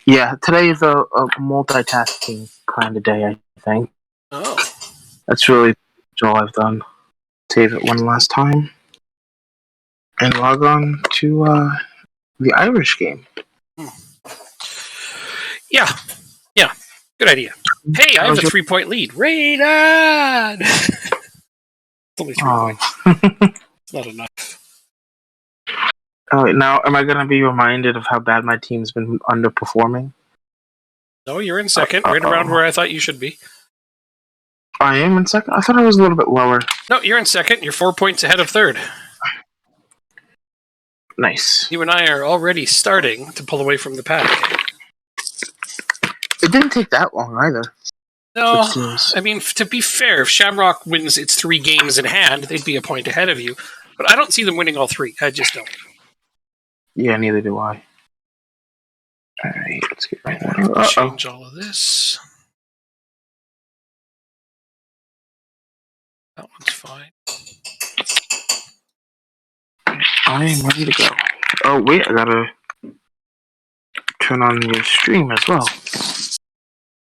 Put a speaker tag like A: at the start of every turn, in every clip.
A: Yeah, today is a multitasking kind of day, I think.
B: Oh.
A: That's really all I've done. Save it one last time. And log on to the Irish game.
B: Yeah. Good idea. Hey, I have a 3-point lead. Raid on! It's only 3 points. It's not enough.
A: Oh, wait, now am I going to be reminded of how bad my team's been underperforming?
B: No, you're in second, right around where I thought you should be.
A: I am in second? I thought I was a little bit lower.
B: No, you're in second. You're 4 points ahead of third.
A: Nice.
B: You and I are already starting to pull away from the pack.
A: It didn't take that long either.
B: No, I mean, to be fair, if Shamrock wins its 3 games in hand, they'd be a point ahead of you. But I don't see them winning all 3. I just don't.
A: Yeah, neither do I. Alright, let's get right
B: now. Change all of this. That one's fine.
A: I am ready to go. Oh, wait, I gotta turn on your stream as well.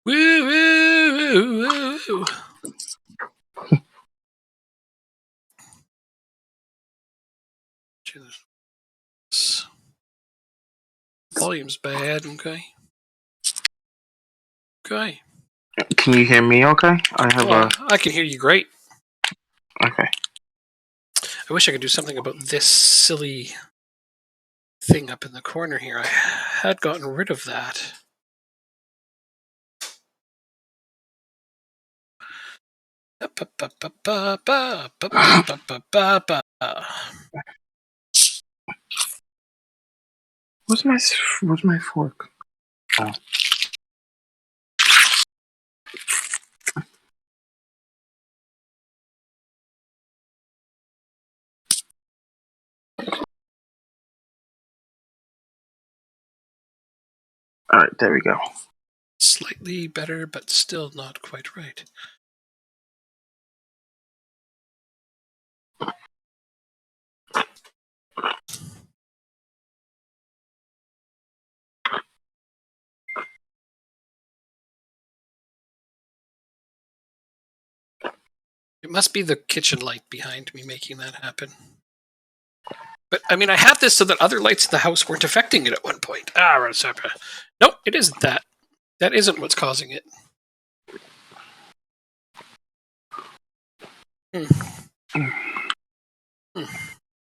B: Woo, woo, woo, woo. Volume's bad, okay. Okay.
A: Can you hear me okay?
B: I can hear you great.
A: Okay.
B: I wish I could do something about this silly thing up in the corner here. I had gotten rid of that.
A: Where's my fork? Oh. Alright, there we go.
B: Slightly better, but still not quite right. It must be the kitchen light behind me making that happen. But, I mean, I had this so that other lights in the house weren't affecting it at one point. Nope, it isn't that. That isn't what's causing it.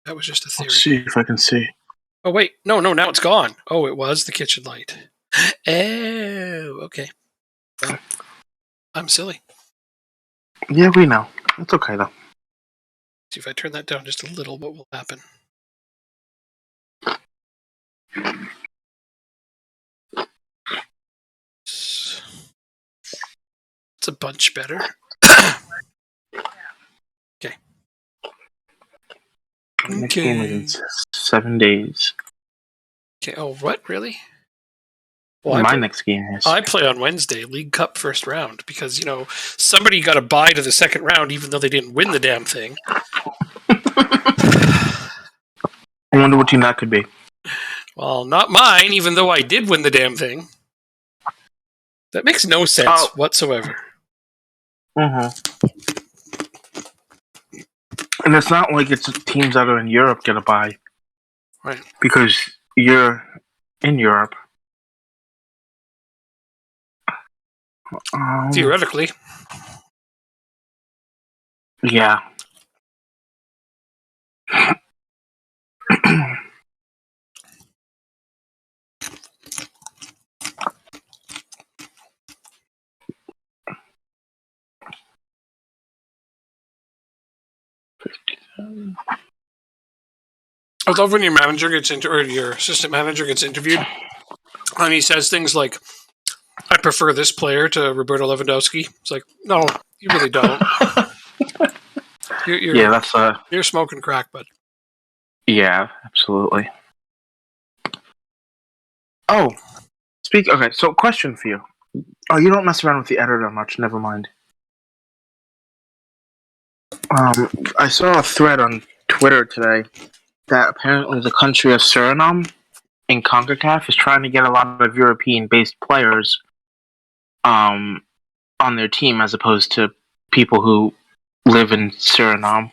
B: That was just a theory.
A: Let's see if I can see.
B: Oh, wait. No, now it's gone. Oh, it was the kitchen light. Oh, okay. Well, I'm silly.
A: Yeah, we know. It's okay, though.
B: See if I turn that down just a little, what will happen? It's a bunch better. Okay.
A: Next game is in 7 days.
B: Okay. Oh, what? Really?
A: Well, my next game is.
B: I play on Wednesday, League Cup first round, because, somebody got a bye to the second round even though they didn't win the damn thing.
A: I wonder what team that could be.
B: Well, not mine, even though I did win the damn thing. That makes no sense whatsoever.
A: Mm-hmm. And it's not like it's teams that are in Europe get a bye.
B: Right.
A: Because you're in Europe.
B: Theoretically.
A: Yeah.
B: I love when your manager gets or your assistant manager gets interviewed, and he says things like, "I prefer this player to Roberto Lewandowski." It's like, no, you really don't. You're smoking crack, bud.
A: Yeah, absolutely. Oh, okay. So, question for you. Oh, you don't mess around with the editor much. Never mind. I saw a thread on Twitter today that apparently the country of Suriname in CONCACAF is trying to get a lot of European-based players on their team as opposed to people who live in Suriname.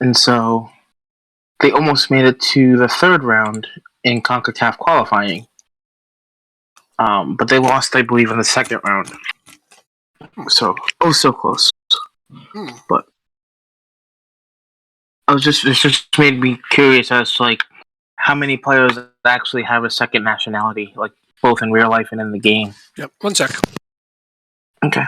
A: And so they almost made it to the third round in CONCACAF qualifying. But they lost, I believe, in the second round. So close. But it just made me curious as to like how many players actually have a second nationality, like both in real life and in the game.
B: Yep. 1 sec.
A: Okay.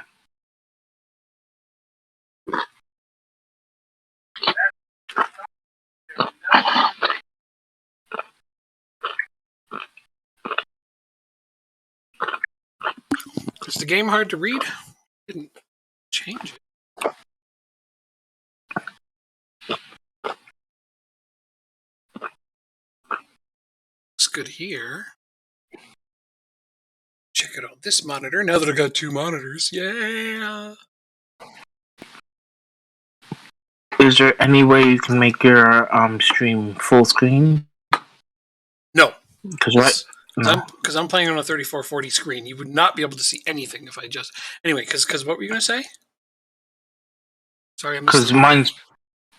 B: Is the game hard to read? Didn't change it. Looks good here. Check it out this monitor. Now that I've got 2 monitors. Yeah.
A: Is there any way you can make your stream full screen?
B: No.
A: Because
B: I'm playing on a 3440 screen. You would not be able to see anything if I just... Anyway, because what were you going to say? Sorry, I missed
A: mine's...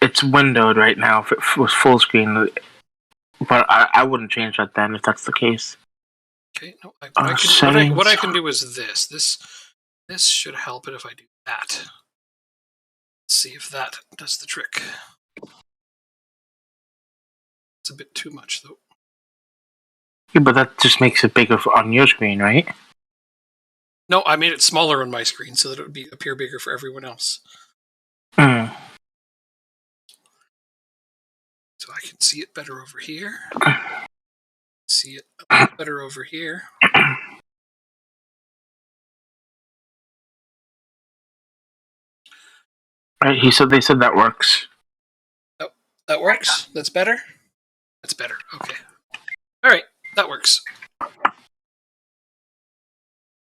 A: It's windowed right now if it was full screen. But I wouldn't change that then if that's the case.
B: Okay, no. What I can do is this. This should help it if I do that. Let's see if that does the trick. It's a bit too much, though.
A: Yeah, but that just makes it bigger on your screen, right?
B: No, I made it smaller on my screen so that it would appear bigger for everyone else. So I can see it better over here. See it a bit better over here.
A: Right, they said that works.
B: Oh, that works? That's better? That's better. Okay. All right, that works.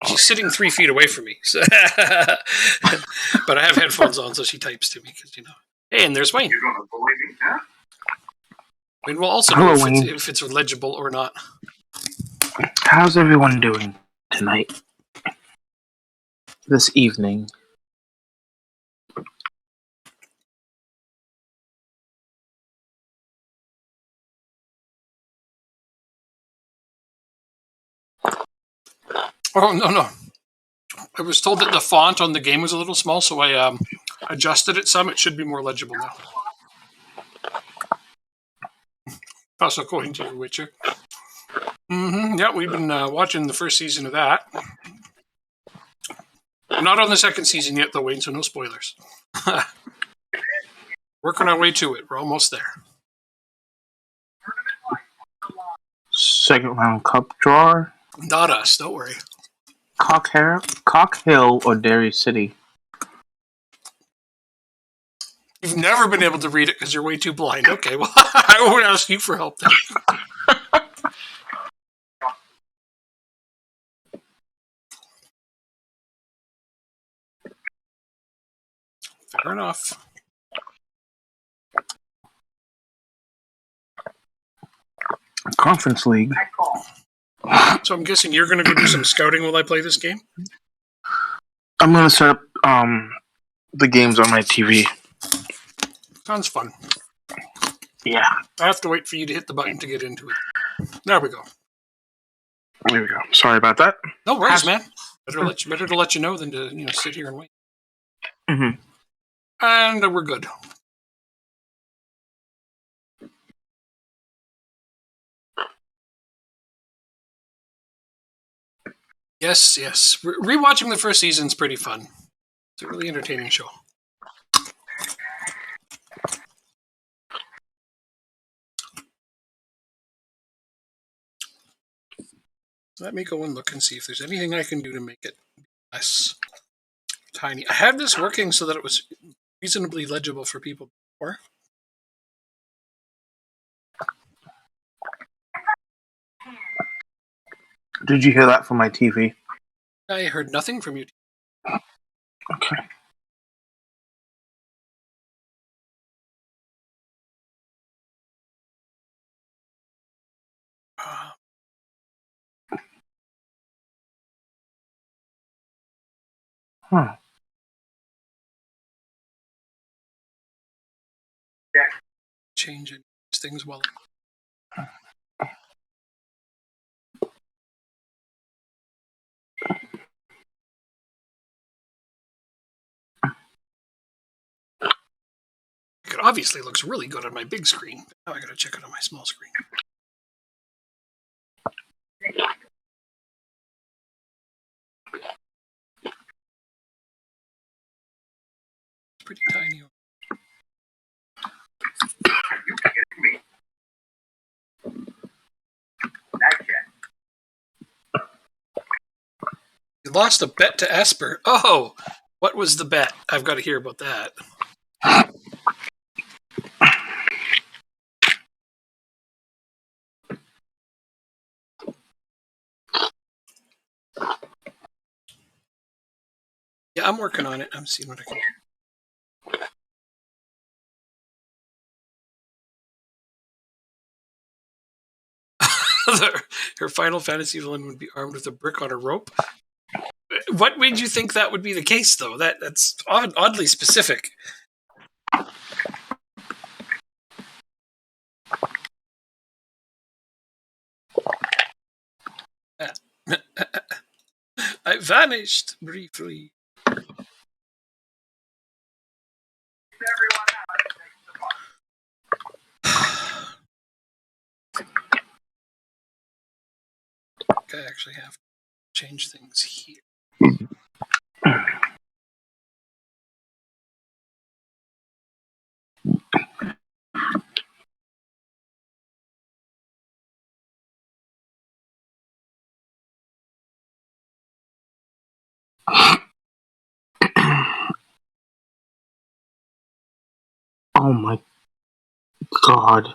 B: She's sitting 3 feet away from me. So but I have headphones on, so she types to me because, you know. Hey, and there's Wayne.
C: You're going to bully me, huh?
B: Wayne will also know if it's legible or not.
A: How's everyone doing tonight? This evening?
B: Oh, no. I was told that the font on the game was a little small, so I adjusted it some. It should be more legible now. Also, according to The Witcher. Yeah, we've been watching the first season of that. Not on the second season yet, though, Wayne, so no spoilers. Working our way to it. We're almost there.
A: Second round cup drawer?
B: Not us, don't worry.
A: Cock Hill or Derry City?
B: You've never been able to read it because you're way too blind. Okay, well, I won't ask you for help then. Fair enough.
A: Conference League.
B: So I'm guessing you're going to go do some scouting while I play this game?
A: I'm going to set up the games on my TV.
B: Sounds fun.
A: Yeah.
B: I have to wait for you to hit the button to get into it. There we go.
A: There we go. Sorry about that.
B: No worries, man. Better to let you know than to sit here and wait.
A: Mm-hmm.
B: And we're good. Yes. Rewatching the first season's pretty fun. It's a really entertaining show. Let me go and look and see if there's anything I can do to make it less tiny. I had this working so that it was reasonably legible for people before.
A: Did you hear that from my TV?
B: I heard nothing from you.
A: Okay. Huh.
B: Changing things well. It obviously looks really good on my big screen. Now I gotta check it on my small screen. It's pretty tiny. You lost a bet to Esper. Oh, what was the bet? I've got to hear about that. Yeah, I'm working on it. I'm seeing what I can do. Her Final Fantasy villain would be armed with a brick on a rope. What made you think that would be the case, though? That's oddly specific. I vanished briefly. I actually have to change things here.
A: Oh my god.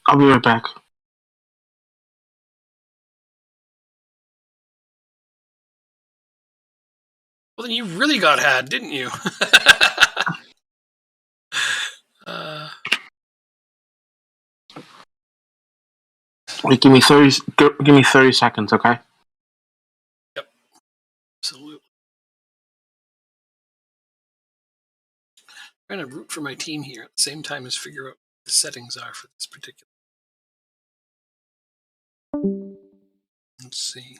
A: I'll be right back.
B: Well, then you really got had, didn't you?
A: Wait, give me 30 seconds, okay?
B: Yep, absolutely. I'm trying to root for my team here at the same time as figure out what the settings are for this particular. Let's see.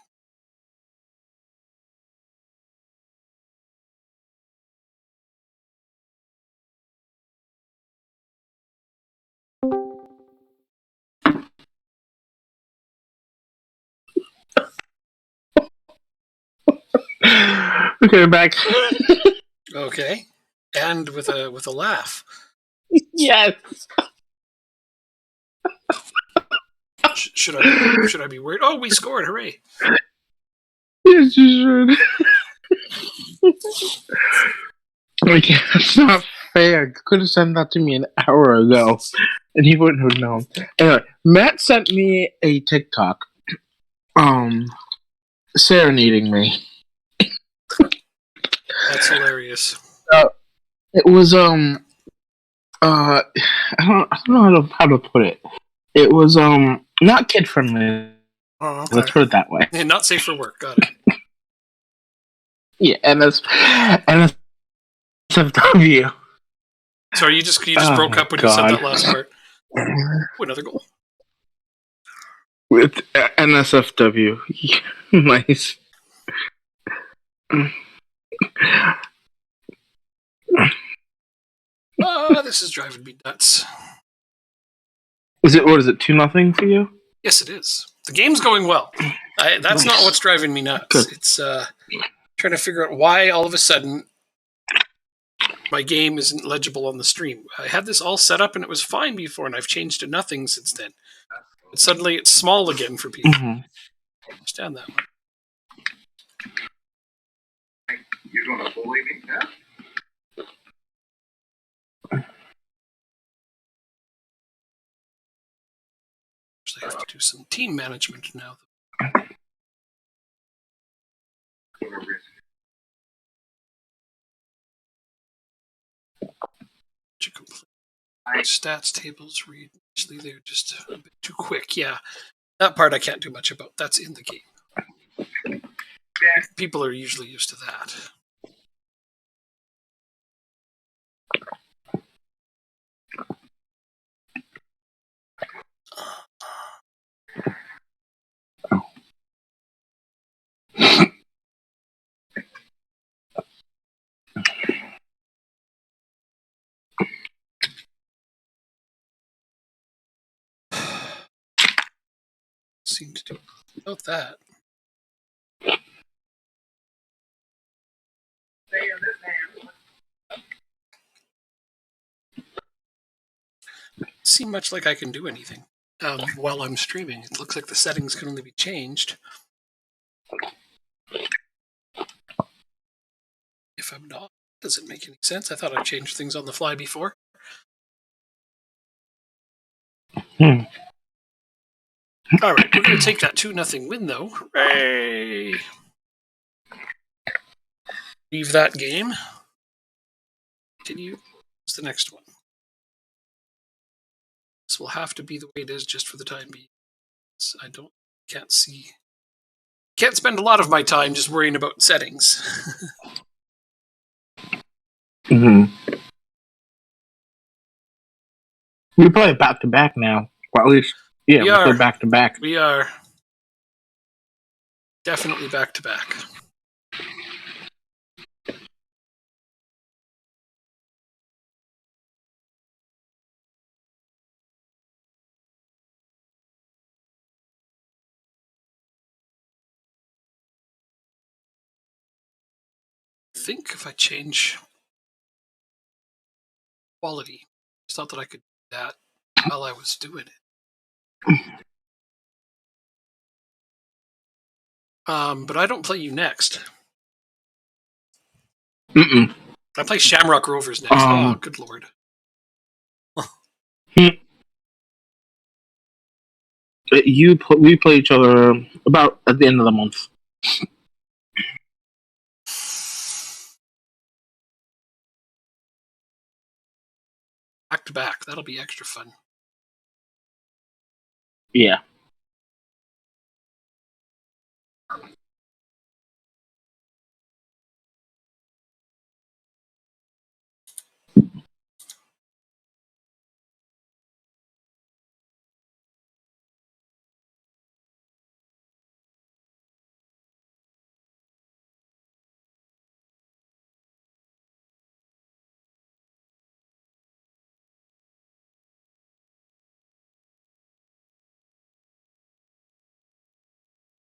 A: Okay, I'm back.
B: Okay, and with a laugh.
A: Yes.
B: Should I be worried? Oh, we scored! Hooray!
A: Yes, you should. Like, that's not fair. You could have sent that to me an hour ago, and he wouldn't have known. Anyway, Matt sent me a TikTok, serenading me.
B: That's hilarious.
A: It was I don't know how to put it. It was not kid friendly.
B: Oh, okay.
A: Let's put it that way.
B: And not safe for work. Got it.
A: Yeah, NSFW.
B: Sorry, you just broke up when you said that last part. Ooh, another goal.
A: With NSFW. Nice.
B: This is driving me nuts.
A: What is it, 2-0 for you?
B: Yes, it is. The game's going well. That's
A: Nice.
B: not what's driving me nuts.
A: Good.
B: It's trying to figure out why all of a sudden my game isn't legible on the stream. I had this all set up and it was fine before, and I've changed to nothing since then. But suddenly it's small again for people.
A: Mm-hmm.
B: I understand that one.
C: You're gonna bully me, huh?
B: Actually, I have to do some team management now. Stats tables read. Actually, they're just a bit too quick. Yeah, that part I can't do much about. That's in the game. People are usually used to that. Seem to do about that. Seem much like I can do anything while I'm streaming. It looks like the settings can only be changed if I'm not. Does it make any sense? I thought I changed things on the fly before.
A: Hmm.
B: All right, we're going to take that 2-0 win, though. Hooray! Leave that game. Continue. What's the next one? This will have to be the way it is just for the time being. Can't see. Can't spend a lot of my time just worrying about settings.
A: Mm-hmm. We play back to back now. Or at least, yeah, we play back to back.
B: We are definitely back to back. I think if I change quality, I thought that I could do that while I was doing it. But I don't play you next.
A: Mm-mm.
B: I play Shamrock Rovers next. Oh, good lord.
A: We play each other about at the end of the month.
B: Back to back. That'll be extra fun.
A: Yeah.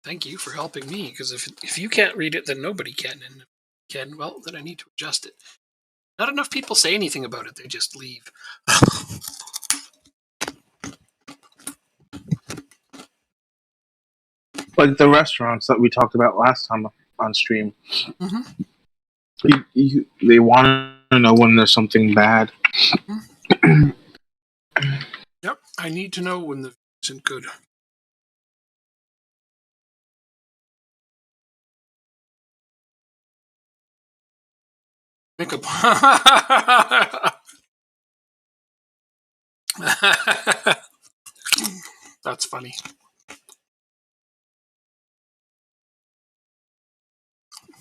B: Thank you for helping me, because if you can't read it, then nobody can. And if you can, well, then I need to adjust it. Not enough people say anything about it. They just leave.
A: Like the restaurants that we talked about last time on stream.
B: Mm-hmm.
A: They want to know when there's something bad.
B: Mm-hmm. Yep, I need to know when the isn't good. Make a That's funny.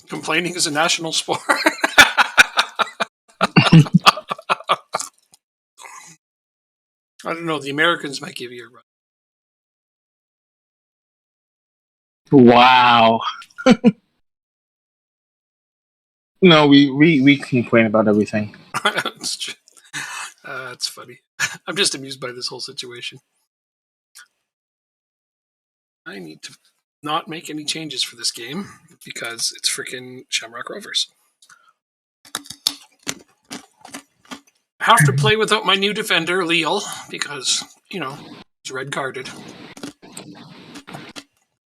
B: Complaining is a national sport. I don't know. The Americans might give you a run.
A: Wow. No, we complain about everything.
B: It's funny. I'm just amused by this whole situation. I need to not make any changes for this game because it's freaking Shamrock Rovers. I have to play without my new defender, Leal, because, he's red carded.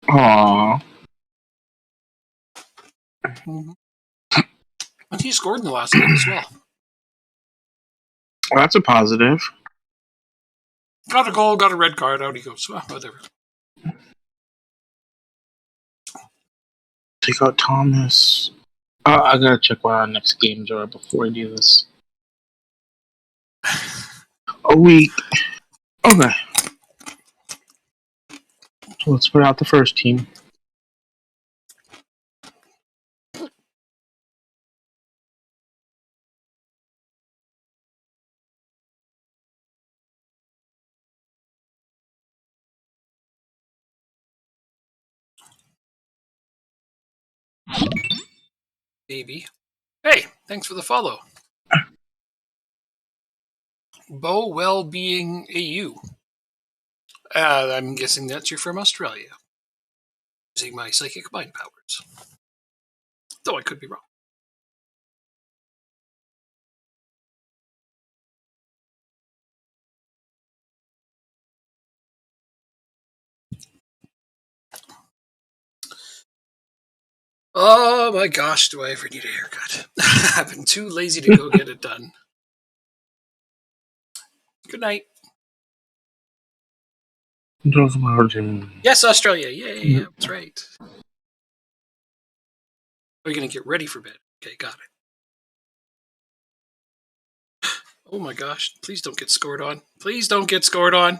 A: Aww.
B: Mm-hmm. And he scored in the last game as well.
A: Well, that's a positive.
B: Got a goal, got a red card, out he goes. Well, whatever.
A: Take out Thomas. I gotta check what our next games are before I do this. A week. Okay. So let's put out the first team.
B: Maybe. Hey, thanks for the follow. Bo Wellbeing AU. I'm guessing that you're from Australia. Using my psychic mind powers. Though I could be wrong. Oh my gosh, do I ever need a haircut? I've been too lazy to go get it done. Good night. Yes, Australia. Yay, that's right. Are you going to get ready for bed? Okay, got it. Oh my gosh, please don't get scored on. Please don't get scored on.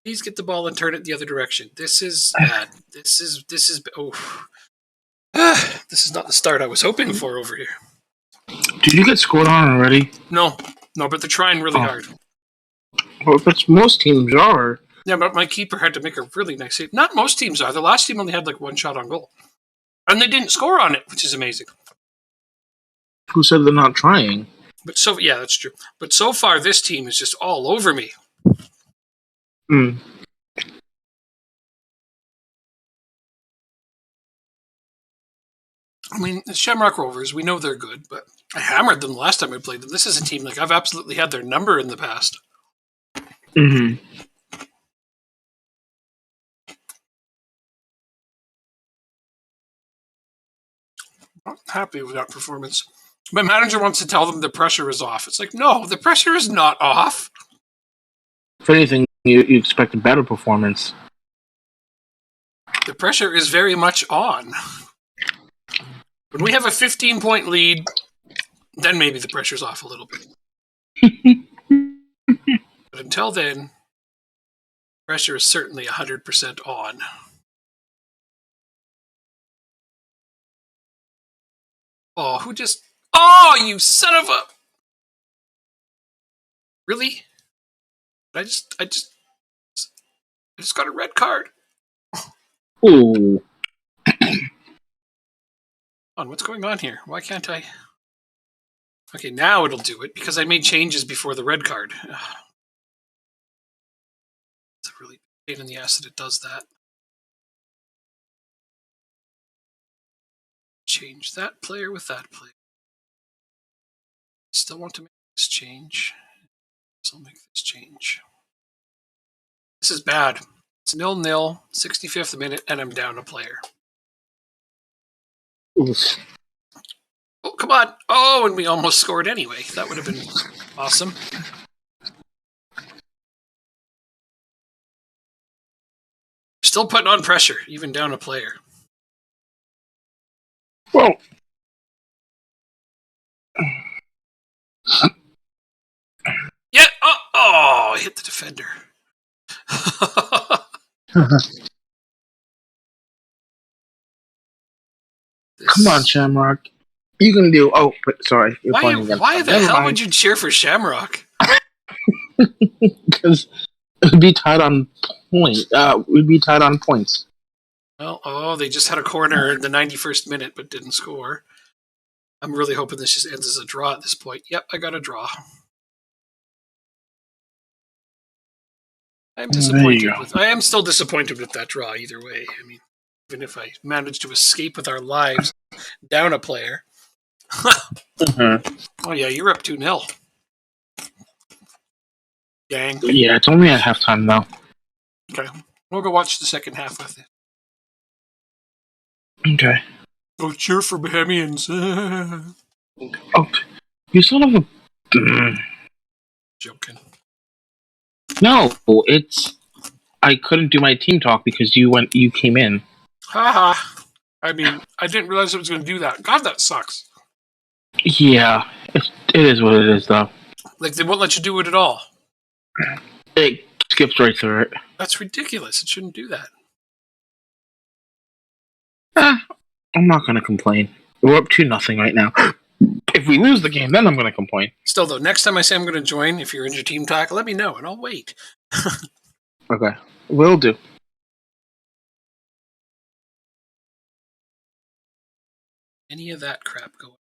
B: Please get the ball and turn it the other direction. This is bad. This is oh. This is not the start I was hoping for over here.
A: Did you get scored on already?
B: No, but they're trying really hard.
A: Well, that's most teams are.
B: Yeah, but my keeper had to make a really nice save. Not most teams are. The last team only had like one shot on goal. And they didn't score on it, which is amazing.
A: Who said they're not trying?
B: But yeah, that's true. But so far, this team is just all over me.
A: Hmm.
B: I mean, the Shamrock Rovers, we know they're good, but I hammered them last time we played them. This is a team, like, I've absolutely had their number in the past.
A: Mm-hmm.
B: Not happy with that performance. My manager wants to tell them the pressure is off. It's like, no, the pressure is not off.
A: If anything, you expect a better performance.
B: The pressure is very much on. When we have a 15-point lead, then maybe the pressure's off a little bit. But until then, pressure is certainly 100% on. Oh, who just... Oh, you son of a... Really? I just got a red card.
A: Ooh.
B: What's going on here? Why can't I... Okay, now it'll do it, because I made changes before the red card. It's a really pain in the ass that it does that. Change that player with that player. Still want to make this change. So I'll make this change. This is bad. It's 0-0, 65th minute, and I'm down a player.
A: Oof.
B: Oh, come on. Oh, and we almost scored anyway. That would have been awesome. Still putting on pressure, even down a player.
A: Well.
B: Yeah. Oh, hit the defender.
A: Come on, Shamrock. You can do... Oh, sorry. You're playing against
B: why
A: them.
B: the
A: Never
B: hell
A: mind.
B: would you cheer for Shamrock?
A: Because it would be tied on point. We'd be tied on points.
B: Well, they just had a corner in the 91st minute, but didn't score. I'm really hoping this just ends as a draw at this point. Yep, I got a draw. I'm disappointed. I am still disappointed with that draw either way. I mean, even if I managed to escape with our lives down a player.
A: Mm-hmm.
B: Oh yeah, you're up 2-0. Gang.
A: Yeah, it's only at halftime though.
B: Okay, we'll go watch the second half with it.
A: Okay.
B: Go cheer for Bohemians.
A: Oh, you son of a...
B: Joking.
A: No, it's... I couldn't do my team talk because you came in.
B: Haha. I mean, I didn't realize I was going to do that. God, that sucks.
A: Yeah, it is what it is though.
B: Like, they won't let you do it at all.
A: It skips right through it.
B: That's ridiculous. It shouldn't do that.
A: I'm not going to complain. We're up 2-0 right now. If we lose the game, then I'm going to complain.
B: Still, though, next time I say I'm going to join, if you're in your team talk, let me know, and I'll wait.
A: Okay. Will do.
B: any of that crap going.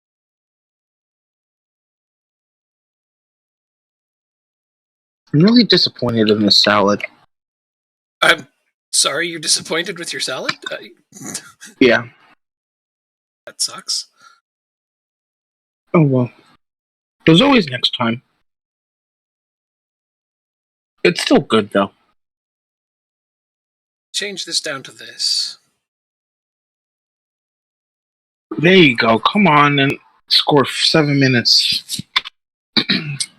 A: I'm really disappointed in this salad.
B: I'm sorry you're disappointed with your salad?
A: Yeah.
B: That sucks.
A: Oh well. There's always next time. It's still good though.
B: Change this down to this.
A: There you go. Come on and score 7 minutes.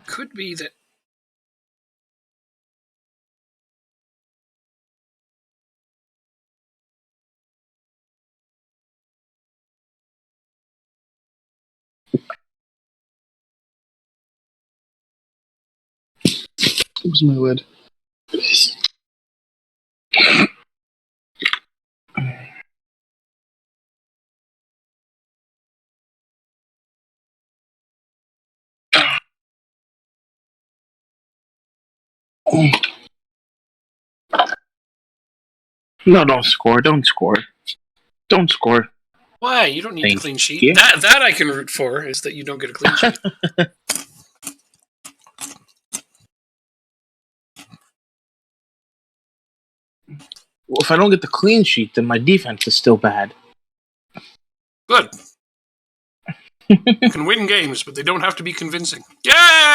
B: Could be that.
A: Where's my lid? No, don't score. Don't score. Don't score.
B: Why? You don't need the
A: Thank
B: clean sheet.
A: you.
B: That I can root for, is that you don't get a clean sheet.
A: Well, if I don't get the clean sheet, then my defense is still bad.
B: Good. You can win games, but they don't have to be convincing. Yeah!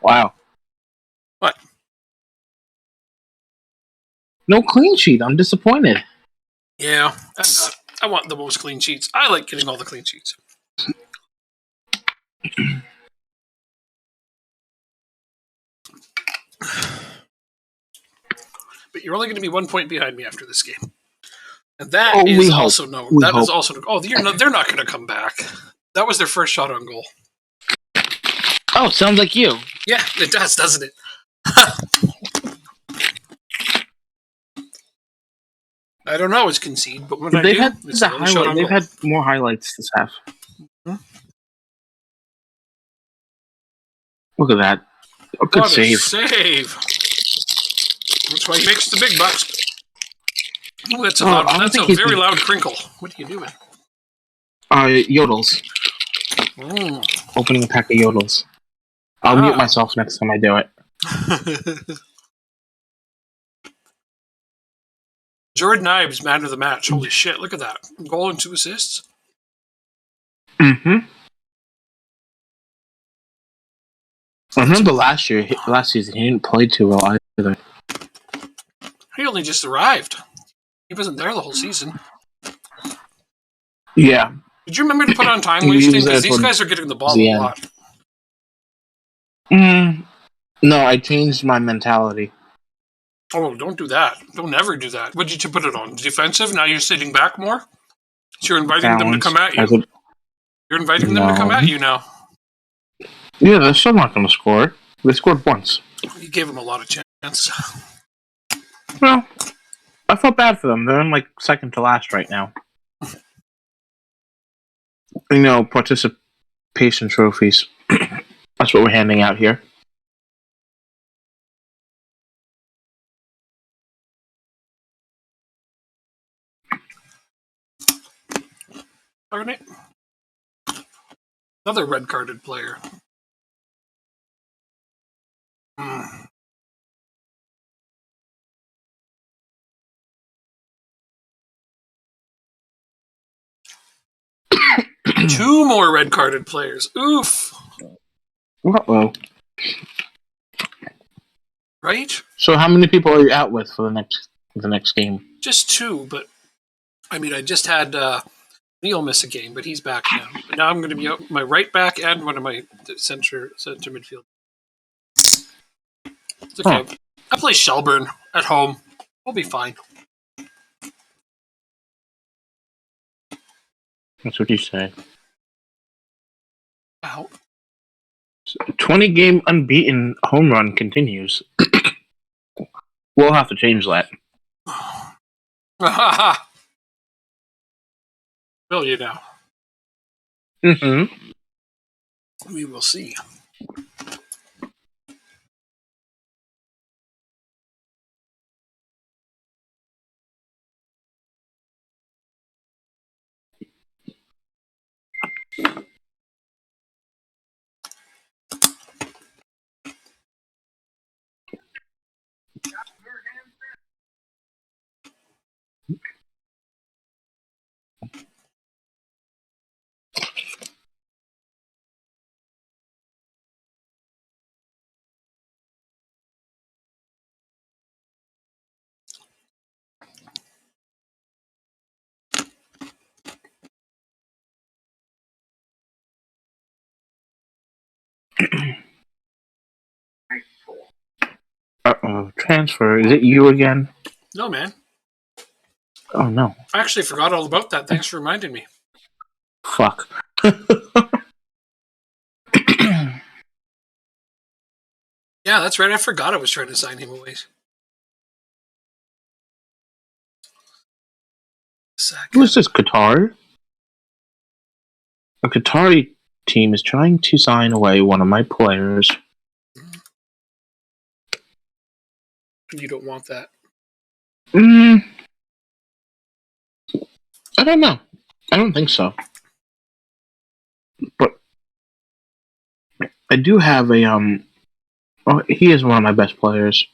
A: Wow.
B: What?
A: No clean sheet. I'm disappointed.
B: Yeah, I'm not. I want the most clean sheets. I like getting all the clean sheets. But you're only going to be 1 point behind me after this game. And that is also no. That is also no. Oh, they're not going to come back. That was their first shot on goal.
A: Oh, sounds like you.
B: Yeah, it does, doesn't it? I don't know. It's concede, but when
A: They've
B: I do, it's another shot on goal.
A: They've had more highlights this half.
B: Hmm?
A: Look at that. A good save.
B: Save. That's why he makes the big bucks. Ooh, that's a very loud crinkle. What are you doing?
A: Yodels.
B: Mm.
A: Opening a pack of yodels. I'll mute myself next time I do it.
B: Jordan Ives, man of the match. Holy shit, look at that. Goal and 2 assists.
A: Mm-hmm. I remember last season, he didn't play too well either.
B: He only just arrived. He wasn't there the whole season.
A: Yeah.
B: Did you remember to put on time wasting? Because these guys are getting the ball a lot.
A: No, I changed my mentality.
B: Oh, don't do that. Don't ever do that. What did you put it on? Defensive? Now you're sitting back more? So you're inviting them to come at you. You're inviting them to come at you now.
A: Yeah, they're still not going to score. They scored once.
B: You gave them a lot of chance.
A: Well, I felt bad for them. They're in second to last right now. Participation trophies. That's what we're handing out here.
B: Darn it. Another red-carded player. Mm. Two more red-carded players. Oof.
A: Uh-oh.
B: Right?
A: So how many people are you out with for the next game?
B: Just 2, but I just had Neil miss a game, but he's back now. But now I'm going to be out my right back and one of my center midfield. It's okay. Huh. I play Shelburne at home. We'll be fine.
A: That's what you say.
B: Ow.
A: 20-game unbeaten home run continues. We'll have to change that.
B: Will you now?
A: Mm-hmm.
B: We will see.
A: Transfer. Is it you again?
B: No, man.
A: Oh, no.
B: I actually forgot all about that. Thanks for reminding me.
A: Fuck.
B: Yeah, that's right. I forgot I was trying to sign him away.
A: Who's this, Qatar? A Qatari team is trying to sign away one of my players.
B: You don't want that.
A: I don't know. I don't think so. But I do have a oh, he is one of my best players.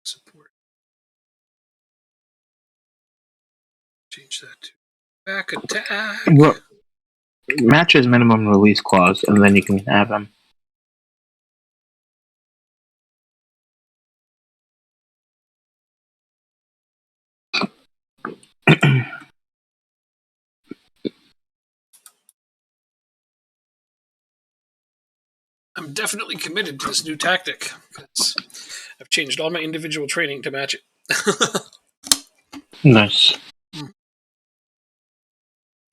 B: Support. Change that to back attack.
A: Well, match his minimum release clause, and then you can have him.
B: I'm definitely committed to this new tactic because I've changed all my individual training to match it.
A: Nice.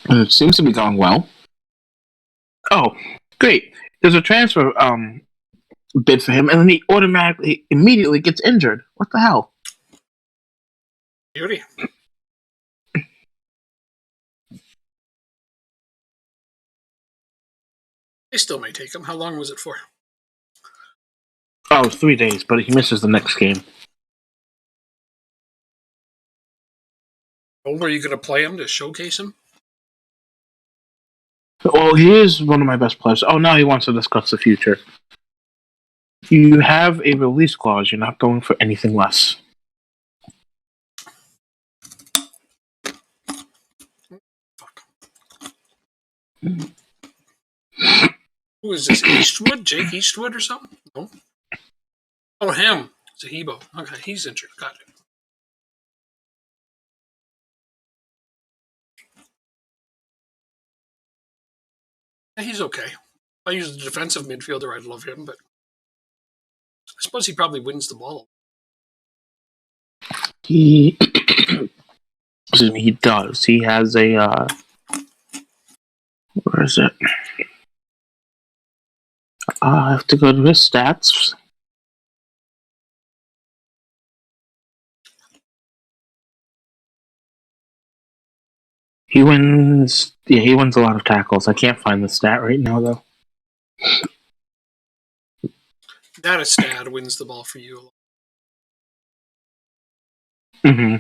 A: And it seems to be going well. Oh, great. There's a transfer bid for him, and then he immediately gets injured. What the hell?
B: Beauty. They still may take him. How long was it for?
A: Oh, 3 days, but he misses the next game.
B: Oh, were you going to play him to showcase him?
A: Well, he is one of my best players. Oh, now he wants to discuss the future. You have a release clause. You're not going for anything less.
B: Fuck. Who is this? Eastwood? Jake Eastwood or something? No. Oh, him. Zahibo. Okay, he's injured. Got it. Yeah, he's okay. If I use a defensive midfielder, I'd love him, but I suppose he probably wins the ball.
A: He, excuse me, he does. He has a, where is it? I have to go to his stats. He wins, yeah, he wins a lot of tackles. I can't find the stat right now, though.
B: That is Stad wins the ball for you.
A: Mm-hmm.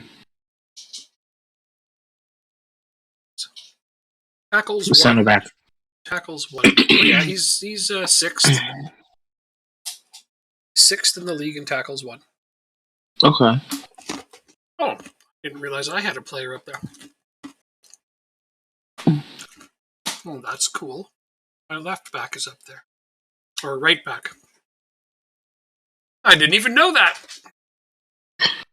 B: Tackles
A: Center
B: one.
A: back.
B: Tackles one. Oh, yeah, he's sixth. Sixth in the league in tackles one.
A: Okay.
B: Oh, didn't realize I had a player up there. Oh, that's cool. My left back is up there. Or right back. I didn't even know that.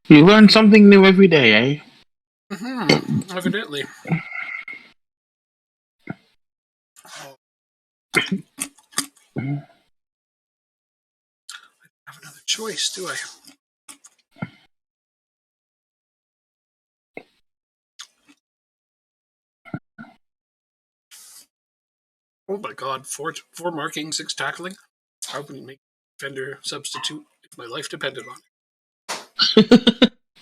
A: You learn something new every day, eh?
B: Mm-hmm. Evidently. Oh. I don't have another choice, do I? Oh my god, four marking, 6 tackling. I wouldn't make defender substitute if my life depended on it.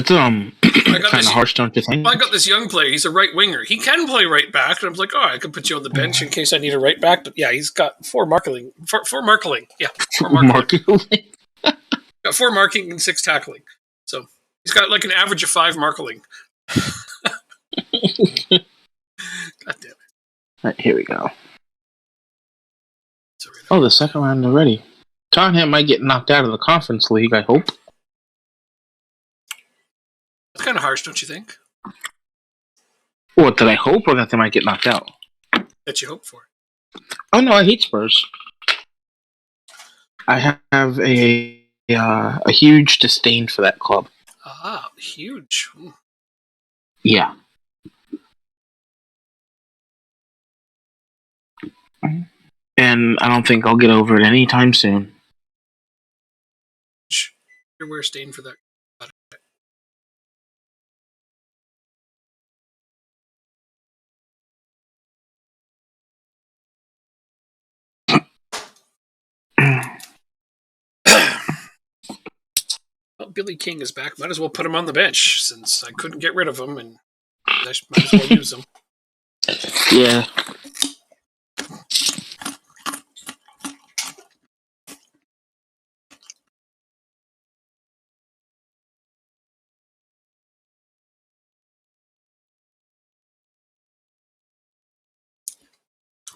A: That's kind of harsh, don't you think?
B: I got this young player. He's a right winger. He can play right back, and I'm like, I could put you on the bench in case I need a right back. But yeah, he's got four marking. Yeah, four marking. Got 4 marking and 6 tackling. So he's got like an average of 5 marking. God damn it!
A: Right, here we go. Oh, the second round already. Tottenham might get knocked out of the Conference League, I hope.
B: That's kind of harsh, don't you think?
A: What, did I hope, or that they might get knocked out?
B: That you hope for.
A: Oh, no, I hate Spurs. I have a huge disdain for that club.
B: Ah, huge. Ooh.
A: Yeah. And I don't think I'll get over it anytime soon.
B: We're staying for that. Well, Billy King is back. Might as well put him on the bench since I couldn't get rid of him, and I might as well use him.
A: Yeah.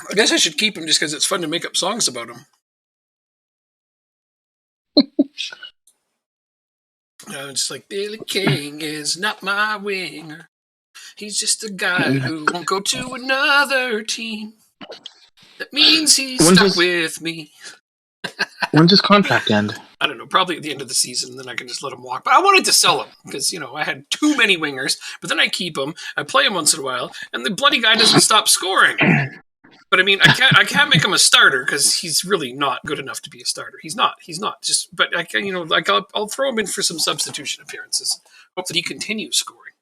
B: I guess I should keep him just because it's fun to make up songs about him. It's like, Billy King is not my winger. He's just a guy who won't go to another team. That means he's stuck with me.
A: When's his contract end?
B: I don't know, probably at the end of the season, then I can just let him walk. But I wanted to sell him because, I had too many wingers, but then I keep him, I play him once in a while, and the bloody guy doesn't stop scoring. But I mean, I can't make him a starter because he's really not good enough to be a starter. He's not. But I can, I'll throw him in for some substitution appearances. Hope that he continues scoring.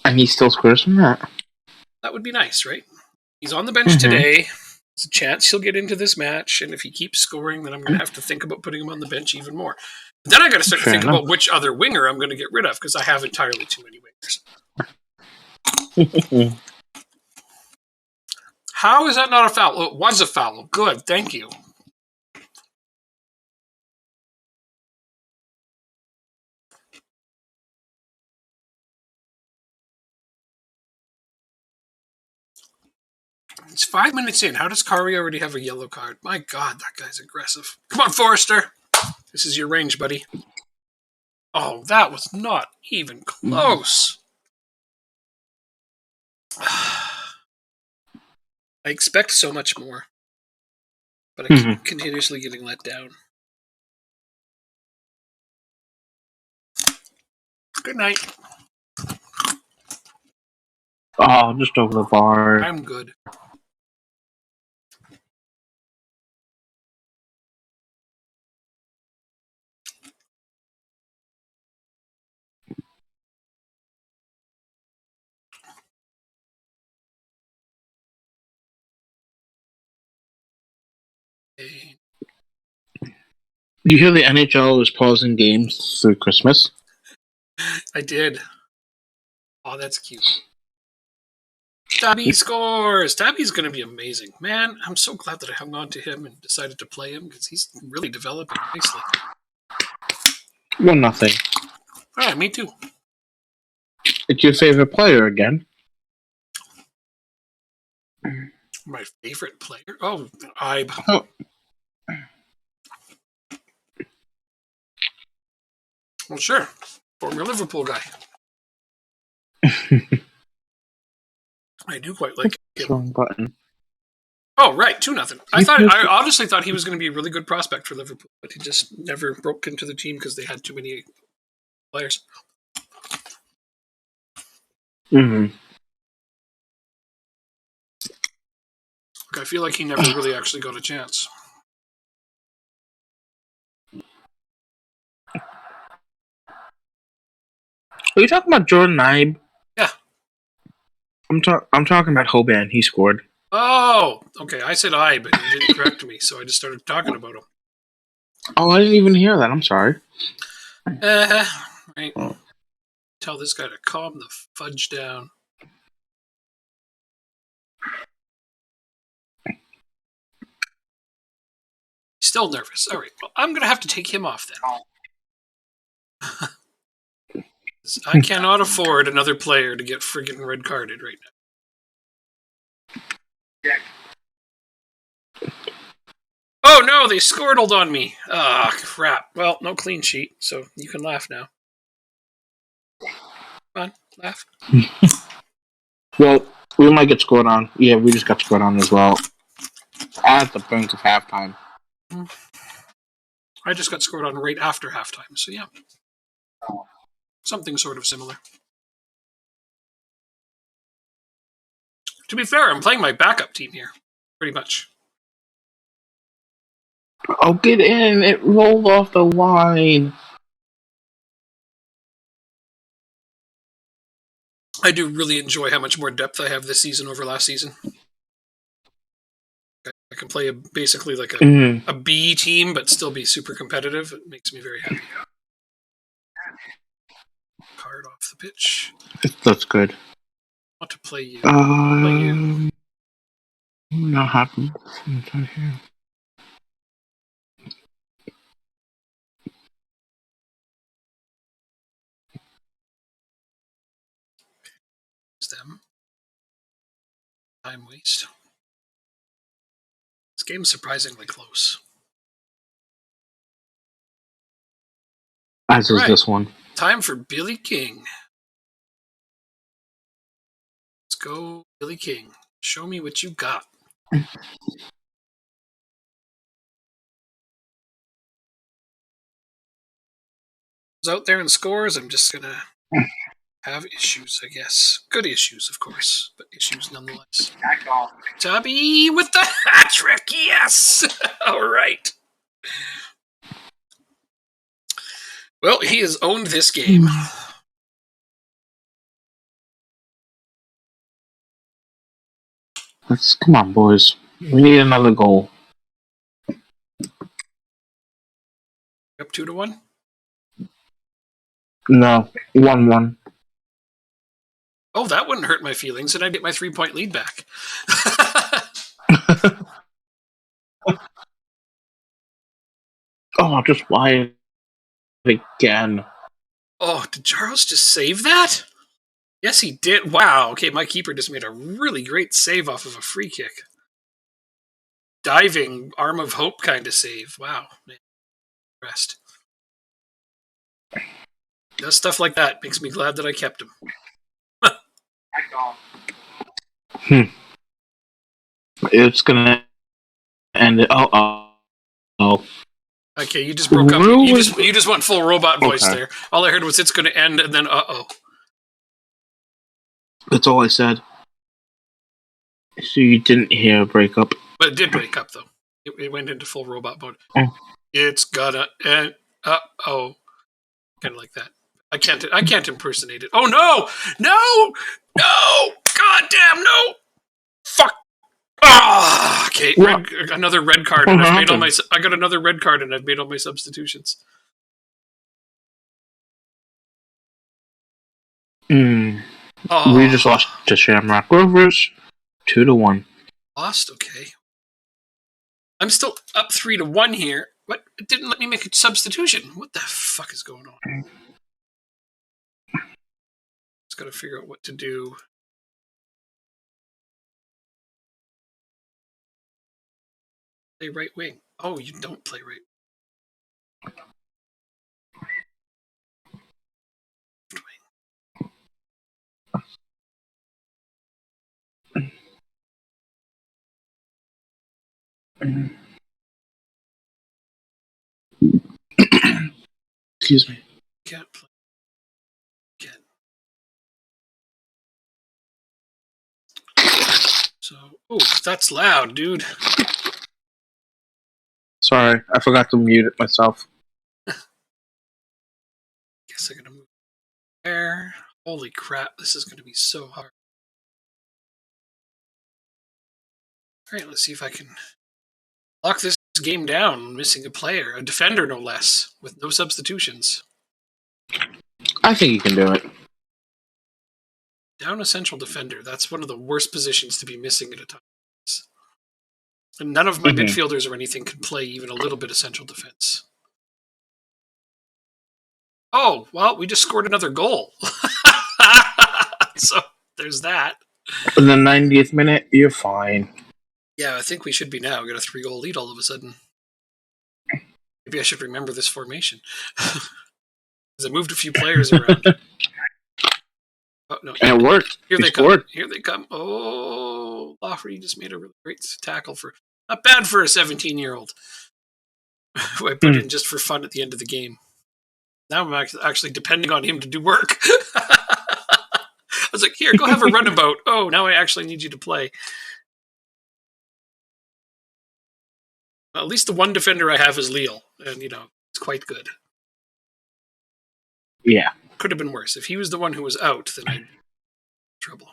A: And he still scores from that.
B: That would be nice, right? He's on the bench today. There's a chance he'll get into this match, and if he keeps scoring, then I'm going to have to think about putting him on the bench even more. But then I got to start to think about which other winger I'm going to get rid of because I have entirely too many wingers. How is that not a foul? It was a foul. Good, thank you. It's 5 minutes in. How does Kari already have a yellow card? My God, that guy's aggressive. Come on, Forrester. This is your range, buddy. Oh, that was not even close. I expect so much more, but I keep continuously getting let down. Good night.
A: Oh, just over the bar.
B: I'm good.
A: You hear the NHL is pausing games through Christmas?
B: I did. Oh, that's cute. Tabby scores! Tabby's going to be amazing. Man, I'm so glad that I hung on to him and decided to play him because he's really developing nicely.
A: 1-0.
B: Yeah, me too.
A: It's your favorite player again?
B: My favorite player? Oh, Ibe.
A: Oh.
B: Well, sure. Former Liverpool guy. I do quite like him.
A: Wrong button.
B: Oh, right, 2-0. I honestly thought he was going to be a really good prospect for Liverpool, but he just never broke into the team because they had too many players. I feel like he never really actually got a chance.
A: Are you talking about Jordan Ibe?
B: Yeah.
A: I'm talking about Hoban. He scored.
B: Oh, okay. I said I, but you didn't correct me, so I just started talking about him.
A: Oh, I didn't even hear that. I'm sorry.
B: Right. Tell this guy to calm the fudge down. Still nervous. All right. Well, I'm going to have to take him off then. I cannot afford another player to get friggin' red carded right now. Oh no, they squirtled on me. Ah, crap. Well, no clean sheet, so you can laugh now. Come on, laugh.
A: Well, we might get scored on. Yeah, we just got scored on as well. At the brink of halftime.
B: I just got scored on right after halftime, so yeah. Something sort of similar. To be fair, I'm playing my backup team here, pretty much.
A: Oh, get in! It rolled off the line.
B: I do really enjoy how much more depth I have this season over last season. I can play basically like a B team, but still be super competitive. It makes me very happy. Card off the pitch.
A: That's good.
B: I want to play you.
A: Not happy. Here.
B: Them. Time waste. This game's surprisingly close.
A: As is this one.
B: Time for Billy King. Let's go, Billy King. Show me what you got. Out there and scores, I'm just gonna have issues, I guess. Good issues, of course, but issues nonetheless. Tubby with the hat trick, yes! All right. Well, he has owned this game.
A: Come on, boys. We need another goal.
B: Up 2-1?
A: No, 1-1.
B: Oh, that wouldn't hurt my feelings, and I'd get my 3-point lead back.
A: Oh, just why again?
B: Oh, did Charles just save that? Yes, he did. Wow. Okay, my keeper just made a really great save off of a free kick. Diving, arm of hope kind of save. Wow. Man. Rest. Does stuff like that makes me glad that I kept him.
A: It's gonna end it. Oh.
B: Okay, you just broke up. You just went full robot voice there. All I heard was it's going to end, and then
A: That's all I said. So you didn't hear a breakup.
B: But it did break up though. It went into full robot mode.
A: Oh.
B: It's gonna end. Kind of like that. I can't impersonate it. Oh no! God damn no! Fuck! Ah! Okay, another red card, and I got another red card, and I've made all my substitutions.
A: We just lost to Shamrock Rovers, 2-1.
B: Lost. Okay. I'm still up 3-1 here. What? It didn't let me make a substitution. What the fuck is going on? Just gotta figure out what to do. Play right wing. Oh, you don't play right.
A: Excuse me.
B: Can't play. Again. So, that's loud, dude.
A: Sorry, I forgot to mute it myself.
B: Guess I'm gonna move there. Holy crap, this is gonna be so hard. Alright, let's see if I can lock this game down, missing a player. A defender, no less, with no substitutions.
A: I think you can do it.
B: Down a central defender. That's one of the worst positions to be missing at a time. And none of my midfielders or anything can play even a little bit of central defense. Oh, well, we just scored another goal. So there's that.
A: In the 90th minute, you're fine.
B: Yeah, I think we should be now. We got a 3-goal lead all of a sudden. Maybe I should remember this formation. Because I moved a few players around. Oh, no.
A: And it worked.
B: Here
A: He
B: they
A: scored.
B: come. Here they come. Oh, Lafferty just made a really great tackle for... Not bad for a 17-year-old. Who I put in just for fun at the end of the game. Now I'm actually depending on him to do work. I was like, here, go have a runabout. Oh, now I actually need you to play. Well, at least the one defender I have is Leal. And, it's quite good.
A: Yeah.
B: Could have been worse. If he was the one who was out, then I'd be in trouble.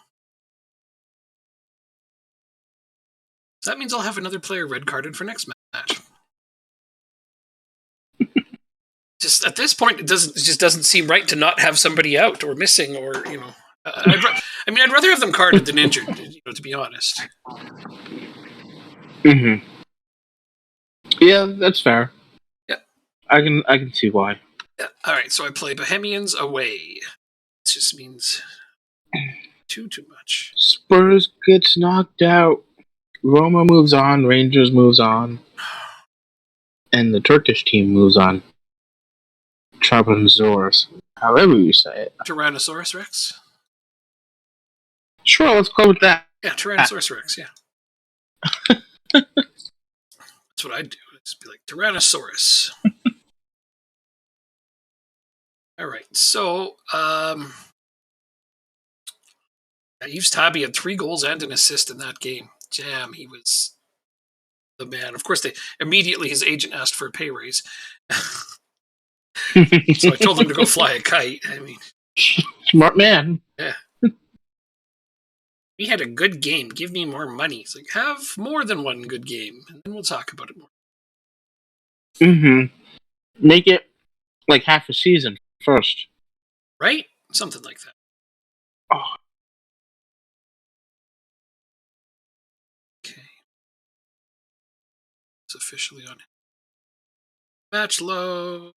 B: That means I'll have another player red carded for next match. Just at this point, it just doesn't seem right to not have somebody out or missing or I'd rather have them carded than injured. To be honest.
A: Yeah, that's fair.
B: Yeah,
A: I can see why.
B: Yeah. All right, so I play Bohemians away. It just means too much.
A: Spurs gets knocked out. Roma moves on. Rangers moves on. And the Turkish team moves on. Trabzonspor, however you say it.
B: Tyrannosaurus Rex?
A: Sure, let's go with that.
B: Yeah, Tyrannosaurus Rex, yeah. That's what I'd do. I'd just be like, Tyrannosaurus. All right, so Yves Tabby had 3 goals and an assist in that game. Damn, he was the man. Of course, immediately his agent asked for a pay raise. So I told him to go fly a kite. I mean,
A: smart man.
B: Yeah. We had a good game. Give me more money. It's like, have more than one good game, and then we'll talk about it more.
A: Make it like half a season first.
B: Right? Something like that.
A: Oh.
B: Okay. It's officially on. Match low.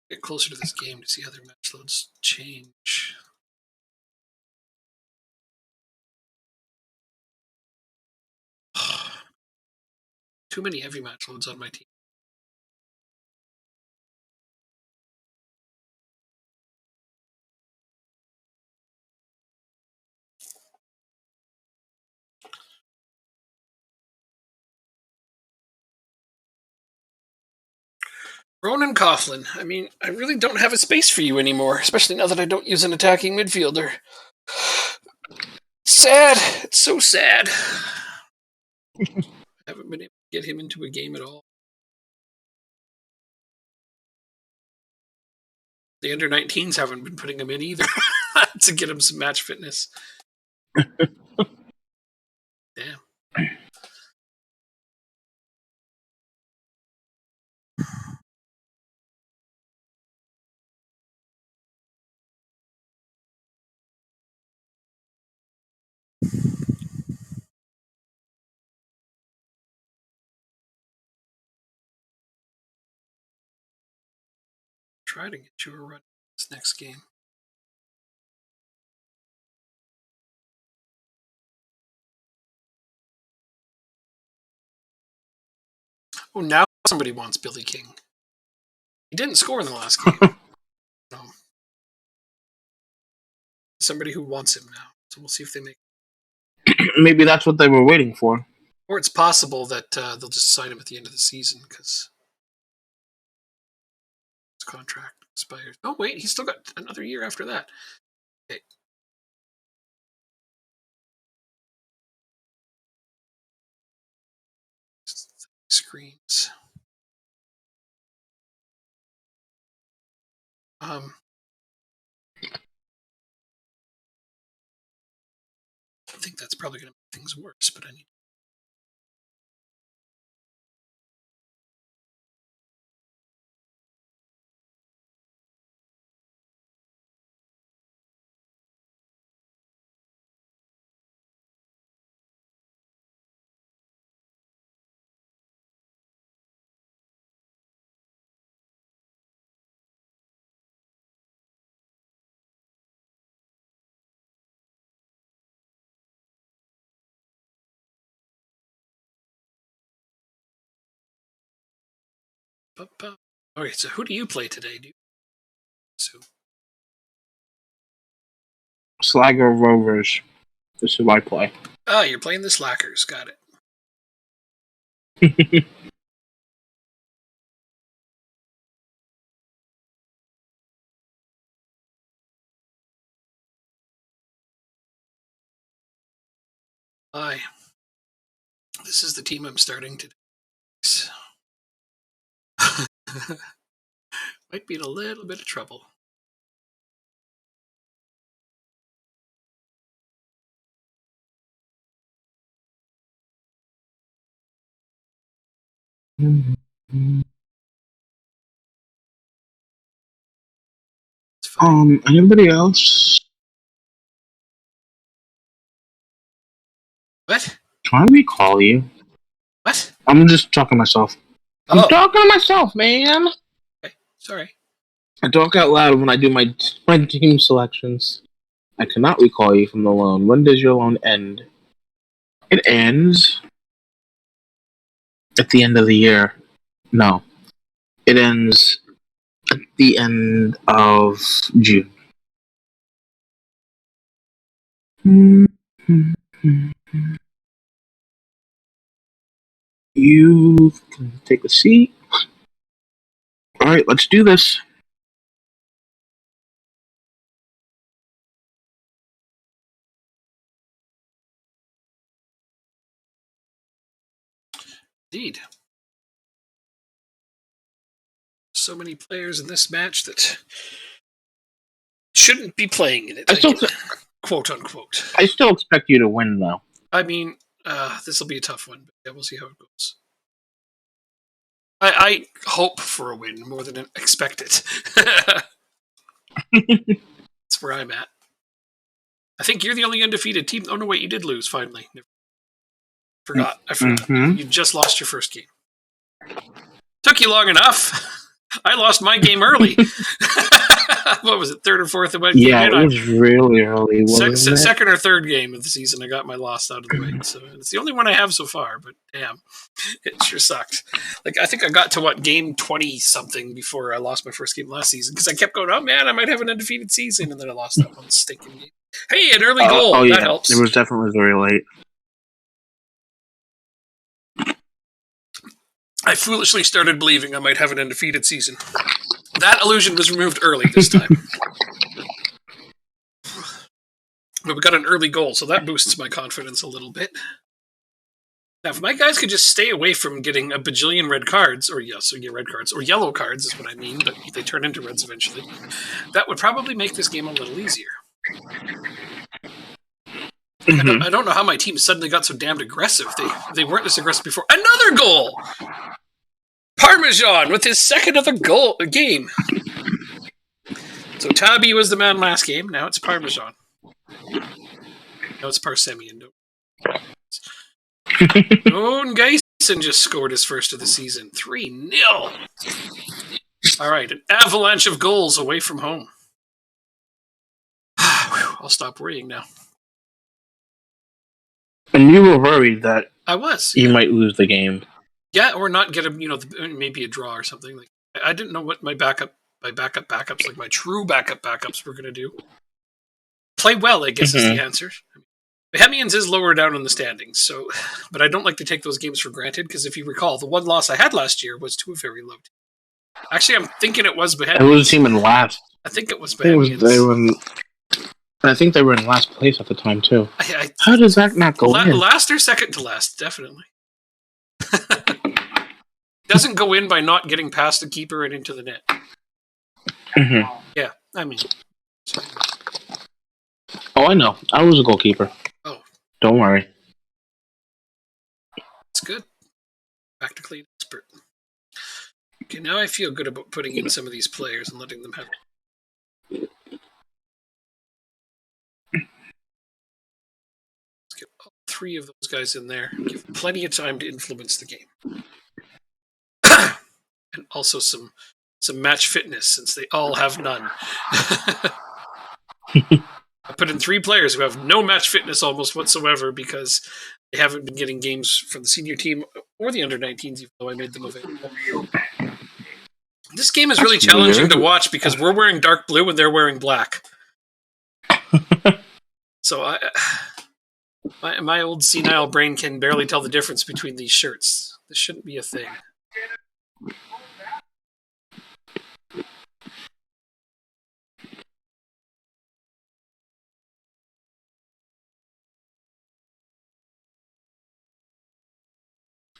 B: Get closer to this game to see how their match loads change. Too many heavy match loads on my team. Ronan Coughlin. I mean, I really don't have a space for you anymore, especially now that I don't use an attacking midfielder. Sad. It's so sad. I haven't been able to get him into a game at all. The under-19s haven't been putting him in either to get him some match fitness. Damn. Try to get you a run this next game. Oh, now somebody wants Billy King. He didn't score in the last game. No. Somebody who wants him now. So we'll see if they make it.
A: Maybe that's what they were waiting for.
B: Or it's possible that they'll just sign him at the end of the season because his contract expires. Oh, wait, he's still got another year after that. Okay. Screens. I think that's probably going to make things worse, but I need. Okay, so who do you play today? So,
A: Slagger Rovers. This is who I play.
B: you're playing the Slackers. Got it. Hi. This is the team I'm starting today. Might be in a little bit of trouble. It's fine.
A: Anybody else?
B: What?
A: Can I recall you?
B: What?
A: I'm just talking to myself. I'm
B: Oh,
A: talking to myself, man.
B: okay. Sorry.
A: I talk out loud when I do my team selections. I cannot recall you from the loan. When does your loan end? It ends at the end of the year. No. It ends at the end of June. You can take a seat. Alright, let's do this.
B: Indeed. So many players in this match that shouldn't be playing in it. Quote unquote.
A: I still expect you to win, though.
B: I mean, this will be a tough one, but yeah, we'll see how it goes. I hope for a win more than expect it. That's where I'm at. I think you're the only undefeated team. Oh no, wait, you did lose finally. Forgot. I forgot.
A: Mm-hmm.
B: You just lost your first game. Took you long enough. I lost my game early. What was it, third or fourth?
A: Yeah, it was really early, wasn't it?
B: Second or third game of the season, I got my loss out of the way. So it's the only one I have so far, but damn, it sure sucked. Like, I think I got to, game 20-something before I lost my first game last season, because I kept going, oh man, I might have an undefeated season, and then I lost that one stinking game. Hey, an early goal.
A: Oh,
B: that
A: yeah.
B: helps.
A: It was definitely very late.
B: I foolishly started believing I might have an undefeated season. That illusion was removed early this time. But we got an early goal, so that boosts my confidence a little bit. Now, if my guys could just stay away from getting a bajillion red cards, or red cards, or yellow cards is what I mean, but they turn into reds eventually, that would probably make this game a little easier.
A: Mm-hmm.
B: I don't know how my team suddenly got so damned aggressive. They weren't this aggressive before. Another goal! Parmesan with his second of the game. So Tabi was the man last game. Now it's Parmesan. No, it's Parsemian. Owen Geisen just scored his first of the season. 3-0. All right, an avalanche of goals away from home. I'll stop worrying now.
A: And you were worried that you might lose the game.
B: Yeah, or not get maybe a draw or something. Like, I didn't know what my backups, like my true backups were going to do. Play well, I guess, is the answer. Bohemians is lower down in the standings, but I don't like to take those games for granted, because if you recall, the one loss I had last year was to a very low team. Actually, I'm thinking it was Bohemians.
A: It was a team in last.
B: I think it was Bohemians.
A: I think they were in last place at the time, too. How does that not go in?
B: Last or second to last, definitely. Doesn't go in by not getting past the keeper and into the net.
A: Mm-hmm.
B: Yeah, I mean.
A: Oh, I know. I was a goalkeeper.
B: Oh.
A: Don't worry.
B: That's good. Practically an expert. Okay, now I feel good about putting in some of these players and letting them have it. Let's get all three of those guys in there. Give them plenty of time to influence the game. And also some match fitness, since they all have none. I put in 3 players who have no match fitness almost whatsoever, because they haven't been getting games from the senior team or the under-19s, even though I made them available. This game is really
A: That's
B: challenging
A: weird.
B: to watch because we're wearing dark blue and they're wearing black. So my old senile brain can barely tell the difference between these shirts. This shouldn't be a thing.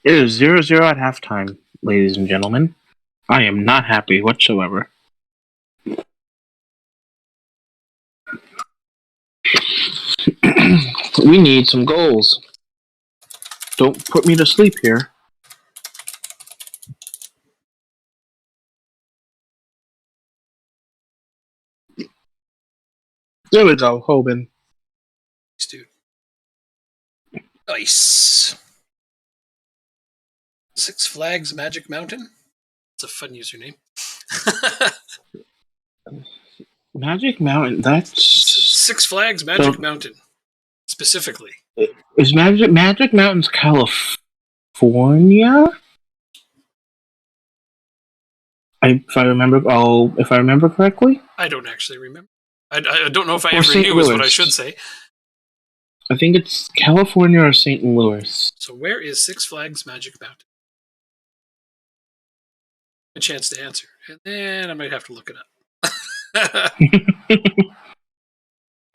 A: It is 0-0 at halftime, ladies and gentlemen. I am not happy whatsoever. We need some goals. Don't put me to sleep here. There we go, Hoban.
B: Dude. Nice. Six Flags Magic Mountain. It's a fun username.
A: Magic Mountain, that's...
B: Six Flags Magic Mountain. Specifically.
A: Is Magic Mountain's California? If I remember correctly?
B: I don't actually remember. I don't know if I
A: Or
B: ever
A: St.
B: knew is what I
A: Louis.
B: should say.
A: I think it's California or St. Louis.
B: So where is Six Flags Magic Mountain? A chance to answer. And then I might have to look it up.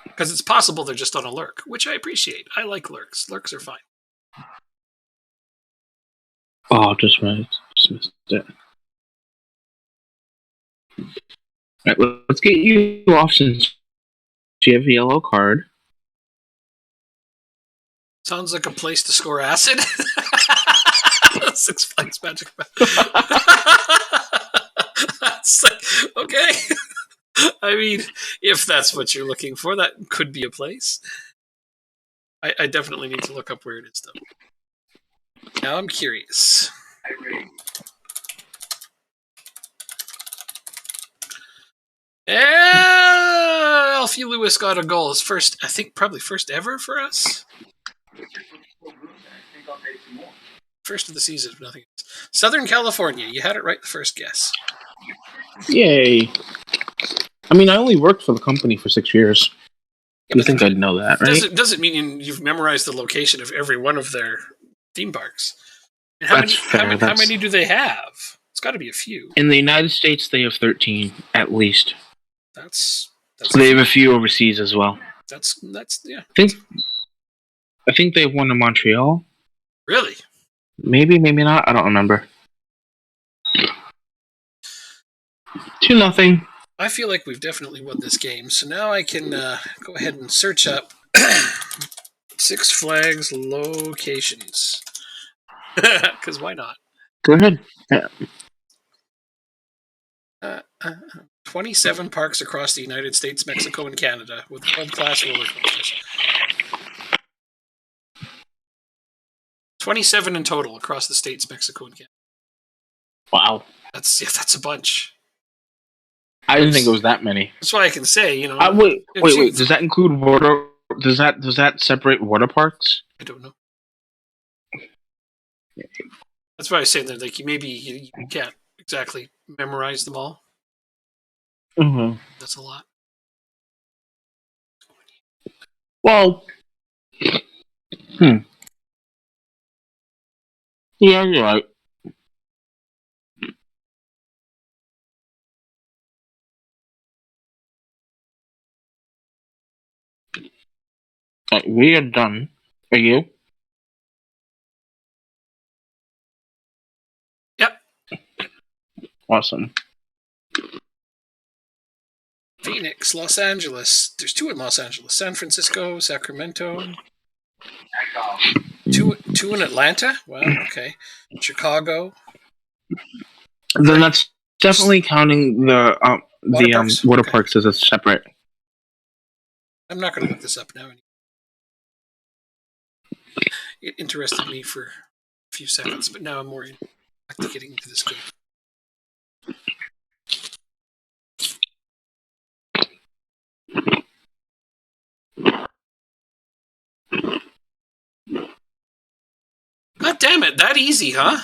B: Because it's possible they're just on a lurk, which I appreciate. I like lurks. Lurks are fine.
A: Oh, just right. Just missed it. Alright, let's get you off since you have a yellow card.
B: Sounds like a place to score acid. Six Flags Magic Mountain. It's like, okay. I mean, if that's what you're looking for, that could be a place. I definitely need to look up where it is, though. Now I'm curious. Alfie Lewis got a goal. His first, I think, probably first ever for us. First of the season, nothing else. Southern California. You had it right the first guess.
A: Yay. I mean, I only worked for the company for 6 years.
B: Yeah,
A: You think I'd know that, right?
B: Doesn't mean you've memorized the location of every one of their theme parks. And how many do they have? It's got to be a few.
A: In the United States, they have 13, at least.
B: That's
A: They have a few overseas as well.
B: That's yeah.
A: I think they have one in Montreal.
B: Really?
A: Maybe not. I don't remember. 2-0.
B: I feel like we've definitely won this game, so now I can go ahead and search up Six Flags locations. Because why not?
A: Go ahead. Yeah.
B: 27 parks across the United States, Mexico, and Canada with world-class roller coasters. 27 in total across the states, Mexico, and Canada.
A: Wow.
B: That's a bunch.
A: I didn't think it was that many.
B: That's why I can say, you know.
A: Wait. Does that include water? Does that separate water parks?
B: I don't know. That's why I say that, like, maybe you can't exactly memorize them all.
A: Mm-hmm.
B: That's a lot.
A: Well, yeah, you're right. Right, we are done. Are you?
B: Yep.
A: Awesome.
B: Phoenix, Los Angeles. There's 2 in Los Angeles. San Francisco, Sacramento. 2 in Atlanta. Wow. Okay. Chicago.
A: Then that's definitely counting the water parks as a separate.
B: I'm not going to look this up now. It interested me for a few seconds, but now I'm more back to getting into this game. God damn it, that easy, huh?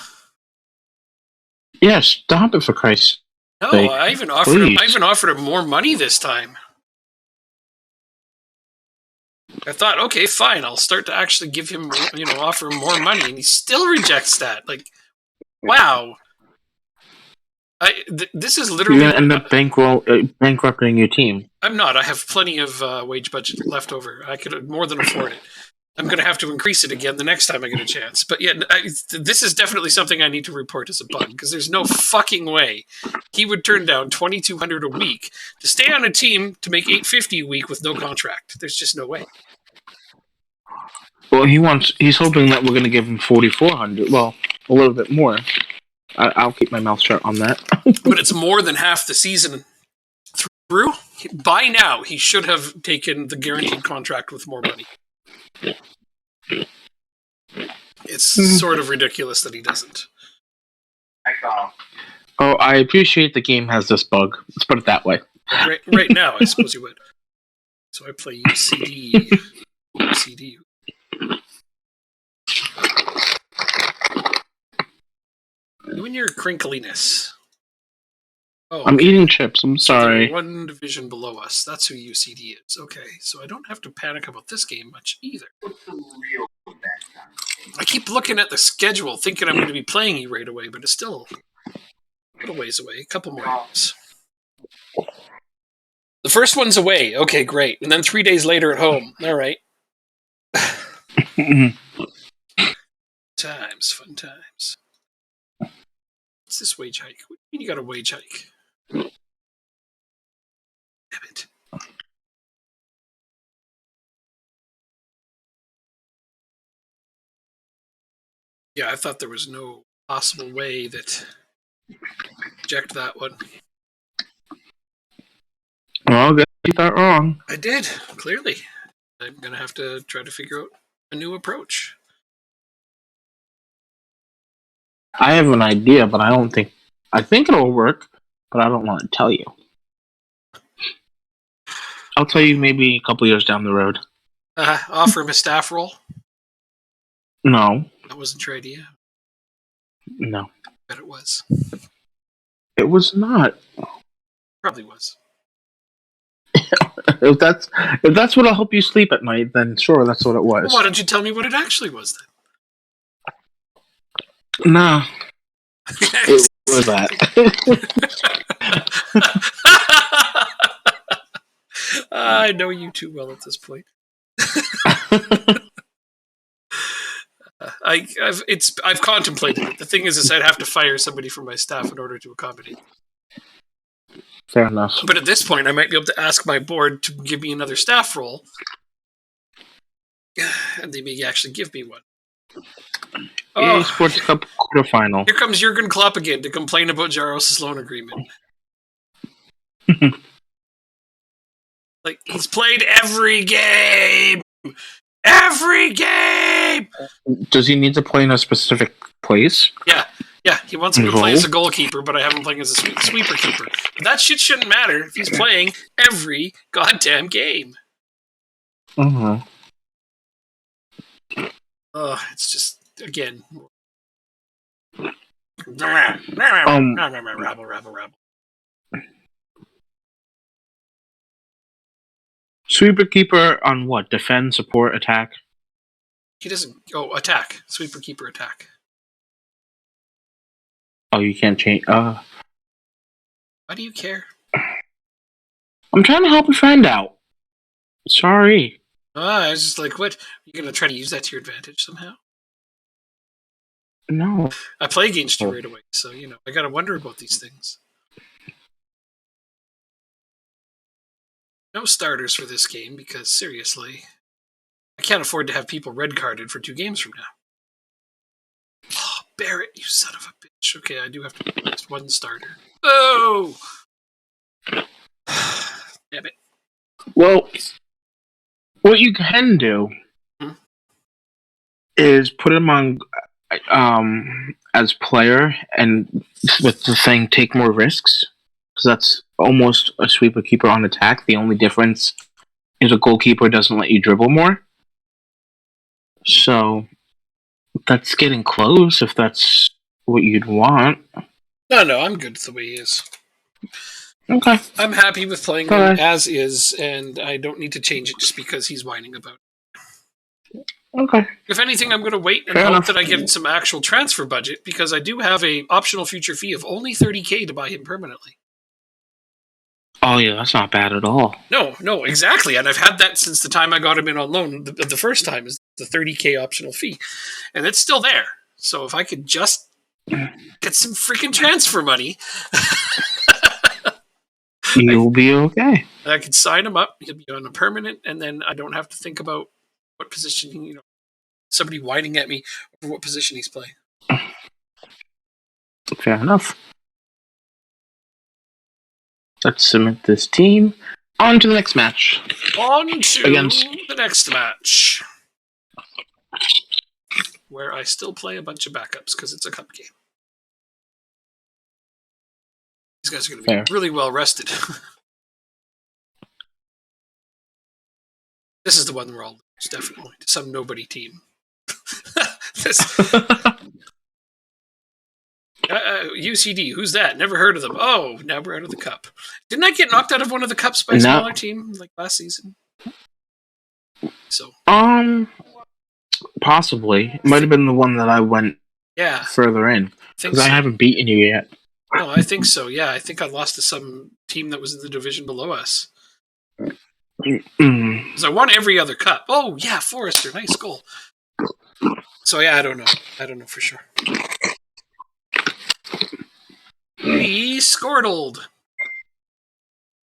A: Yeah, stop it for Christ's
B: No,
A: Like,
B: I even offered him.
A: please.
B: I even offered him more money this time. I thought, okay, fine, I'll start to actually give him, offer him more money, and he still rejects that. Like, wow. This is
A: You're
B: literally.
A: gonna end up bankrupting your team.
B: I'm not. I have plenty of wage budget left over. I could more than afford it. I'm going to have to increase it again the next time I get a chance. But yeah, this is definitely something I need to report as a bug, because there's no fucking way he would turn down $2,200 a week to stay on a team to make $850 a week with no contract. There's just no way.
A: Well, he's hoping that we're gonna give him 4,400. Well, a little bit more. I'll keep my mouth shut on that.
B: But it's more than half the season through. By now, he should have taken the guaranteed contract with more money. It's sort of ridiculous that he doesn't.
A: Oh, I appreciate the game has this bug. Let's put it that way.
B: Right now, I suppose you would. So I play UCD. UCD. You and your crinkliness. Oh,
A: I'm eating chips. I'm sorry.
B: One division below us. That's who UCD is. Okay, so I don't have to panic about this game much either. I keep looking at the schedule, thinking I'm going to be playing you right away, but it's still a little ways away. A couple more games. The first one's away. Okay, great. And then 3 days later at home. All right. Fun times. What's this wage hike? What do you mean you got a wage hike? Damn it. Yeah, I thought there was no possible way that reject that one.
A: Well, I guess you got wrong.
B: I did, clearly. I'm going to have to try to figure out a new approach.
A: I have an idea, but I think it'll work, but I don't want to tell you. I'll tell you maybe a couple years down the road.
B: Offer him a staff role?
A: No.
B: That wasn't your idea?
A: No.
B: I bet it was.
A: It was not.
B: Probably was.
A: If that's what'll help you sleep at night, then sure, that's what it was.
B: Well, why don't you tell me what it actually was
A: then? No. It was that.
B: I know you too well at this point. I've contemplated it. The thing is I'd have to fire somebody from my staff in order to accommodate.
A: Fair enough.
B: But at this point, I might be able to ask my board to give me another staff role, and they may actually give me one.
A: EA Sports Cup quarterfinal.
B: Here comes Jurgen Klopp again to complain about Jaros' loan agreement. Like, he's played every game! Every game!
A: Does he need to play in a specific place?
B: Yeah, he wants me to play as a goalkeeper, but I have him playing as a sweeper keeper. But that shit shouldn't matter if he's playing every goddamn game.
A: Uh-huh.
B: It's just, again... Rabble.
A: Sweeper keeper on what? Defend, support, attack?
B: He doesn't... Oh, attack. Sweeper keeper attack.
A: Oh, you can't change...
B: Why do you care?
A: I'm trying to help a friend out. Sorry.
B: I was just like, what? Are you going to try to use that to your advantage somehow?
A: No.
B: I play against you right away, so, I got to wonder about these things. No starters for this game, because, seriously, I can't afford to have people red-carded for 2 games from now. Oh, Barrett, you son of a bitch. Okay, I do have to just one starter. Oh! Damn it.
A: Well, what you can do is put him on as player and with the thing take more risks, because that's almost a sweeper keeper on attack. The only difference is a goalkeeper doesn't let you dribble more. So that's getting close if that's what you'd want.
B: No, I'm good the way he is.
A: Okay.
B: I'm happy with playing him
A: Alright.
B: as is, and I don't need to change it just because he's whining about it.
A: Okay.
B: If anything, I'm going to wait and
A: Fair
B: hope
A: enough.
B: that I get some actual transfer budget, because I do have a optional future fee of only 30K to buy him permanently.
A: Oh yeah, that's not bad at all.
B: No, exactly. And I've had that since the time I got him in on loan. The first time is the 30K optional fee. And it's still there. So if I could just get some freaking transfer money,
A: You'll be okay.
B: I could sign him up. He'll be on a permanent, and then I don't have to think about what position, somebody whining at me over what position he's playing.
A: Fair enough. Let's submit this team. On to the next match.
B: On to
A: Against-
B: the next match, where I still play a bunch of backups because it's a cup game. These guys are going to be
A: Fair.
B: really well rested. This is the one we're all lose, definitely. Some nobody team. UCD, who's that? Never heard of them. Oh, now we're out of the cup. Didn't I get knocked out of one of the cups by a smaller team like last season? So
A: possibly. It might have been the one that I went further in. Because I haven't beaten you yet.
B: No, I think so. Yeah, I think I lost to some team that was in the division below us. Because I won every other cup. Oh, yeah, Forrester. Nice goal. So, yeah, I don't know. I don't know for sure. We scored. Ooh,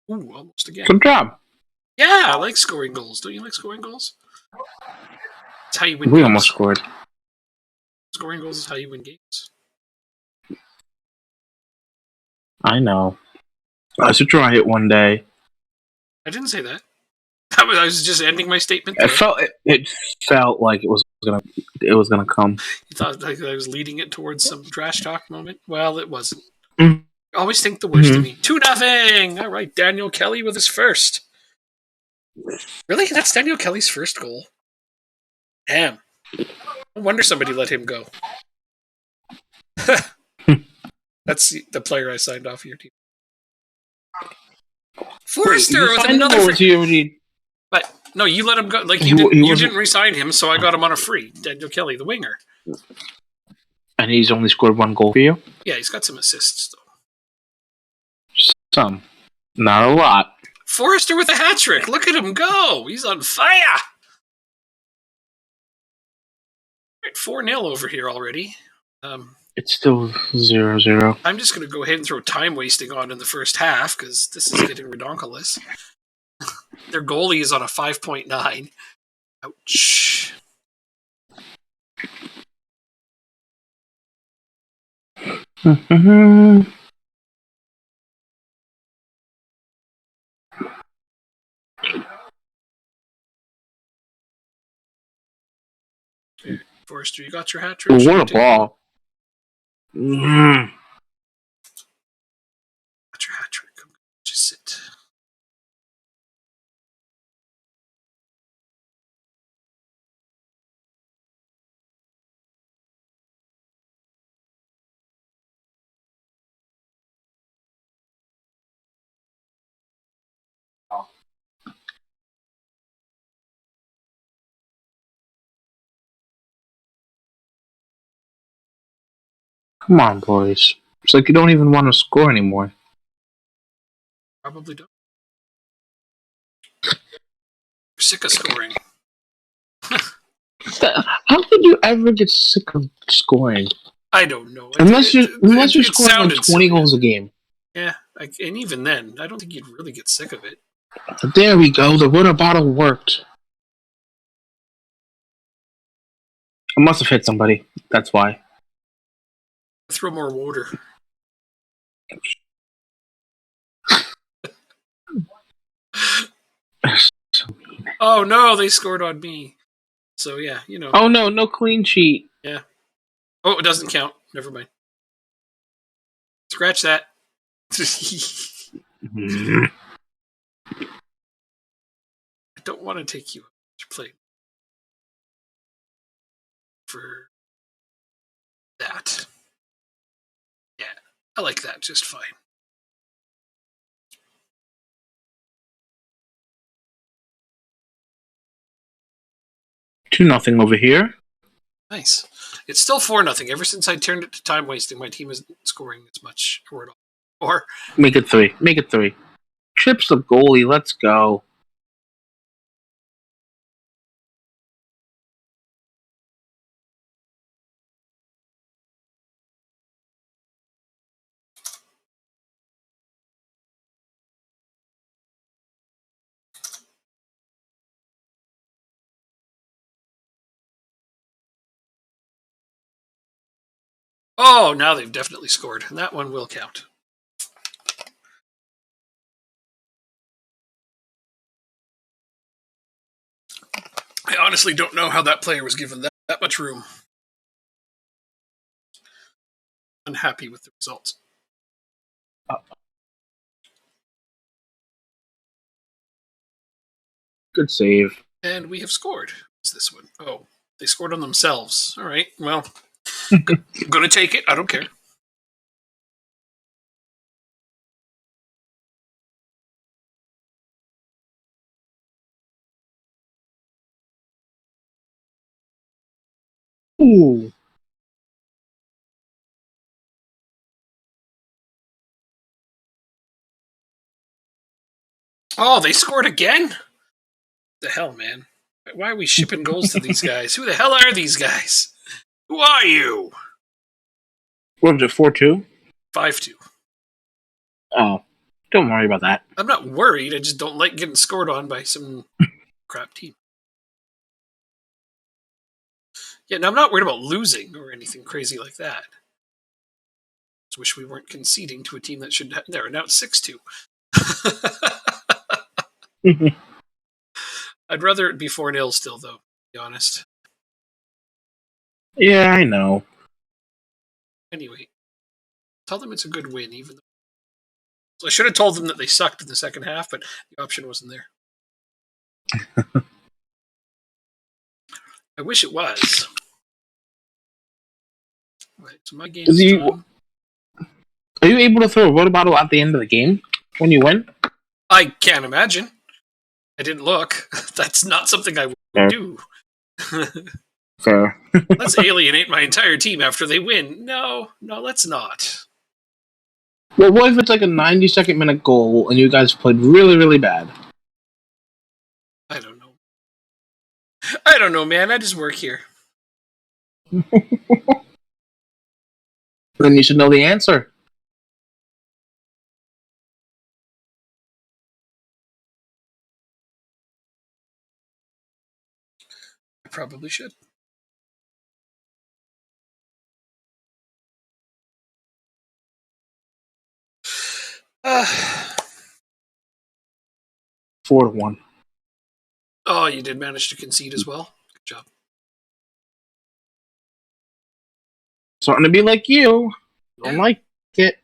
B: almost again.
A: Good job.
B: Yeah, I like scoring goals. Don't you like scoring goals? It's how you win
A: We
B: games.
A: almost scored.
B: Scoring goals is how you win games.
A: I know. I should try it one day.
B: I didn't say that. I was just ending my statement there.
A: It felt like it was gonna come.
B: You thought like I was leading it towards some trash talk moment? Well, it wasn't.
A: Mm-hmm.
B: I always think the worst of me. 2-0. All right, Daniel Kelly with his first. Really? That's Daniel Kelly's first goal? Damn. No wonder somebody let him go. That's the player I signed off your team. Forrester with another free. But no, you let him go. Like you didn't re-sign him, so I got him on a free. Daniel Kelly, the winger.
A: And he's only scored one goal for you?
B: Yeah, he's got some assists though.
A: Some. Not a lot.
B: Forrester with a hat trick. Look at him go. He's on fire. 4-0 over here already.
A: It's still 0-0.
B: I'm just going to go ahead and throw time wasting on in the first half because this is getting redonkulous. Their goalie is on a 5.9. Ouch. Forrester, you got your hat trick?
A: What a ball.
B: Got your hat trick. Just sit.
A: Come on, boys. It's like you don't even want to score anymore.
B: Probably don't. You're sick of scoring.
A: How could you ever get sick of scoring?
B: I don't know.
A: Unless you're scoring like 20 goals a game.
B: Yeah, and even then, I don't think you'd really get sick of it.
A: There we go. The water bottle worked. I must have hit somebody. That's why.
B: Throw more water.
A: So mean.
B: Oh no, they scored on me. So yeah, you know.
A: Oh no clean sheet.
B: Yeah. Oh, it doesn't count. Never mind. Scratch that. I don't want to take you to play for that. Yeah, I like that just fine.
A: 2-0 over here.
B: Nice. It's still 4-0. Ever since I turned it to time wasting, my team isn't scoring as much or
A: Make it 3. Make it 3. Chips the goalie. Let's go.
B: Oh, now they've definitely scored. And that one will count. I honestly don't know how that player was given that much room. Unhappy with the results.
A: Good save.
B: And we have scored. What's this one? Oh, they scored on themselves. All right. Well, I'm going to take it. I don't care.
A: Ooh.
B: Oh, they scored again? The hell, man. Why are we shipping goals to these guys? Who the hell are these guys? Who are you?
A: What was it, 4-2?
B: 5-2.
A: Oh, don't worry about that.
B: I'm not worried. I just don't like getting scored on by some crap team. Yeah, now I'm not worried about losing or anything crazy like that. Just wish we weren't conceding to a team that should have... There, now it's 6-2. I'd rather it be 4-0 still, though, to be honest.
A: Yeah, I know.
B: Anyway, tell them it's a good win, even though... So I should have told them that they sucked in the second half, but the option wasn't there. I wish it was. Right, so my game's done.
A: Are you able to throw a water bottle at the end of the game when you win?
B: I can't imagine. I didn't look. That's not something I would do.
A: Fair.
B: Let's alienate my entire team after they win. No, let's not.
A: Well, what if it's like a 92nd minute goal and you guys played really, really bad?
B: I don't know. I don't know, man. I just work here.
A: Then you should know the answer.
B: I probably should. Uh,
A: 4-1.
B: oh, you did manage to concede as well. Good job.
A: Starting to be like you. Don't like it.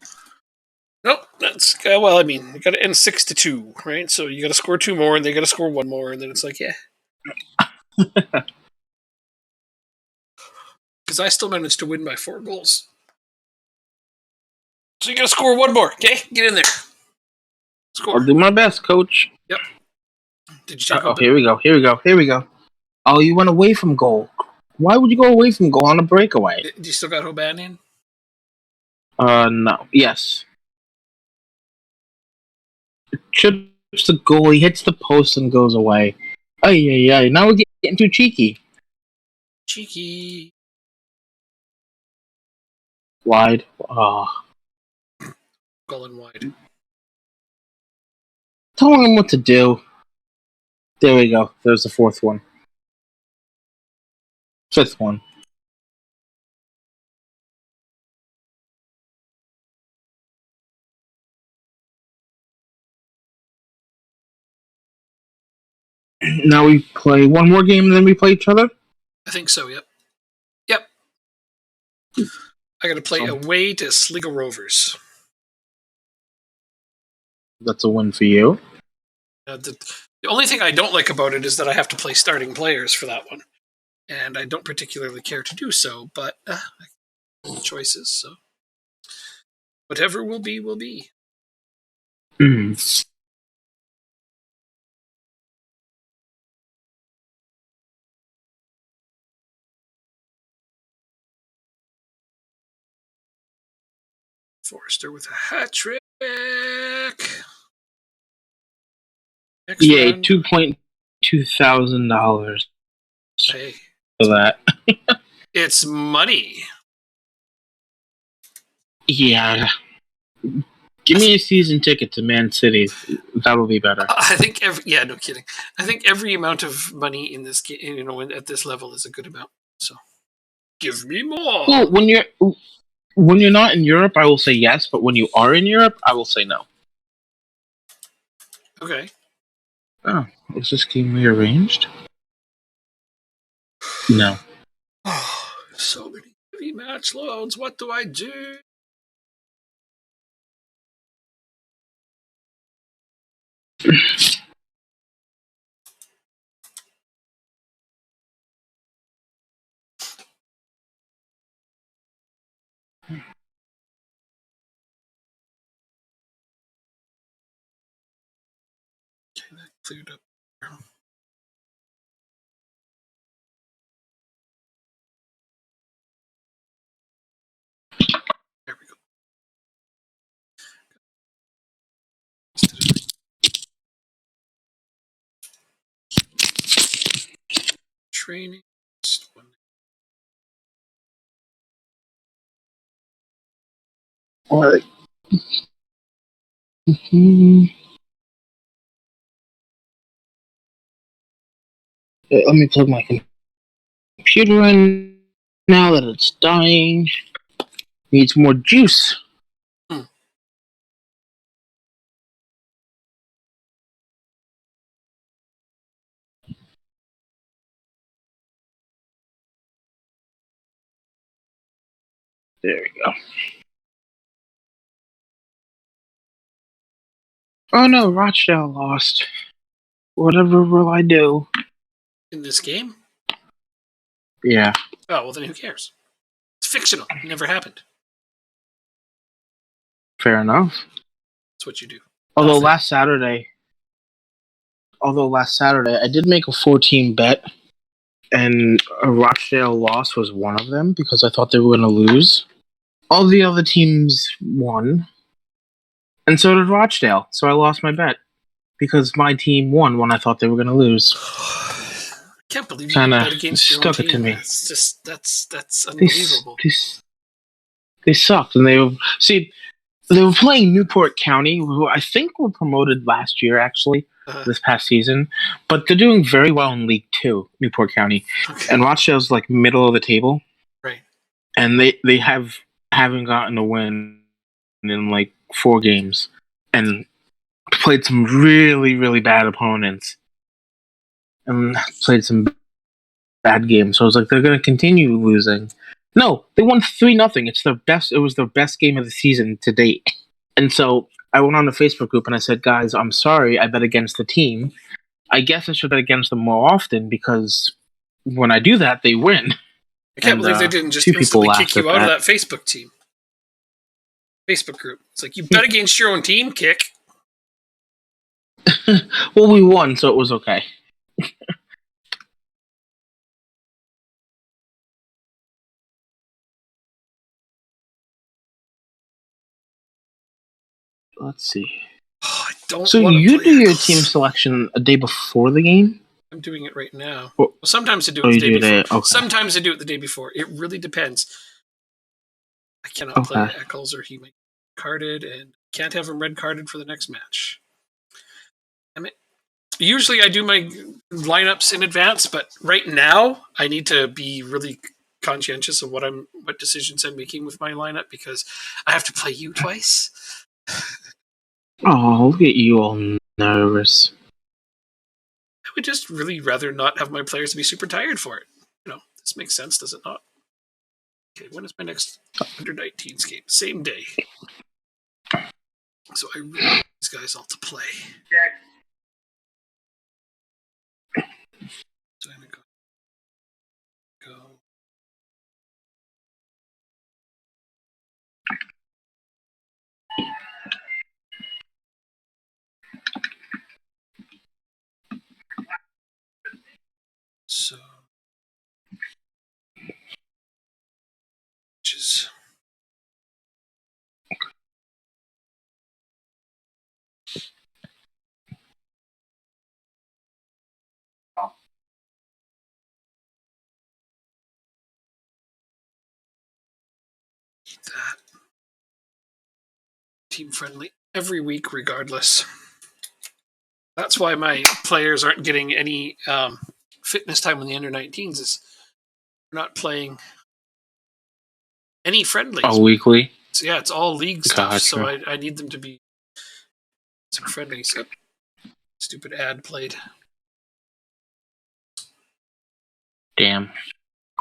B: Nope, that's well. I mean, you got to end 6-2, right? So you got to score 2 more, and they got to score 1 more, and then it's like, yeah. Because I still managed to win by 4 goals. So you got to score 1 more, okay? Get in there. Score.
A: I'll do my best, coach.
B: Yep. Did you take
A: Here we go. Oh, you went away from goal. Why would you go away from goal on a breakaway?
B: Do you still got Hoban in?
A: No. Yes. Chips the goal, he hits the post and goes away. Ay. Now we're getting too cheeky.
B: Cheeky.
A: Wide. Oh.
B: Goal and wide.
A: Telling him what to do. There we go. There's the 4th one. 5th one. Now we play one more game and then we play each other?
B: I think so, yep. I got to play away to Sligo Rovers.
A: That's a win for you.
B: The only thing I don't like about it is that I have to play starting players for that one. And I don't particularly care to do so, but choices, so whatever will be, will be. Forrester with a hat trick. Next
A: Yeah,
B: round.
A: $2,200
B: Hey,
A: for that.
B: it's money.
A: Yeah. Give me a season ticket to Man City. That'll be better.
B: I think no kidding. I think every amount of money in this game, at this level, is a good amount. So, give me more.
A: Well, when you're not in Europe, I will say yes, but when you are in Europe, I will say no.
B: Okay.
A: Oh, is this game rearranged? No.
B: Oh, so many heavy match loads. What do I do? Okay, that cleared up. There we go. Training.
A: What? Let me plug my computer in now that it's dying. Needs more juice. There we go. Oh no, Rochdale lost. Whatever will I do?
B: In this game?
A: Yeah.
B: Oh, well, then who cares? It's fictional. It never happened.
A: Fair enough.
B: That's what you do.
A: Although
B: Nothing.
A: last Saturday, I did make a 4-team bet, and a Rochdale loss was one of them because I thought they were going to lose. All the other teams won, and so did Rochdale. So I lost my bet because my team won when I thought they were going to lose.
B: I can't believe you
A: Kind of
B: bet against your own
A: stuck
B: team.
A: it to me.
B: It's just that's
A: They,
B: unbelievable.
A: they sucked, and they were playing Newport County, who I think were promoted last year, actually, this past season. But they're doing very well in League 2, Newport County.
B: Okay.
A: And Rochdale's like middle of the table.
B: Right.
A: And they haven't gotten a win in like 4 games. And played some really, really bad opponents. And played some bad games. So I was like, they're going to continue losing. No, they won 3-0. It was their best game of the season to date. And so I went on the Facebook group and I said, guys, I'm sorry, I bet against the team. I guess I should bet against them more often because when I do that, they win.
B: I can't believe they didn't just instantly kick you out of that Facebook team. Facebook group. It's like, you bet against your own team, kick.
A: Well, we won, so it was okay. Let's see.
B: Oh, I don't
A: So
B: want to
A: you
B: play
A: do your
B: Eccles.
A: team selection a day before the game?
B: I'm doing it right now.
A: Well,
B: sometimes I do it the day
A: you
B: before.
A: Okay.
B: Sometimes I do it the day before. It really depends. I cannot play Eccles or he might be carded, and can't have him red carded for the next match. I mean, usually I do my lineups in advance, but right now I need to be really conscientious of what decisions I'm making with my lineup because I have to play you twice.
A: Oh, look at you all nervous.
B: I would just really rather not have my players be super tired for it. This makes sense, does it not? Okay, when is my next under 19s game? Same day. So I really want these guys all to play. So I'm gonna go. So, which is That team friendly every week, regardless. That's why my players aren't getting any fitness time on the under 19s. Is they're not playing any friendlies.
A: Oh, weekly?
B: So, yeah, it's all league stuff.
A: Gotcha.
B: So I need them to be some friendlies. Oh, stupid ad played.
A: Damn.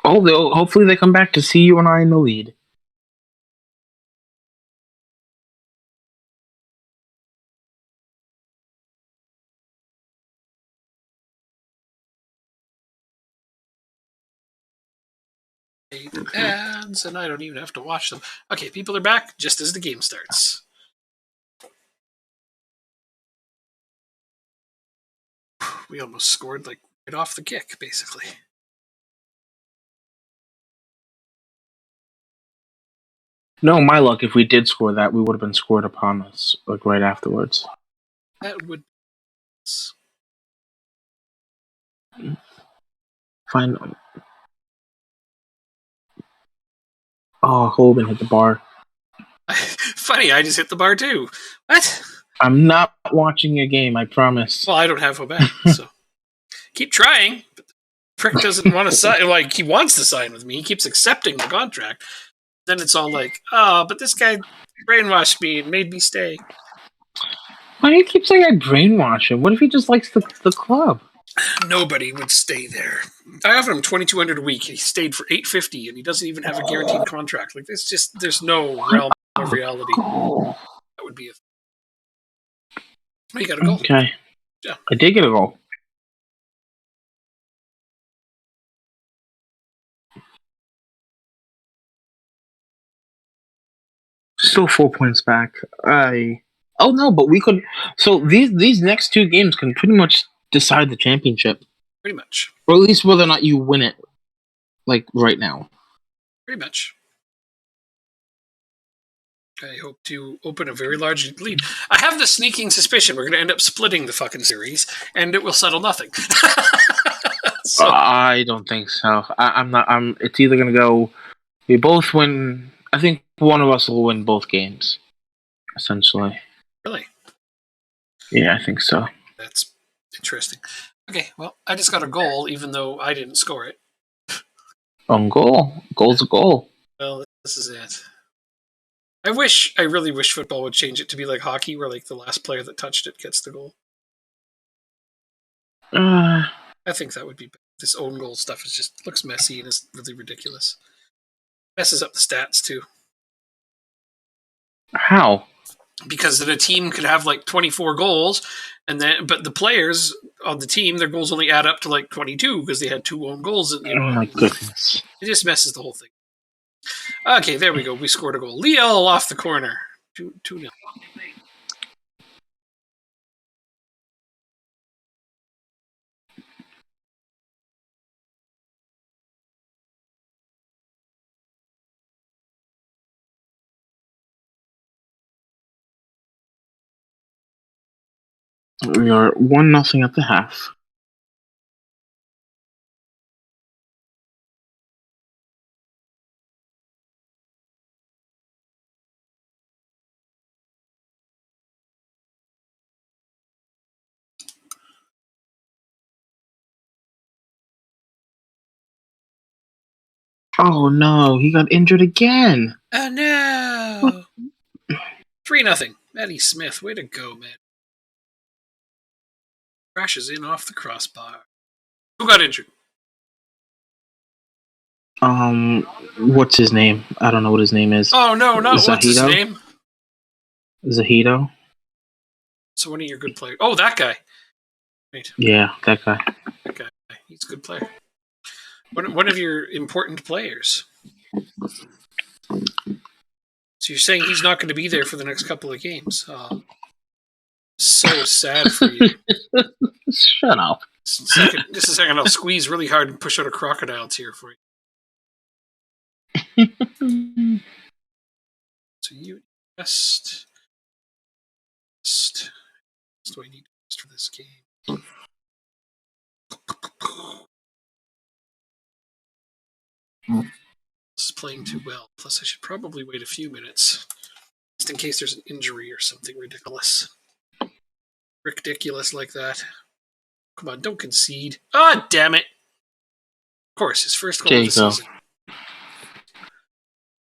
A: Oh, hopefully they come back to see you and I in the lead.
B: Ads, and I don't even have to watch them. Okay, people are back just as the game starts. We almost scored like right off the kick, basically.
A: No, my luck, if we did score that, we would have been scored upon us, like, right afterwards.
B: That would.
A: Fine. Oh, Hoban hit the bar.
B: Funny, I just hit the bar too. What?
A: I'm not watching a game, I promise.
B: Well, I don't have Hoban, so keep trying. But the prick doesn't want to sign. Like, he wants to sign with me. He keeps accepting the contract. Then it's all like, oh, but this guy brainwashed me and made me stay.
A: Why do you keep saying I brainwash him? What if he just likes the club?
B: Nobody would stay there. I offered him $2,200 a week. He stayed for $850, and he doesn't even have a guaranteed contract. Like, it's just there's no realm of reality. That would be a. Oh, you got a goal.
A: Okay.
B: Yeah.
A: I did get a goal. Still 4 points back. Oh no, but we could. So these next two games can pretty much decide the championship,
B: Pretty much.
A: or at least whether or not you win it. Like right now.
B: Pretty much. I hope to open a very large lead. I have the sneaking suspicion we're going to end up splitting the fucking series, and it will settle nothing. So,
A: I don't think so. I'm not. It's either gonna go. We both win. I think one of us will win both games. Essentially.
B: really?
A: Yeah, I think so.
B: That's interesting. Okay, well, I just got a goal, even though I didn't score it.
A: On goal. Goal's a goal.
B: Well, this is it. I really wish football would change it to be like hockey, where like the last player that touched it gets the goal. I think that would be better. This own goal stuff looks messy and is really ridiculous. Messes up the stats too.
A: How?
B: Because then a team could have like 24 goals, but the players on the team, their goals only add up to like 22 because they had 2 own goals. And,
A: Oh my goodness.
B: It just messes the whole thing. Okay, there we go. We scored a goal. Leo off the corner. 2-0.
A: We are 1-0 at the half. Oh no, he got injured again.
B: Oh no! 3-0. Matty Smith, way to go, man. Crashes in off the crossbar. Who got injured?
A: What's his name? I don't know what his name is.
B: Oh no, not what's his
A: Zahito?
B: name?
A: Zahito?
B: So one of your good players. Oh, that guy. Right.
A: Yeah, that guy.
B: That guy. He's a good player. One of your important players. So you're saying he's not going to be there for the next couple of games? Oh, so sad for you.
A: Shut up.
B: Just a second. I'll squeeze really hard and push out a crocodile tear for you. So you just do I need to use for this game? This is playing too well. Plus, I should probably wait a few minutes, just in case there's an injury or something ridiculous. Ridiculous like that. Come on, don't concede. Ah, damn it! Of course, his first goal of the season.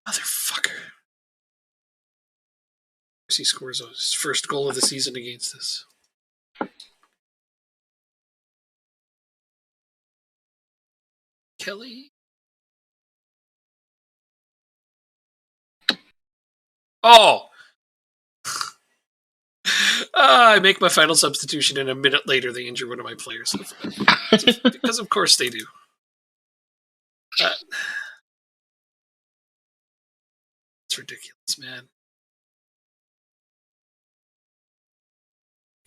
B: Motherfucker. Of course he scores his first goal of the season against us. Kelly? Oh! I make my final substitution, and a minute later they injure one of my players. Because of course they do. It's ridiculous, man.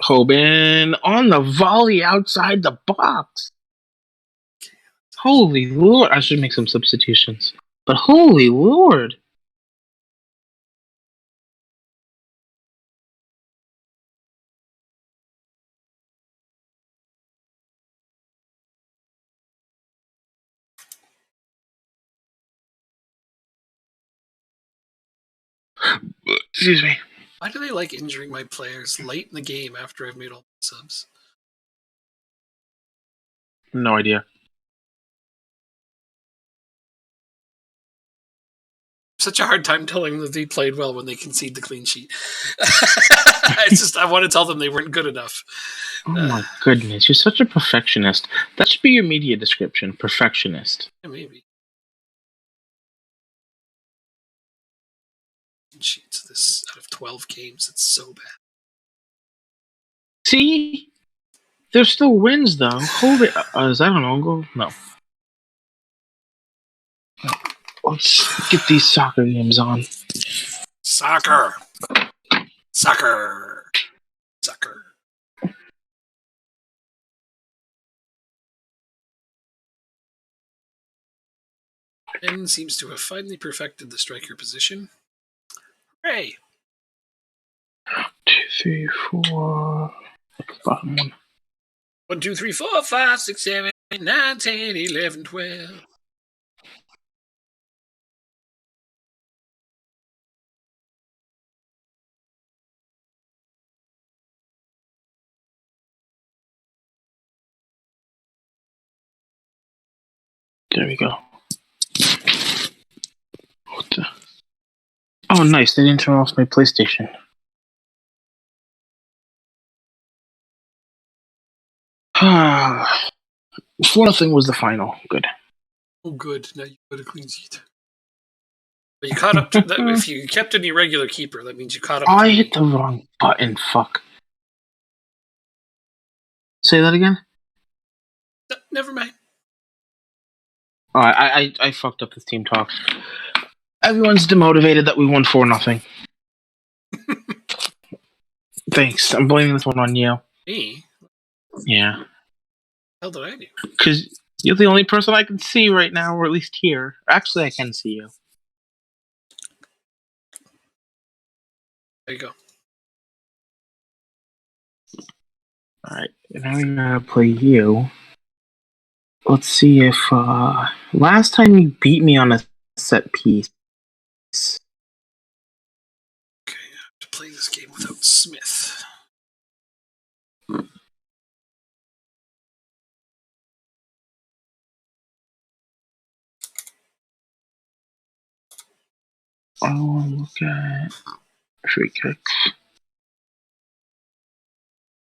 A: Hoban on the volley outside the box. Holy Lord. I should make some substitutions. But holy Lord. Excuse me.
B: Why do they like injuring my players late in the game after I've made all the subs?
A: No idea.
B: Such a hard time telling them that they played well when they concede the clean sheet. It's just, I want to tell them they weren't good enough.
A: Oh my goodness, you're such a perfectionist. That should be your media description, perfectionist.
B: Yeah, maybe. Sheets, this out of 12 games, it's so bad.
A: See? There's still wins, though. Holy... is that an own goal? No. Let's get these soccer games on.
B: Soccer! Soccer! Soccer. Ben seems to have finally perfected the striker position. Hooray!
A: 2, 3, 4... Bottom one.
B: 1, 2, 3, 4, 5, 6, 7, 8, 9, 10, 11, 12.
A: There we go. What the... Oh, nice. They didn't turn off my PlayStation. One thing was the final. Good.
B: Oh, good. Now you've got a clean sheet. But you caught up to that. If you kept an irregular keeper, that means you caught up.
A: I hit the wrong button. Fuck. Say that again?
B: No, never mind.
A: Oh, I fucked up this team talk. Everyone's demotivated that we won 4-0. Thanks. I'm blaming this one on you.
B: Me?
A: Yeah.
B: How did I do?
A: Because you're the only person I can see right now, or at least hear. Actually, I can see you.
B: There you go.
A: Alright, now we're gonna play you. Let's see if, last time you beat me on a set piece.
B: Okay, I have to play this game without Smith.
A: Oh, look at free kicks.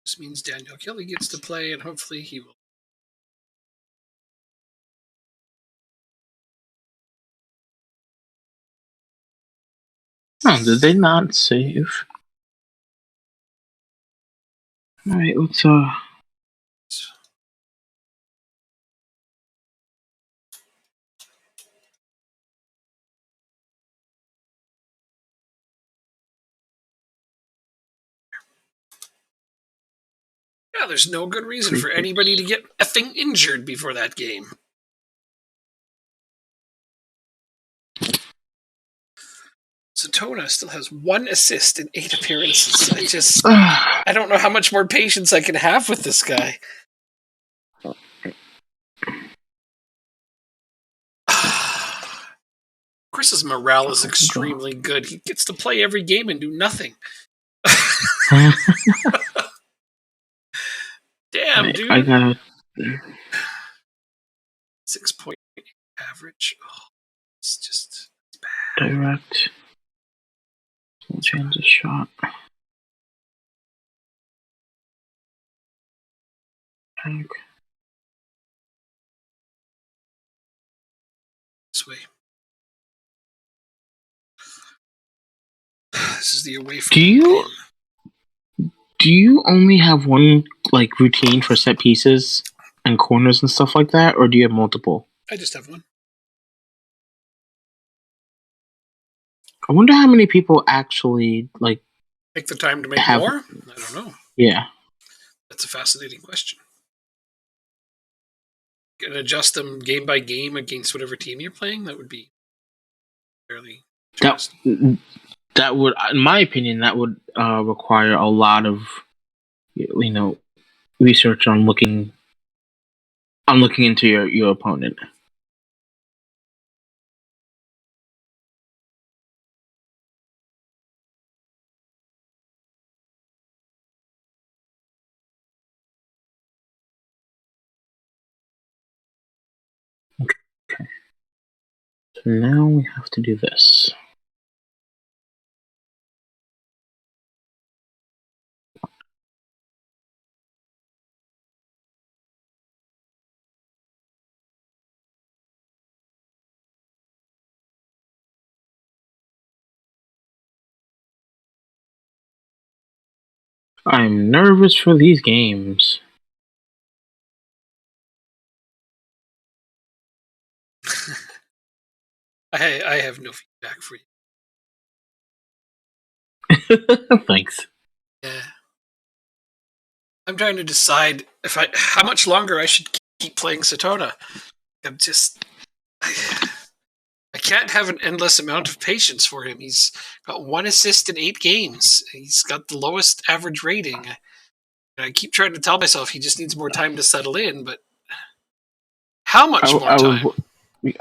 B: This means Daniel Kelly gets to play, and hopefully he will.
A: Oh, did they not save? Alright, let's,
B: Yeah, there's no good reason for anybody to get effing injured before that game. Satona still has 1 assist in 8 appearances. I don't know how much more patience I can have with this guy. Chris's morale is extremely good. He gets to play every game and do nothing. Damn, dude.
A: I gotta
B: 6-point average. Oh, it's just bad.
A: direct. We'll change the shot. Okay.
B: This way. This is the away from.
A: Do you only have one like routine for set pieces and corners and stuff like that, or do you have multiple?
B: I just have one.
A: I wonder how many people actually like
B: take the time to make more. I don't know.
A: Yeah,
B: that's a fascinating question. You can adjust them game by game against whatever team you're playing. That would be fairly interesting.
A: That would, in my opinion, that would require a lot of, research on looking into your opponent. Okay. So now we have to do this. I'm nervous for these games.
B: I have no feedback for
A: you. Thanks.
B: Yeah. I'm trying to decide how much longer I should keep playing Satona. I'm just... I can't have an endless amount of patience for him. He's got 1 assist in 8 games. He's got the lowest average rating. I keep trying to tell myself he just needs more time to settle in, but how much more time?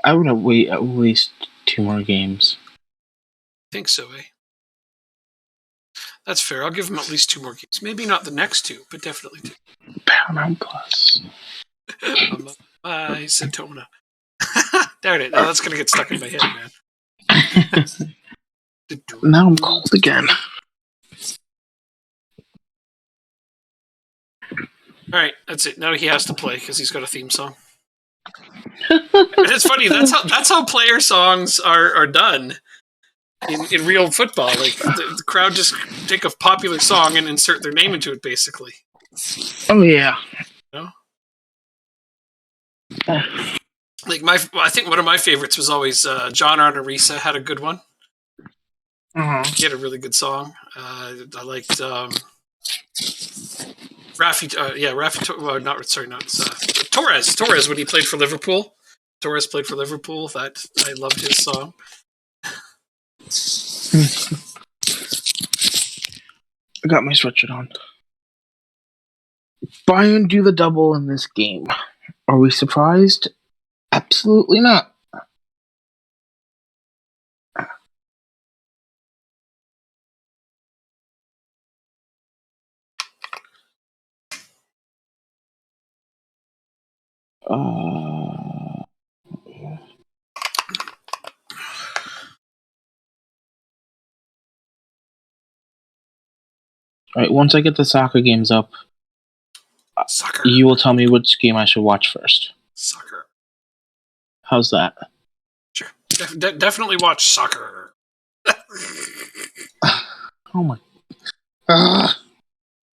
A: I would wait at least 2 more games.
B: I think so, eh? That's fair. I'll give him at least 2 more games. Maybe not the next 2, but definitely 2.
A: Paramount Plus.
B: My Satona. There it is. Now that's going to get stuck in my head, man.
A: Now I'm cold again.
B: Alright, that's it. Now he has to play because he's got a theme song. And it's funny, that's how player songs are done in real football. Like the crowd just take a popular song and insert their name into it, basically.
A: Oh yeah.
B: You know? Like I think one of my favorites was always John Arnorisa had a good one. He had a really good song. I liked Torres when he played for Liverpool. Torres played for Liverpool. That I loved his song.
A: I got my sweatshirt on. Bayern do the double in this game. Are we surprised? Absolutely not. Alright, once I get the soccer games up, you will tell me which game I should watch first.
B: Soccer.
A: How's that?
B: Sure. Definitely watch soccer.
A: Oh my.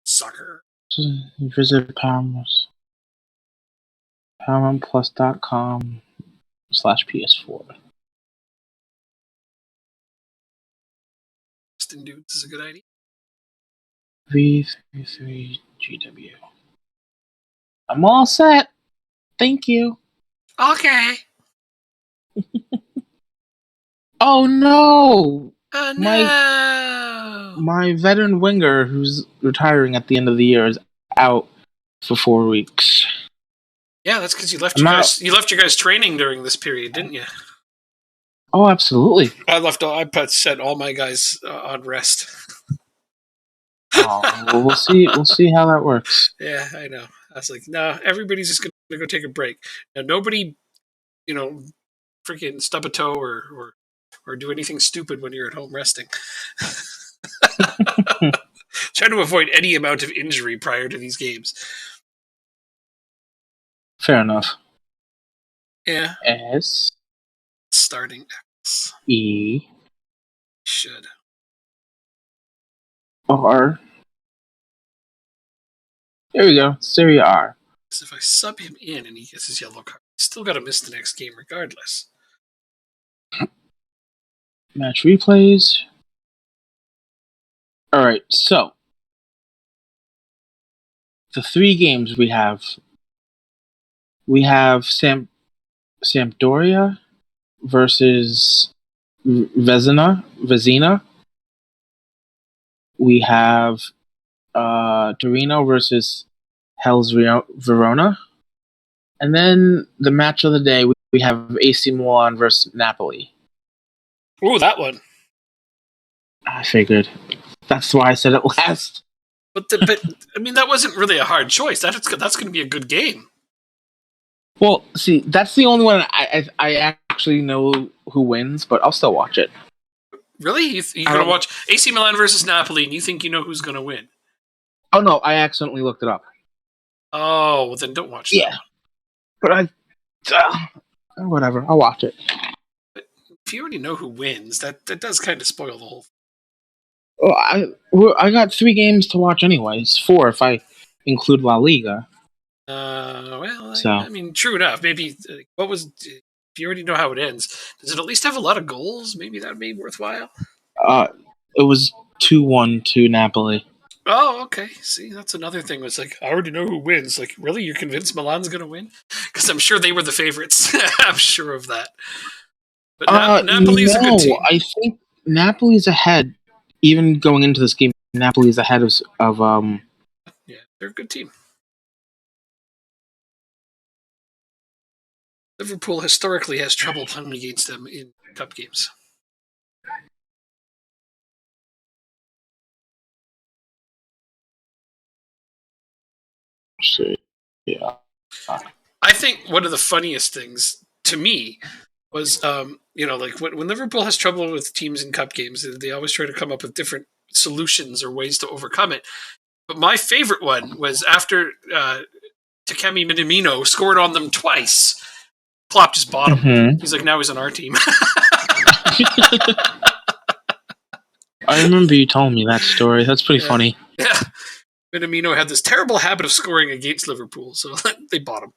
B: Soccer.
A: Visit ParamountPlus.com/PS4.
B: Austin Dudes is a good idea.
A: V33GW. I'm all set. Thank you.
B: Okay.
A: Oh no!
B: Oh no!
A: My veteran winger, who's retiring at the end of the year, is out for 4 weeks.
B: Yeah, that's because you left
A: I'm
B: your
A: out.
B: guys. You left your guys training during this period, didn't you?
A: Oh, absolutely.
B: I set all my guys on rest.
A: Oh, well, we'll see. We'll see how that works.
B: Yeah, I know. I was like, no, everybody's just gonna go take a break. Now, nobody, freaking stub a toe or do anything stupid when you're at home resting. Try to avoid any amount of injury prior to these games.
A: Fair enough.
B: Yeah.
A: S
B: Starting X.
A: E
B: Should.
A: R. There we go. Serie R.
B: Because if I sub him in and he gets his yellow card, he's still got to miss the next game regardless.
A: Match replays. All right. So the 3 games we have Sampdoria versus Vezina. We have Torino versus Hells Verona. And then the match of the day, we have AC Milan versus Napoli.
B: Ooh, that one.
A: I figured. That's why I said it last.
B: But I mean, that wasn't really a hard choice. That's going to be a good game.
A: Well, see, that's the only one I actually know who wins, but I'll still watch it.
B: Really? You're going to watch AC Milan versus Napoli, and you think you know who's going to win?
A: Oh, no, I accidentally looked it up.
B: Oh, well, then don't watch that.
A: Yeah. But whatever, I'll watch it.
B: But if you already know who wins, that does kind of spoil the whole thing.
A: Well, I got 3 games to watch anyways. 4 if I include La Liga.
B: Well,
A: So.
B: I mean, true enough. Maybe, if you already know how it ends, does it at least have a lot of goals? Maybe that would be worthwhile.
A: It was 2-1 to Napoli.
B: Oh, okay. See, that's another thing. Was like, I already know who wins. Like, really? You're convinced Milan's going to win? Because I'm sure they were the favorites. I'm sure of that. But Napoli's a good team.
A: I think Napoli's ahead. Even going into this game, Napoli's ahead of
B: Yeah, they're a good team. Liverpool historically has trouble playing against them in cup games.
A: Yeah.
B: I think one of the funniest things to me was, like when Liverpool has trouble with teams in cup games, they always try to come up with different solutions or ways to overcome it. But my favorite one was after Takemi Minamino scored on them twice. Klopp just bought him.
A: Mm-hmm.
B: He's like, now he's on our team.
A: I remember you telling me that story. That's pretty funny.
B: Yeah. Minamino had this terrible habit of scoring against Liverpool, so they bought him.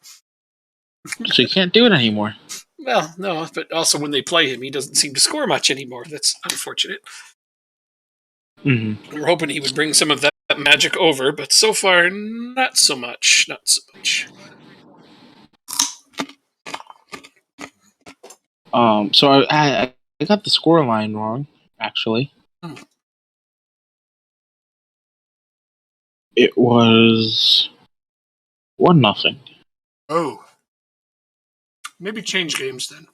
A: So you can't do it anymore.
B: Well, no, but also when they play him, he doesn't seem to score much anymore. That's unfortunate.
A: Mm-hmm.
B: We're hoping he would bring some of that magic over, but so far, not so much. Not so much.
A: So I got the scoreline wrong, actually. It was 1-0.
B: Oh. Maybe change games then.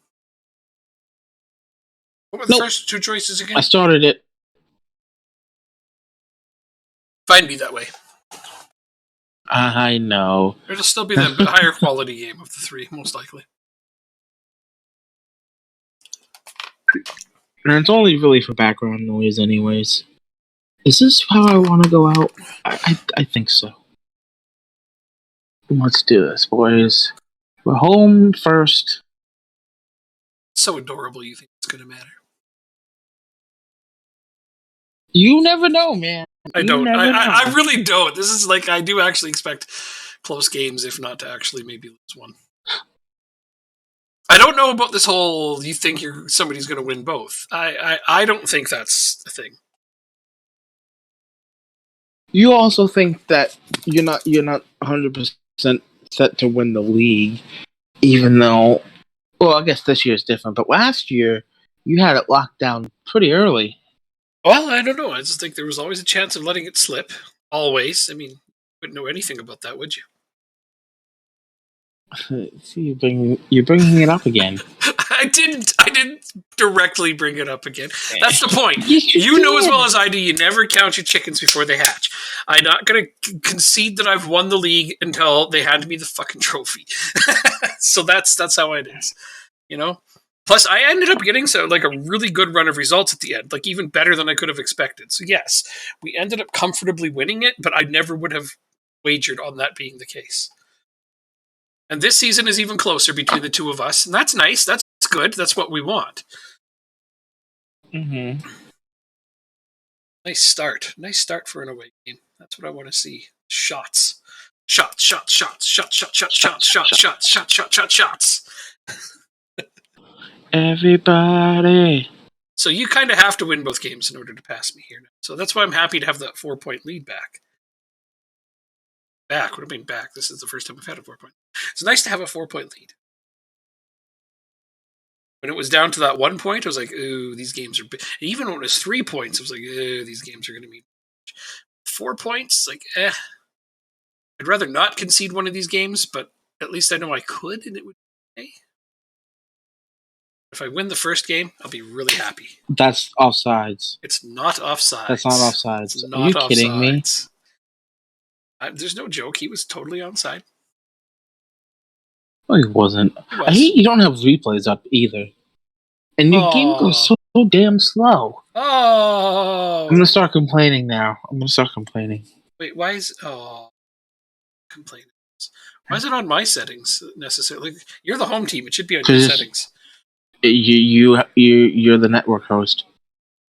B: What were the first 2 choices again?
A: I started it.
B: Find me that way.
A: I know.
B: It'll still be the higher quality game of the 3, most likely.
A: And it's only really for background noise anyways. Is this how I want to go out? I think so. Let's do this, boys. We're home first.
B: So adorable you think it's going to matter.
A: You never know, man.
B: I don't. I really don't. This is like, I do actually expect close games, if not to actually maybe lose one. I don't know about this whole, you think somebody's going to win both. I don't think that's a thing.
A: You also think that you're not 100% set to win the league, even though, well, I guess this year is different. But last year, you had it locked down pretty early.
B: Well, I don't know. I just think there was always a chance of letting it slip. Always. I mean, you wouldn't know anything about that, would you?
A: See, you're bringing it up again.
B: I didn't directly bring it up again. That's the point.
A: Yes,
B: You know as
A: did.
B: well as I do, you never count your chickens before they hatch. I'm not going to concede that I've won the league until they hand me the fucking trophy. So that's how it is. You know? Plus, I ended up getting a really good run of results at the end, like even better than I could have expected. So yes, we ended up comfortably winning it, but I never would have wagered on that being the case. And this season is even closer between the two of us, and that's nice. That's good. That's what we want.
A: Mm-hmm.
B: Nice start. Nice start for an away game. That's what I want to see. Shots. Shots, shots, shots, shots, shots, shots, shots, shots, shots, shots, shots, shots, shots.
A: Everybody.
B: So you kind of have to win both games in order to pass me here now. So that's why I'm happy to have that 4-point lead back. Back? What do I mean back? This is the first time I've had a 4-point. It's nice to have a 4-point lead. When it was down to that 1 point, I was like, ooh, these games are big. And even when it was 3 points, I was like, ooh, these games are going to be 4 points, like, I'd rather not concede one of these games, but at least I know I could, and it would be okay. If I win the first game, I'll be really happy.
A: That's offsides.
B: It's not offsides.
A: That's not offsides.
B: It's
A: Are
B: not
A: you kidding me?
B: There's no joke. He was totally onside.
A: No, he wasn't.
B: He was.
A: I hate you don't have replays up either. And your game goes so damn slow.
B: Oh!
A: I'm gonna start complaining now.
B: Wait, why is... Oh. Complaining. Why is it on my settings necessarily? Like, you're the home team. It should be on your settings.
A: You're the network host.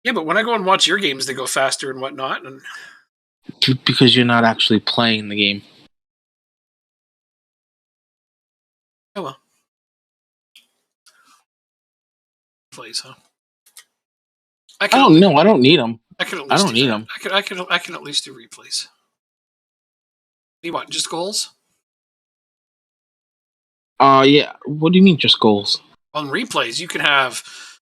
B: Yeah, but when I go and watch your games, they go faster and whatnot. And
A: because you're not actually playing the game.
B: oh well. Plays, huh?
A: I don't know. I don't need them.
B: I don't need them. I can at least do replays. You want just goals?
A: Yeah. What do you mean just goals?
B: On replays, you can have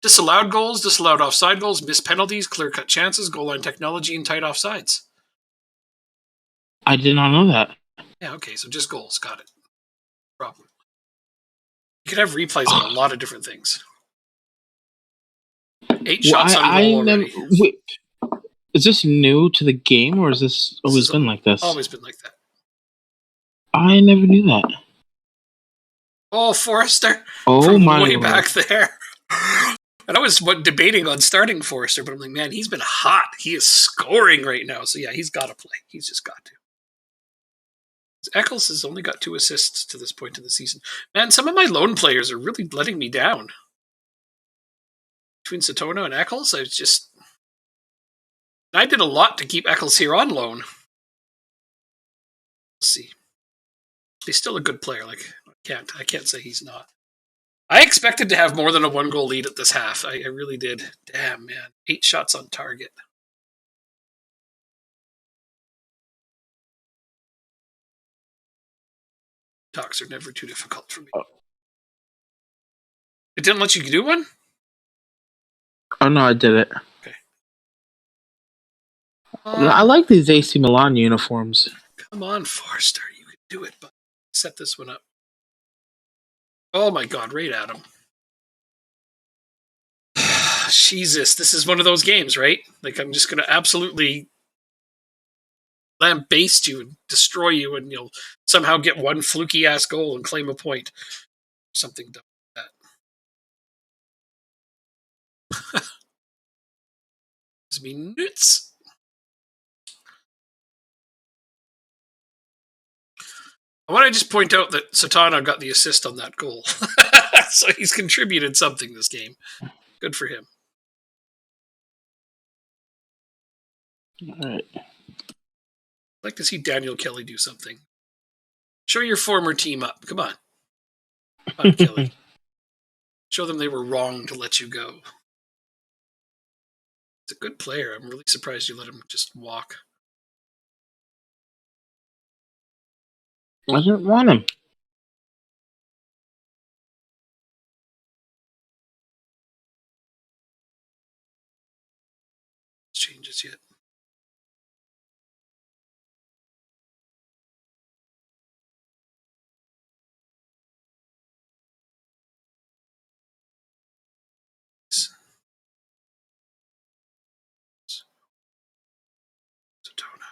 B: disallowed goals, disallowed offside goals, missed penalties, clear-cut chances, goal line technology, and tight offsides.
A: I did not know that.
B: Yeah, okay, so just goals. Got it. Problem. You can have replays on a lot of different things. 8 shots on goal already.
A: Wait, is this new to the game, or is this always been like this?
B: Always been like that.
A: I never knew that.
B: Oh, Forrester.
A: Oh,
B: from
A: my
B: way
A: Lord.
B: back there. And I was debating on starting Forrester, but I'm like, man, he's been hot. He is scoring right now. So yeah, he's got to play. He's just got to. Eccles has only got 2 assists to this point in the season. Man, some of my lone players are really letting me down. Between Satona and Eccles, I did a lot to keep Eccles here on loan. Let's see. He's still a good player. Like, I can't say he's not. I expected to have more than a 1-goal lead at this half. I really did. Damn, man. 8 shots on target. Talks are never too difficult for me. It didn't let you do one?
A: Oh, no, I did it.
B: Okay.
A: I like these AC Milan uniforms.
B: Come on, Forrester. You can do it, but set this one up. Oh my god, right at him. Jesus, this is one of those games, right? Like, I'm just going to absolutely lambaste you and destroy you, and you'll somehow get one fluky-ass goal and claim a point. Something dumb like that. It's me nuts. I want to just point out that Satana got the assist on that goal. So he's contributed something this game. Good for him.
A: All right.
B: I'd like to see Daniel Kelly do something. Show your former team up. Come on. Come on, Kelly. Show them they were wrong to let you go. He's a good player. I'm really surprised you let him just walk.
A: I didn't want him.
B: Satona.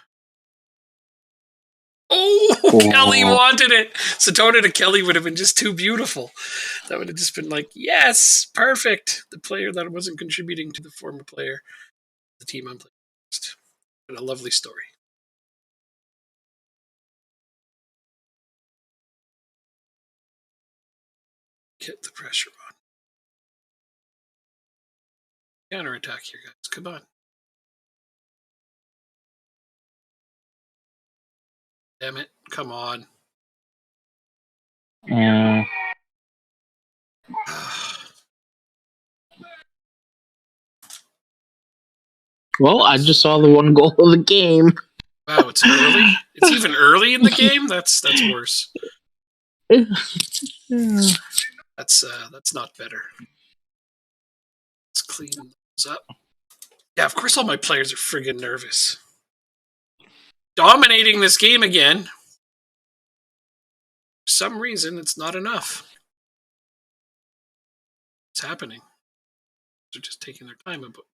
B: Oh, Kelly wanted it. Satona to Kelly would have been just too beautiful. That would have just been like, yes, perfect. The player that wasn't contributing to the former player, the team I'm playing against. And a lovely story. Get the pressure on. Counterattack here, guys. Come on. Damn it. Come on.
A: Yeah. Well, I just saw the one goal of the game.
B: Wow, it's early. It's even early in the game. That's worse. That's not better. Let's clean those up. Yeah, of course all my players are friggin' nervous. Dominating this game again. For some reason, it's not enough. It's happening. They're just taking their time about.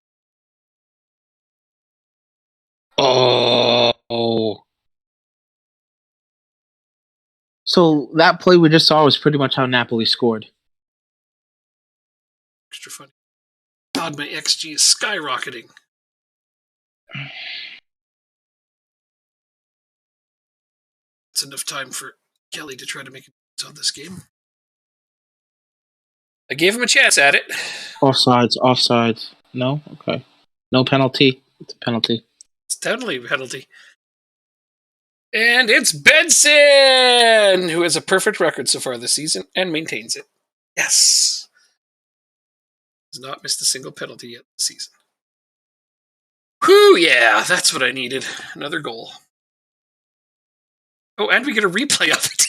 A: Oh. So that play we just saw was pretty much how Napoli scored.
B: Extra funny. God, my XG is skyrocketing. It's enough time for Kelly to try to make it on this game. I gave him a chance at it.
A: Offsides. No? Okay. No penalty. It's a penalty.
B: It's definitely a penalty. And it's Benson, who has a perfect record so far this season and maintains it. Yes. Has not missed a single penalty yet this season. Whew, yeah, that's what I needed. Another goal. Oh, and we get a replay of it.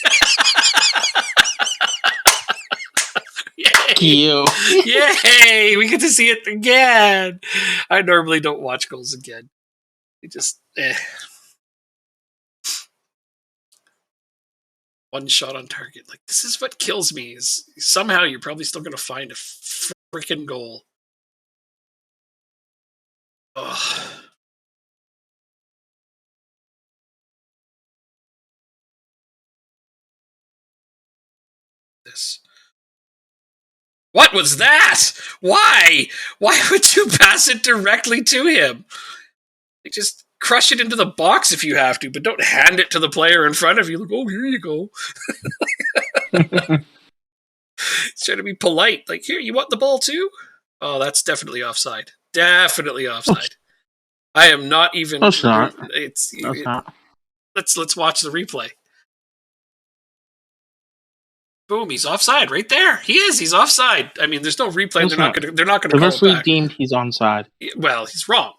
A: You.
B: Yay! We get to see it again. I normally don't watch goals again. It just one shot on target. Like, this is what kills me. Is somehow you're probably still going to find a freaking goal. Ugh. This. What was that? Why? Why would you pass it directly to him? Like, just crush it into the box if you have to, but don't hand it to the player in front of you. Like, oh, here you go. He's trying to be polite. Like, here, you want the ball too? Oh, that's definitely offside. Definitely offside. I am not even.
A: That's not.
B: Not. Let's watch the replay. Boom! He's offside right there. He is. He's offside. I mean, there's no replay. They're not going to call it back.
A: The referee deemed he's onside.
B: Well, he's wrong.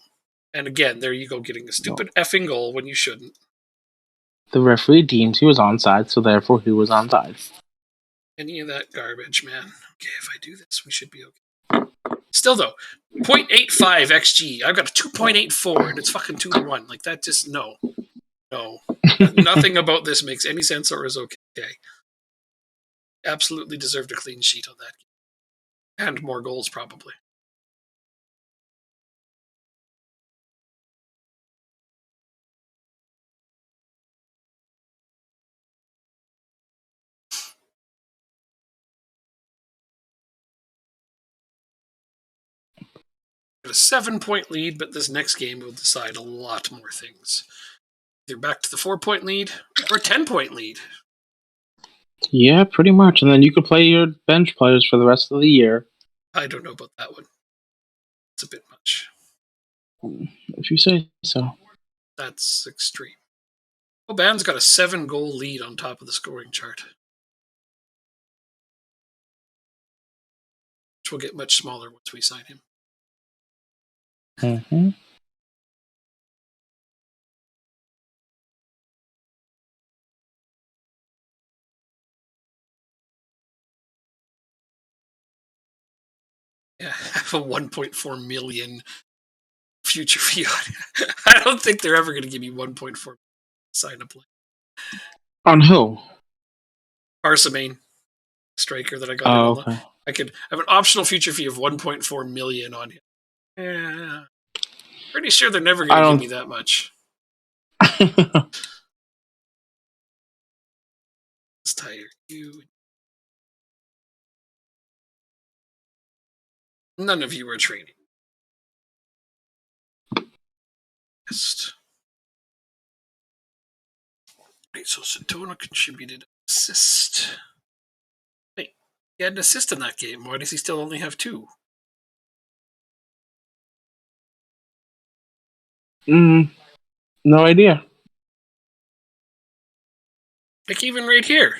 B: And again, there you go, getting a stupid effing goal when you shouldn't.
A: The referee deems he was onside, so therefore he was onside.
B: Any of that garbage, man. Okay, if I do this, we should be okay. Still, though, 0.85 XG. I've got a 2.84, and it's fucking 2-1. Like, that just, no. Nothing about this makes any sense or is okay. Absolutely deserved a clean sheet on that game. And more goals, probably. A 7-point lead, but this next game will decide a lot more things. Either back to the 4-point lead or a 10-point lead.
A: Yeah, pretty much. And then you could play your bench players for the rest of the year.
B: I don't know about that one. It's a bit much.
A: If you say so.
B: That's extreme. Boban's got a 7-goal lead on top of the scoring chart. Which will get much smaller once we sign him.
A: Mm-hmm.
B: Yeah, I have a 1.4 million future fee on it. I don't think they're ever going to give me 1.4 million sign up.
A: On who?
B: Arsamane, striker that I got.
A: Okay.
B: I have an optional future fee of 1.4 million on him. Yeah, pretty sure they're never going to give me that much. Let's tire you. None of you are training. Best. Right, so Satona contributed assist. Wait, he had an assist in that game. Why does he still only have 2?
A: No idea.
B: Like even right here,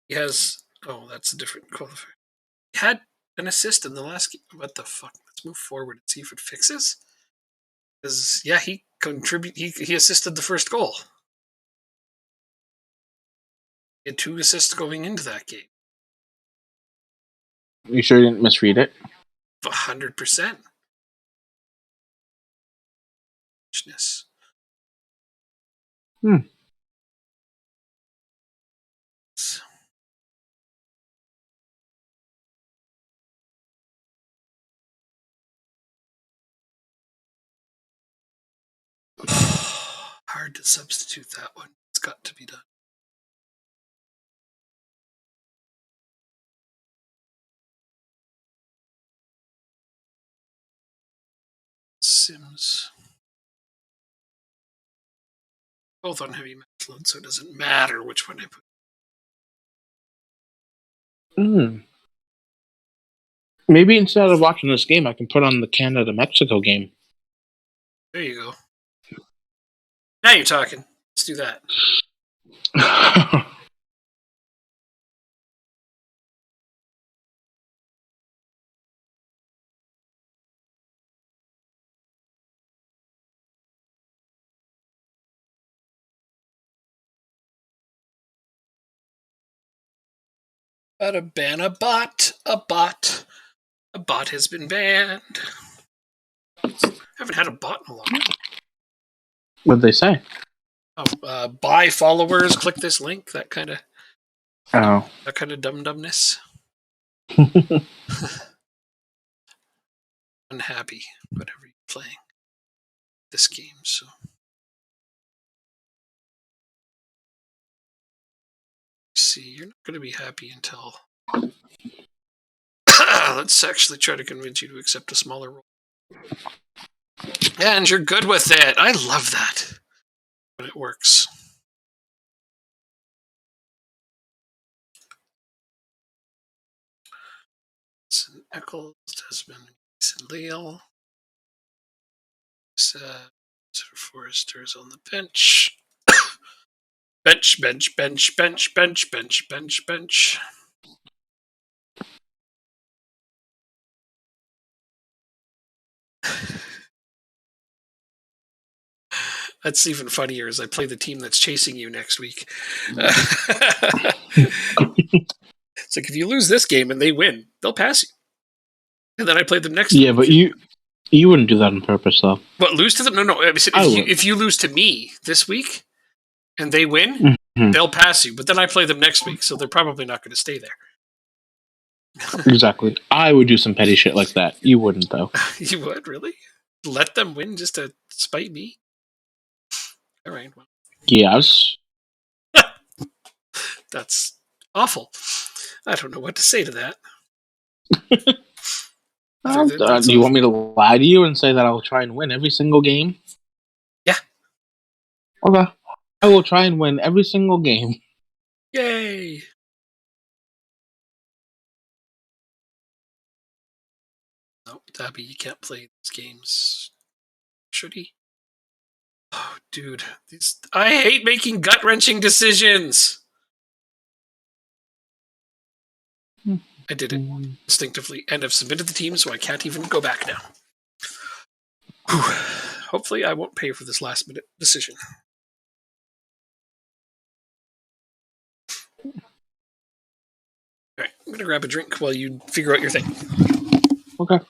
B: he has. Oh, that's a different qualifier. He had an assist in the last game. What the fuck? Let's move forward and see if it fixes. Because yeah, he He assisted the first goal. He had 2 assists going into that game.
A: You sure you didn't misread it?
B: 100%.
A: Hmm.
B: Hard to substitute that one. It's got to be done. Sims. Both on heavy metal, so it doesn't matter which one I put.
A: Maybe instead of watching this game, I can put on the Canada-Mexico game.
B: There you go. Now you're talking. Let's do that. Gotta ban a bot. A bot has been banned. I haven't had a bot in a long time.
A: What'd they say?
B: Oh, buy followers, click this link, that kind of dumb-dumbness. Unhappy, whatever you're playing this game, so. See, you're not going to be happy until. Let's actually try to convince you to accept a smaller role. And you're good with it. I love that when it works. Eccles, Desmond, and Leal. Forrester's on the bench. bench. That's even funnier as I play the team that's chasing you next week. It's like if you lose this game and they win, they'll pass you. And then I play them next week.
A: Yeah, but you wouldn't do that on purpose, though.
B: What, lose to them? No. If you lose to me this week and they win, they'll pass you. But then I play them next week, so they're probably not going to stay there.
A: Exactly. I would do some petty shit like that. You wouldn't, though.
B: You would? Really? Let them win just to spite me? All right. Well.
A: Yes.
B: That's awful. I don't know what to say to that.
A: Do you want me to lie to you and say that I'll try and win every single game?
B: Yeah.
A: Okay. I will try and win every single game.
B: Yay! No, Dabby, you can't play these games. Should he? Oh, dude. I hate making gut-wrenching decisions! I did it instinctively, and I've submitted the team, so I can't even go back now. Whew. Hopefully I won't pay for this last-minute decision. Alright, I'm gonna grab a drink while you figure out your thing.
A: Okay.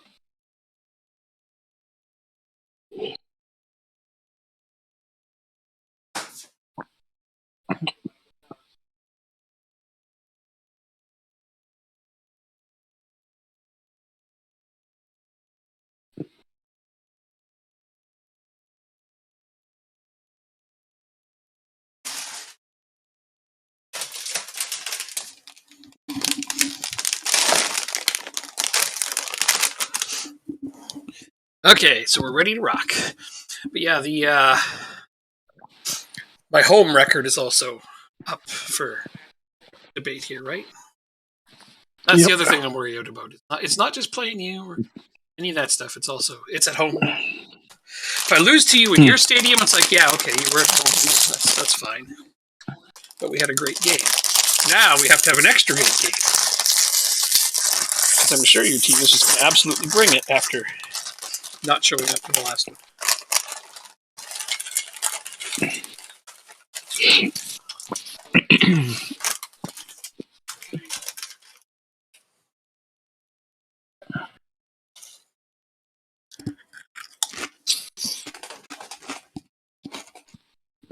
B: Okay, so we're ready to rock. But yeah, the my home record is also up for debate here, right? That's the other thing I'm worried about. It's not just playing you or any of that stuff. It's at home. If I lose to you in your stadium, it's like, yeah, okay, you were at home. That's fine. But we had a great game. Now we have to have an extra good game. Because I'm sure your team is just going to absolutely bring it after not showing up for the last one.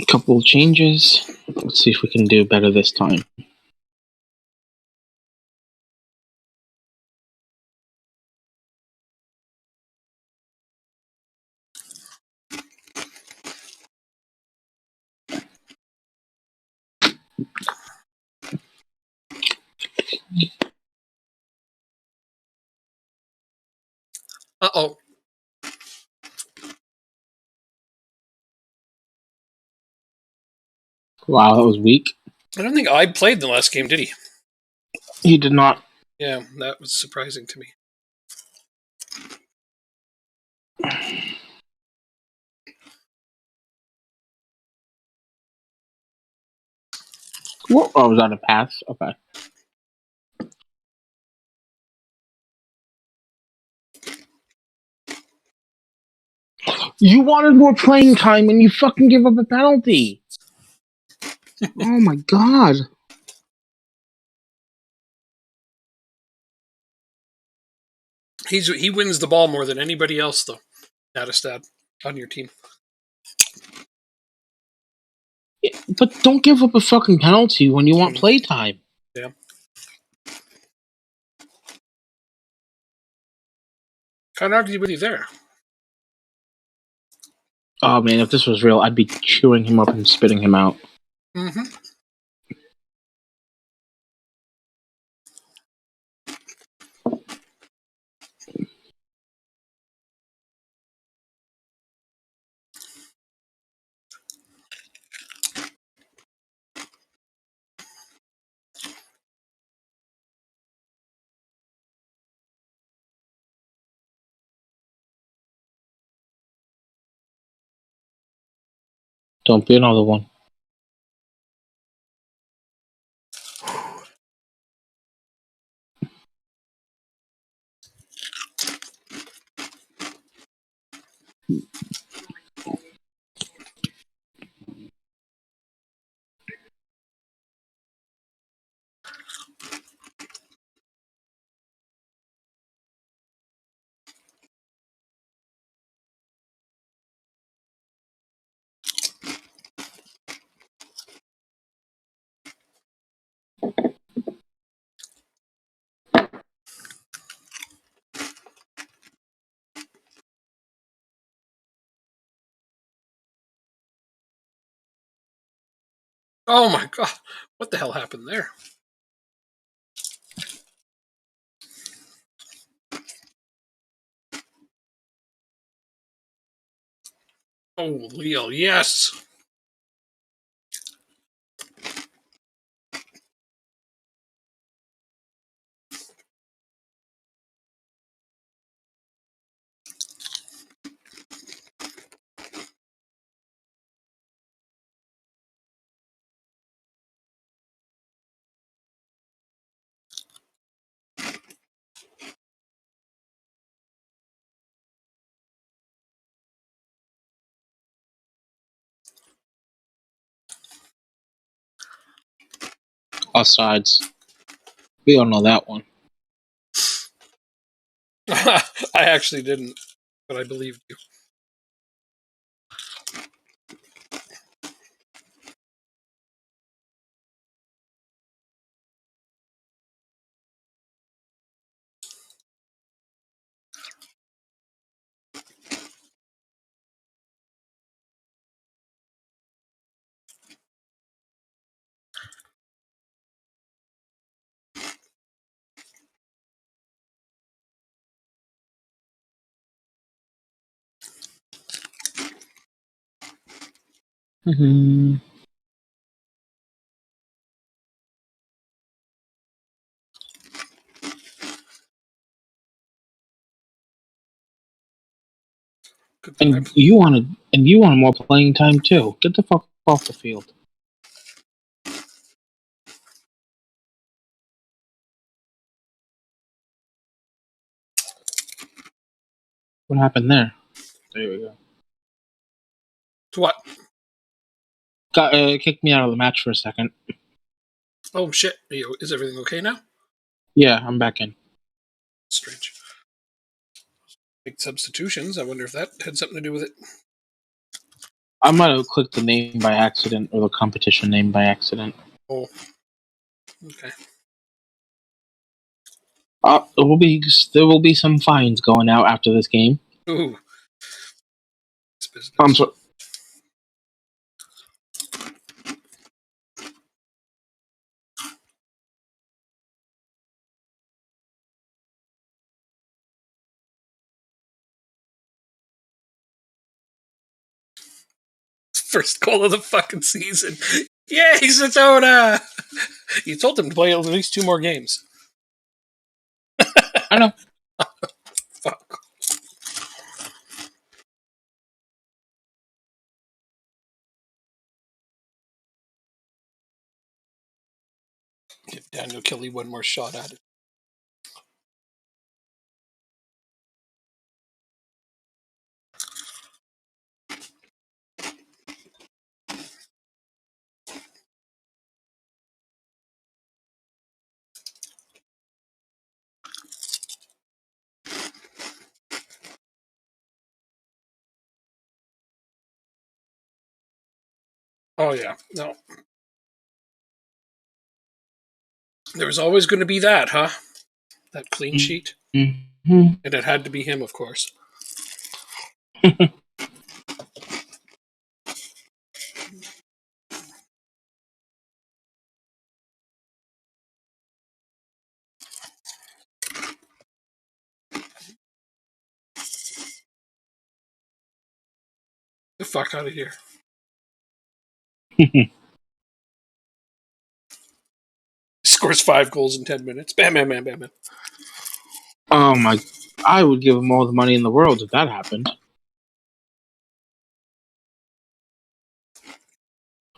A: A couple of changes. Let's see if we can do better this time.
B: Uh-oh.
A: Wow, that was weak.
B: I don't think I played the last game, did he?
A: He did not.
B: Yeah, that was surprising to me.
A: What? Oh, was that a pass? Okay. You wanted more playing time and you fucking give up a penalty. Oh my god.
B: He wins the ball more than anybody else, though. Stat on your team.
A: Yeah, but don't give up a fucking penalty when you want play time.
B: Yeah. Can't argue with you there.
A: Oh man, if this was real, I'd be chewing him up and spitting him out.
B: Mm-hmm.
A: Don't be another one.
B: Oh my god. What the hell happened there? Oh, Leo, yes.
A: Offsides. We don't know that one.
B: I actually didn't, but I believed you.
A: Mhm.
B: Good
A: And
B: vibe.
A: you wanted more playing time too. Get the fuck off the field. What happened there? There we go.
B: To what?
A: Kicked me out of the match for a second.
B: Oh shit! Is everything okay now?
A: Yeah, I'm back in.
B: Strange. Big substitutions. I wonder if that had something to do with it.
A: I might have clicked the name by accident or the competition name by accident.
B: Oh, okay.
A: There will be some fines going out after this game.
B: Ooh, it's business.
A: I'm sorry.
B: First goal of the fucking season. Yay, Satona! You told him to play at least 2 more games.
A: I know.
B: Fuck. Give Daniel Kelly one more shot at it. Oh yeah, no. There was always going to be that, huh? That clean sheet.
A: Mm-hmm.
B: And it had to be him, of course. The fuck out of here. Scores 5 goals in 10 minutes. Bam, bam, bam, bam, bam.
A: Oh my! I would give him all the money in the world if that happened.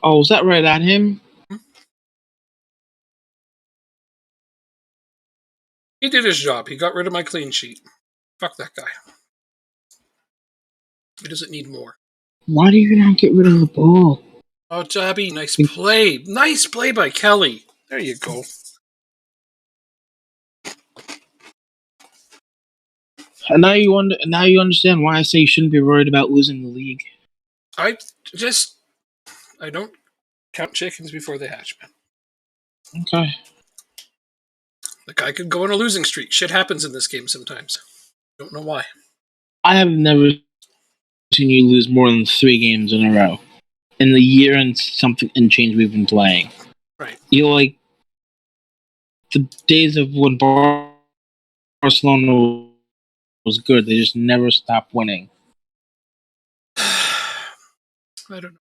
A: Oh, was that right at him?
B: He did his job. He got rid of my clean sheet. Fuck that guy. He doesn't need more.
A: Why do you not get rid of the ball?
B: Oh, Jabby, nice play. Nice play by Kelly. There you go.
A: And now you understand why I say you shouldn't be worried about losing the league.
B: I don't count chickens before they hatch, man.
A: Okay.
B: The guy could go on a losing streak. Shit happens in this game sometimes. Don't know why.
A: I have never seen you lose more than 3 games in a row in the year and something and change we've been playing.
B: Right.
A: You're like the days of when Barcelona was good. They just never stopped winning.
B: I don't know.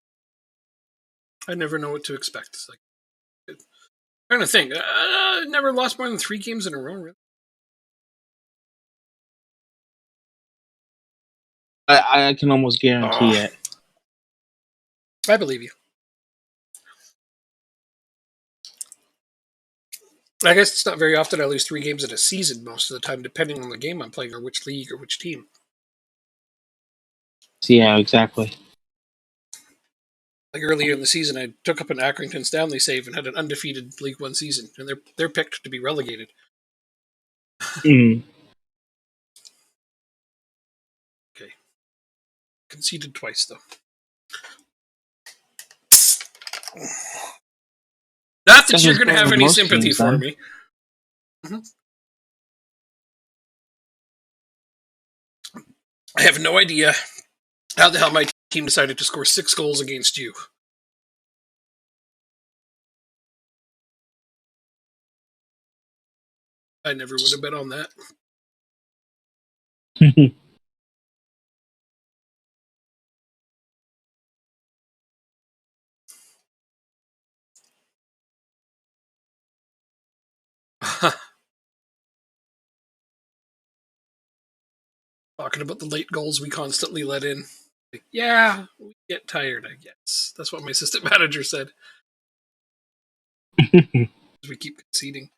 B: I never know what to expect. It's like, I'm trying to think. Never lost more than 3 games in a row, really.
A: I can almost guarantee it.
B: I believe you. I guess it's not very often I lose 3 games in a season most of the time, depending on the game I'm playing or which league or which team.
A: Yeah, exactly.
B: Like earlier in the season, I took up an Accrington Stanley save and had an undefeated League One season, and they're picked to be relegated.
A: Mm.
B: Okay, conceded twice though. Not that you're going to have any sympathy
A: teams,
B: for me. I have no idea how the hell my team decided to score 6 goals against you. I never would have bet on that. Talking about the late goals we constantly let in. Like, yeah, we get tired, I guess. That's what my assistant manager said. We keep conceding.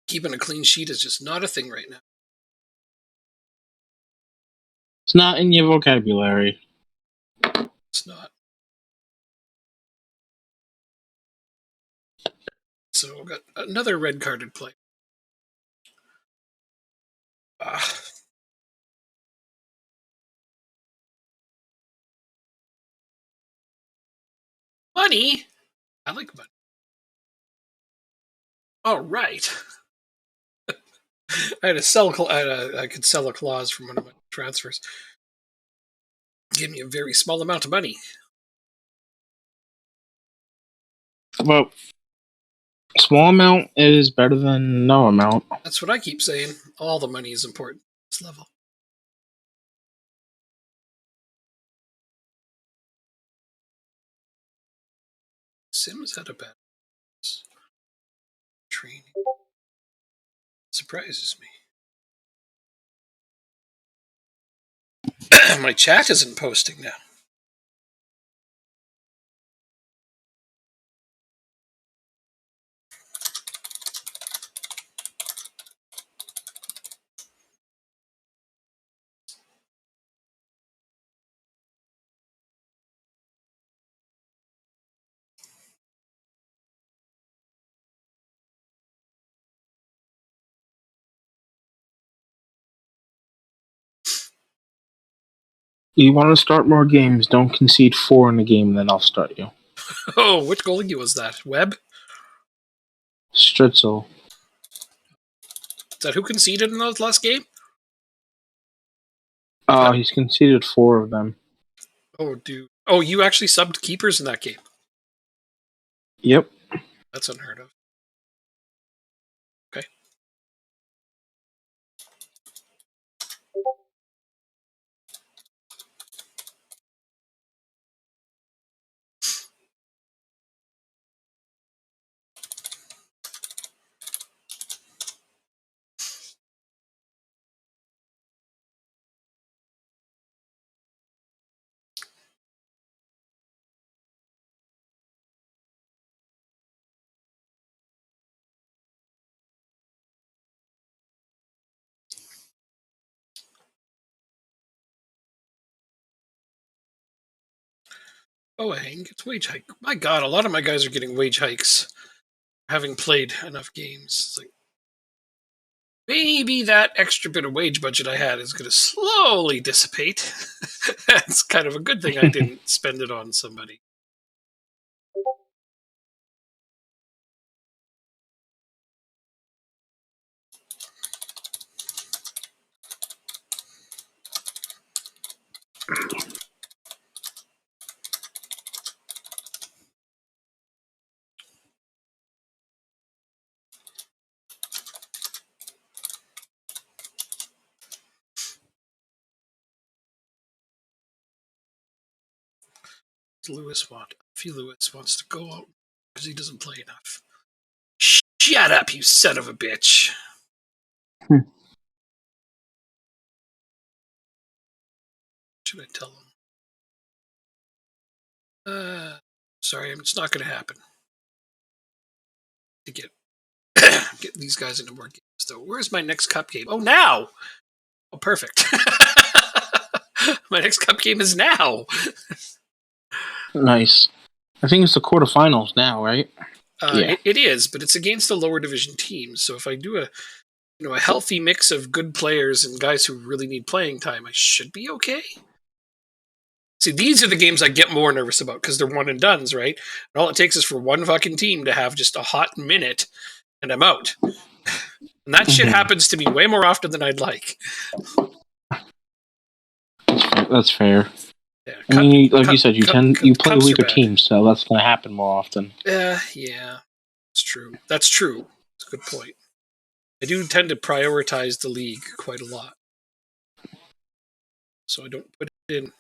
B: Keeping a clean sheet is just not a thing right now.
A: It's not in your vocabulary.
B: It's not. So we've got another red-carded play. Money? I like money. All right. I could sell a clause from one of my transfers. Give me a very small amount of money.
A: Well, small amount is better than no amount.
B: That's what I keep saying. All the money is important at this level. Sims had a bad training. Surprises me. My chat isn't posting now.
A: You want to start more games, don't concede 4 in a game, then I'll start you.
B: Oh, which goalie was that? Webb?
A: Stritzel.
B: Is that who conceded in the last game?
A: He's conceded 4 of them.
B: Oh, dude. Oh, you actually subbed keepers in that game?
A: Yep.
B: That's unheard of. Okay. Oh, Hank, it's wage hike. My God, a lot of my guys are getting wage hikes, having played enough games. It's like, maybe that extra bit of wage budget I had is going to slowly dissipate. That's kind of a good thing I didn't spend it on somebody. Lewis wants to go out because he doesn't play enough. Shut up, you son of a bitch. Should I tell him? Sorry, it's not going to happen. To get these guys into more games, though. Where's my next cup game? Oh, now! Oh, perfect. My next cup game is now.
A: Nice. I think it's the quarterfinals now, right?
B: Yeah. It is, but it's against the lower division teams. So if I do a healthy mix of good players and guys who really need playing time, I should be okay. See, these are the games I get more nervous about because they're one and dones, right? And all it takes is for one fucking team to have just a hot minute, and I'm out. And that shit happens to me way more often than I'd like.
A: That's fair.
B: Yeah,
A: I mean, like you said, you play weaker teams, so that's going to happen more often.
B: Yeah, it's true. That's true. It's a good point. I do tend to prioritize the league quite a lot, so I don't put in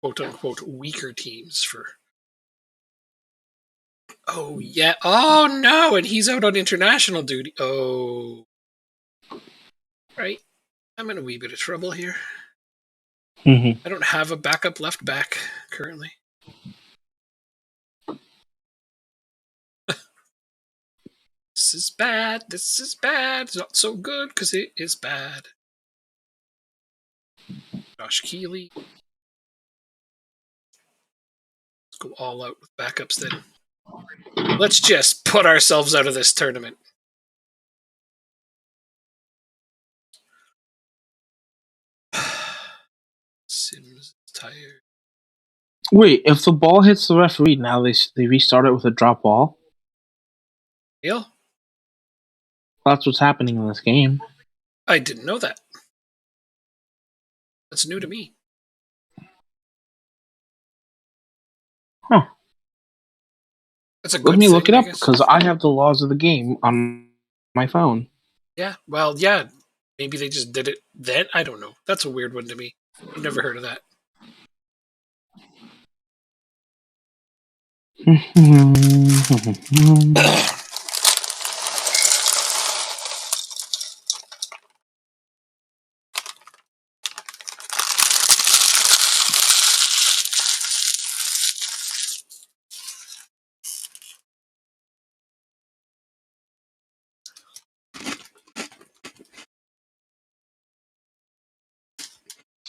B: quote unquote weaker teams for Oh, yeah. Oh, no. And he's out on international duty. Oh. Right. I'm in a wee bit of trouble here.
A: Mm-hmm.
B: I don't have a backup left back currently. This is bad. This is bad. It's not so good because it is bad. Josh Keeley. Let's go all out with backups then. Let's just put ourselves out of this tournament. Sims is tired.
A: Wait, if the ball hits the referee, now they restart it with a drop ball?
B: Neil?
A: That's what's happening in this game.
B: I didn't know that. That's new to me.
A: Huh.
B: That's a good
A: Let me
B: thing,
A: look it
B: I
A: up,
B: guess.
A: because I have the laws of the game on my phone.
B: Yeah, well, yeah. Maybe they just did it then. I don't know. That's a weird one to me. I've never heard of that.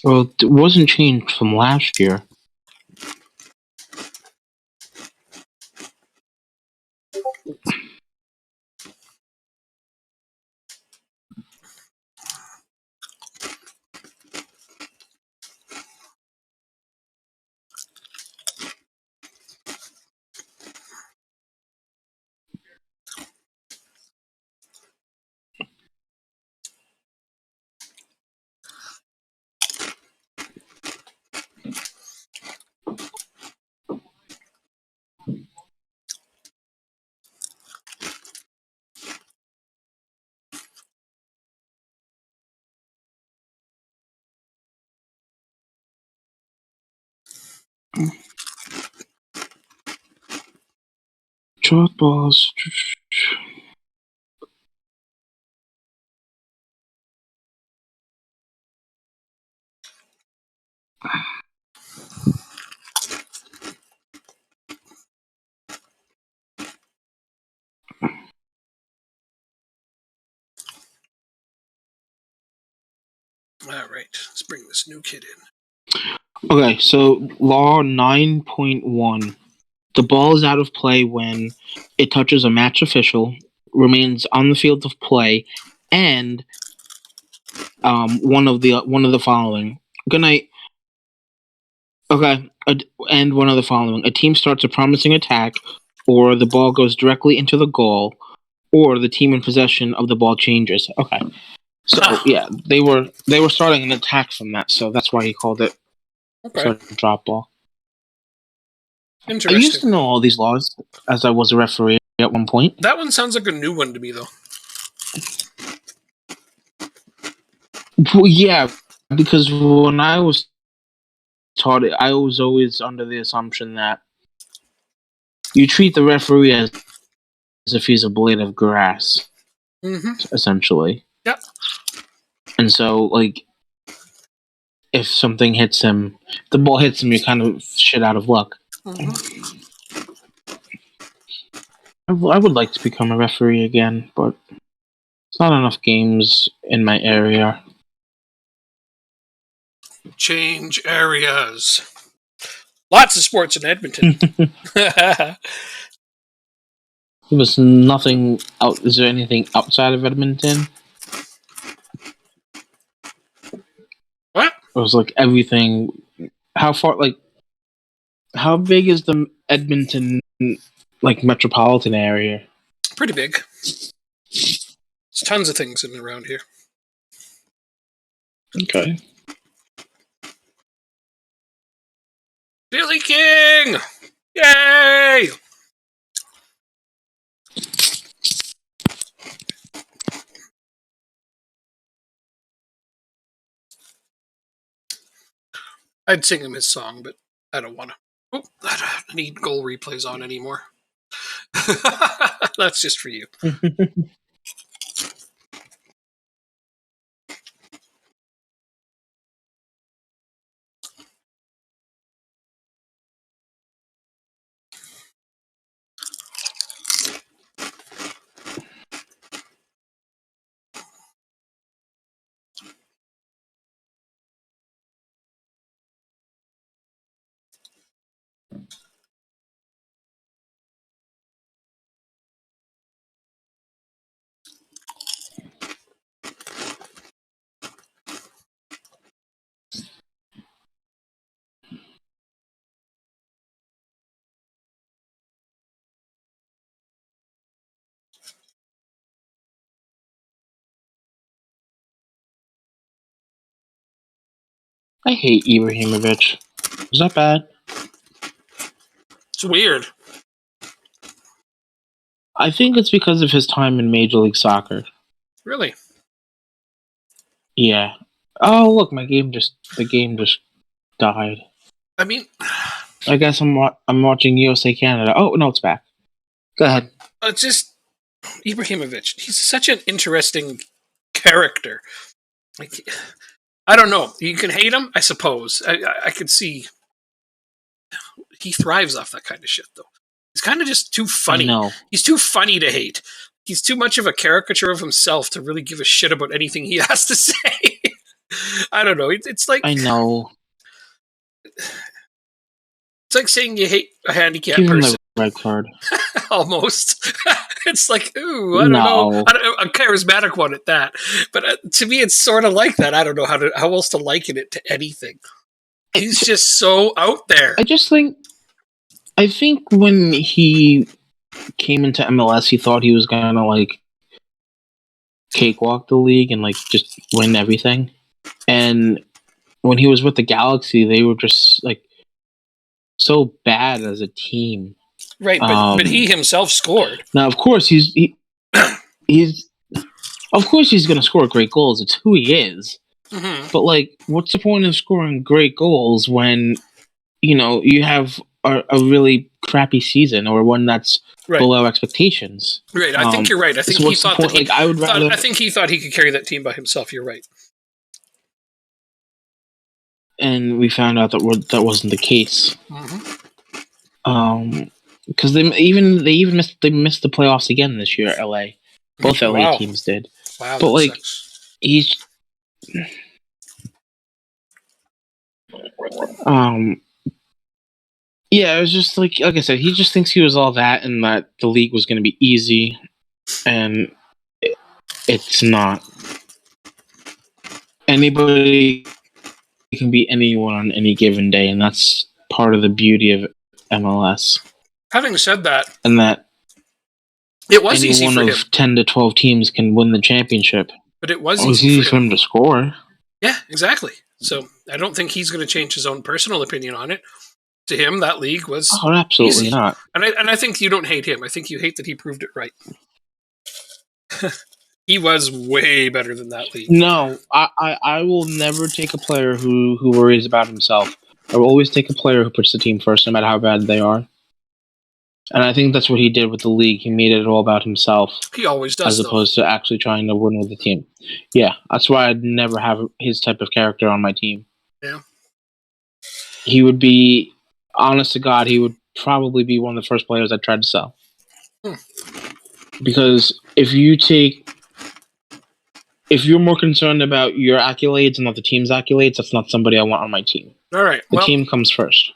A: Well, it wasn't changed from last year. Short balls.
B: All right, let's bring this new kid in.
A: Okay, so law 9.1. The ball is out of play when it touches a match official, remains on the field of play, and one of the following. Good night. Okay, and one of the following: a team starts a promising attack, or the ball goes directly into the goal, or the team in possession of the ball changes. Okay, so yeah, they were starting an attack from that, so that's why he called it
B: Okay,
A: a drop ball. I used
B: interesting.
A: to know all these laws as I was a referee at one point.
B: That one sounds like a new one to me, though.
A: Well, yeah, because when I was taught it, I was always under the assumption that you treat the referee as if he's a blade of grass, essentially.
B: Yep.
A: And so, like, if something hits him, the ball hits him, you're kind of shit out of luck. I would like to become a referee again, but there's not enough games in my area.
B: Change areas. Lots of sports in Edmonton.
A: There was nothing out. Is there anything outside of Edmonton?
B: What?
A: It was like everything. How far? Like, how big is the Edmonton like metropolitan area?
B: Pretty big. There's tons of things in and around here.
A: Okay.
B: Billy King! Yay! I'd sing him his song, but I don't want to. Oh, I don't need goal replays on anymore. That's just for you.
A: I hate Ibrahimovic. Is that bad?
B: It's weird.
A: I think it's because of his time in Major League Soccer.
B: Really?
A: Yeah. Oh, look, the game just died.
B: I mean,
A: I guess I'm watching USA Canada. Oh, no, it's back. Go ahead.
B: it's just Ibrahimovic. He's such an interesting character. Like, I don't know. You can hate him, I suppose. I could see he thrives off that kind of shit, though. He's kind of just too funny.
A: No.
B: He's too funny to hate. He's too much of a caricature of himself to really give a shit about anything he has to say. I don't know. It's like
A: I know.
B: It's like saying you hate a handicapped
A: Give him
B: person.
A: the red card.
B: Almost. It's like, ooh, I don't know. A charismatic one at that. But to me, it's sort of like that. I don't know how else to liken it to anything. He's just so out there.
A: I think when he came into MLS, he thought he was gonna like cakewalk the league and like just win everything. And when he was with the Galaxy, they were just like so bad as a team.
B: Right, but he himself scored.
A: Now, of course, he's of course he's gonna score great goals. It's who he is.
B: Mm-hmm.
A: But like, what's the point of scoring great goals when you have a really crappy season or one that's below expectations?
B: Right, I think you're right. I think
A: so
B: he thought that he.
A: I
B: think he thought he could carry that team by himself. You're right.
A: And we found out that wasn't the case.
B: Mm-hmm.
A: Because they missed the playoffs again this year. LA, both LA teams did.
B: Wow,
A: but like
B: sucks.
A: he's yeah, it was just like I said, he just thinks he was all that and that the league was going to be easy, and it's not. Anybody can beat anyone on any given day, and that's part of the beauty of MLS.
B: Having said that,
A: and that
B: it was easy for him.
A: One of 10 to 12 teams can win the championship.
B: But it was
A: easy for him to score.
B: Yeah, exactly. So I don't think he's going to change his own personal opinion on it. To him, that league was
A: absolutely
B: easy.
A: Not.
B: And I think you don't hate him. I think you hate that he proved it right. He was way better than that league.
A: No, I will never take a player who worries about himself. I will always take a player who puts the team first, no matter how bad they are. And I think that's what he did with the league. He made it all about himself.
B: He always does,
A: as opposed to actually trying to win with the team. Yeah, that's why I'd never have his type of character on my team.
B: Yeah.
A: He would be, honest to God, he would probably be one of the first players I tried to sell. Because if you're more concerned about your accolades and not the team's accolades, that's not somebody I want on my team.
B: All right.
A: The team comes first.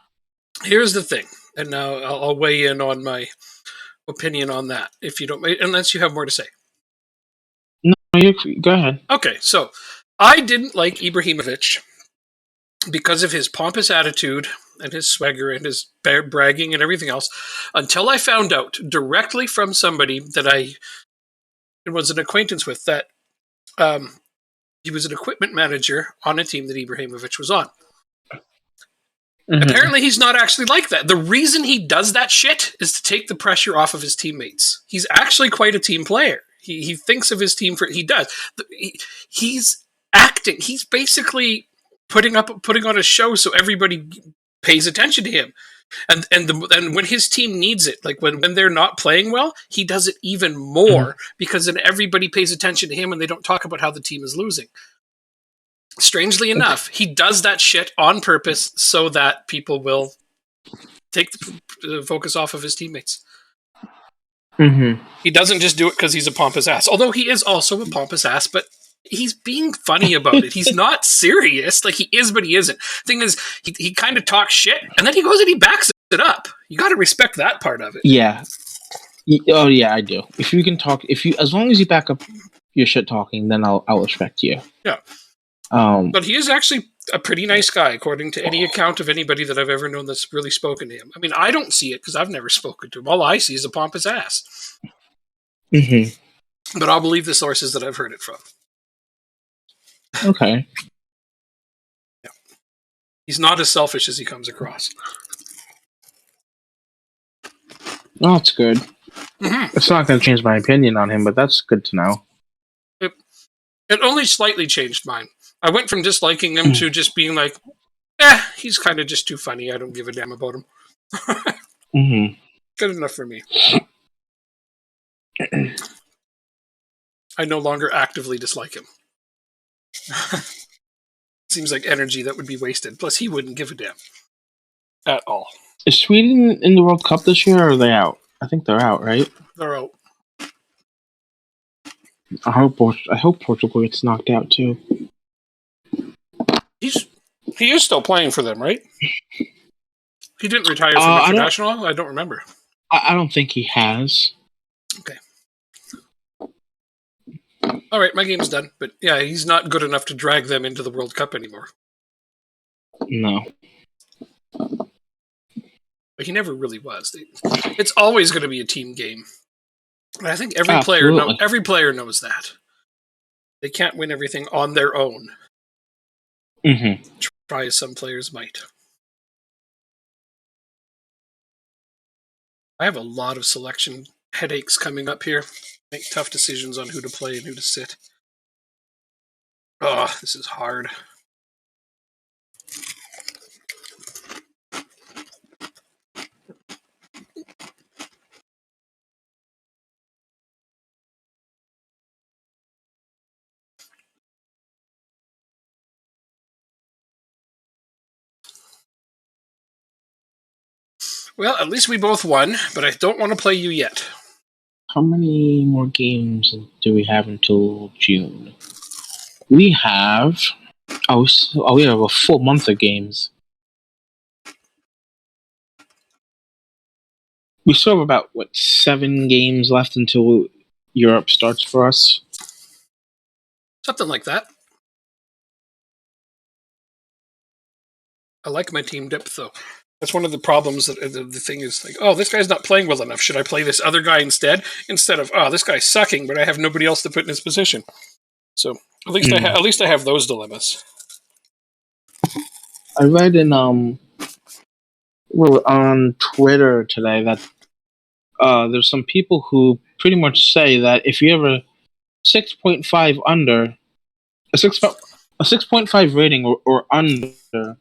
B: Here's the thing. And now I'll weigh in on my opinion on that, if you don't, unless you have more to say.
A: No, go ahead.
B: Okay, so I didn't like Ibrahimovic because of his pompous attitude and his swagger and his bragging and everything else, until I found out directly from somebody that I was an acquaintance with that he was an equipment manager on a team that Ibrahimovic was on. Mm-hmm. Apparently he's not actually like that. The reason he does that shit is to take the pressure off of his teammates. He's actually quite a team player. He thinks of his team he does. He's acting. He's basically putting on a show so everybody pays attention to him. And when his team needs it, like when they're not playing well, he does it even more because then everybody pays attention to him and they don't talk about how the team is losing. Strangely enough, he does that shit on purpose so that people will take the focus off of his teammates.
A: Mm-hmm.
B: He doesn't just do it because he's a pompous ass, although he is also a pompous ass, but he's being funny about it. He's not serious. Like, he is, but he isn't. Thing is, he kind of talks shit, and then he goes and he backs it up. You got to respect that part of it.
A: Yeah. Oh yeah, I do. If you can talk, as long as you back up your shit talking, then I'll respect you.
B: Yeah. But he is actually a pretty nice guy, according to any account of anybody that I've ever known that's really spoken to him. I mean, I don't see it because I've never spoken to him. All I see is a pompous ass.
A: Mm-hmm.
B: But I'll believe the sources that I've heard it from.
A: Okay.
B: Yeah. He's not as selfish as he comes across.
A: Oh, that's good.
B: Mm-hmm.
A: It's not going to change my opinion on him, but that's good to know.
B: It only slightly changed mine. I went from disliking him to just being like, he's kind of just too funny. I don't give a damn about him.
A: Mm-hmm.
B: Good enough for me. I no longer actively dislike him. Seems like energy that would be wasted. Plus, he wouldn't give a damn. At all.
A: Is Sweden in the World Cup this year, or are they out? I think they're out, right?
B: They're out.
A: I hope Portugal gets knocked out, too.
B: He is still playing for them, right? He didn't retire from international? I don't remember.
A: I don't think he has.
B: Okay. All right, my game's done. But yeah, he's not good enough to drag them into the World Cup anymore.
A: No.
B: But he never really was. It's always going to be a team game. And I think every player knows that. They can't win everything on their own.
A: Mm-hmm.
B: Try as some players might. I have a lot of selection headaches coming up here. Make tough decisions on who to play and who to sit. Oh, this is hard. Well, at least we both won, but I don't want to play you yet.
A: How many more games do we have until June? We have... we have a full month of games. We still have about, 7 games left until Europe starts for us?
B: Something like that. I like my team depth, though. That's one of the problems. That the thing is like, oh, this guy's not playing well enough. Should I play this other guy instead? Instead of, oh, this guy's sucking, but I have nobody else to put in his position. So at least I have those dilemmas.
A: I read on Twitter today that there's some people who pretty much say that if you have a 6.5 under, a 6.5 rating or under,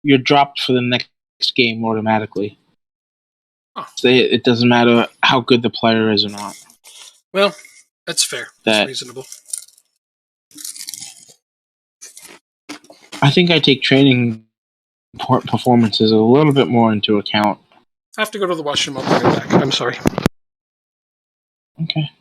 A: you're dropped for the next game automatically.
B: Oh.
A: So it doesn't matter how good the player is or not.
B: Well, that's fair. That's reasonable.
A: I think I take training performances a little bit more into account.
B: I have to go to the washroom. I'll be right back. I'm sorry.
A: Okay.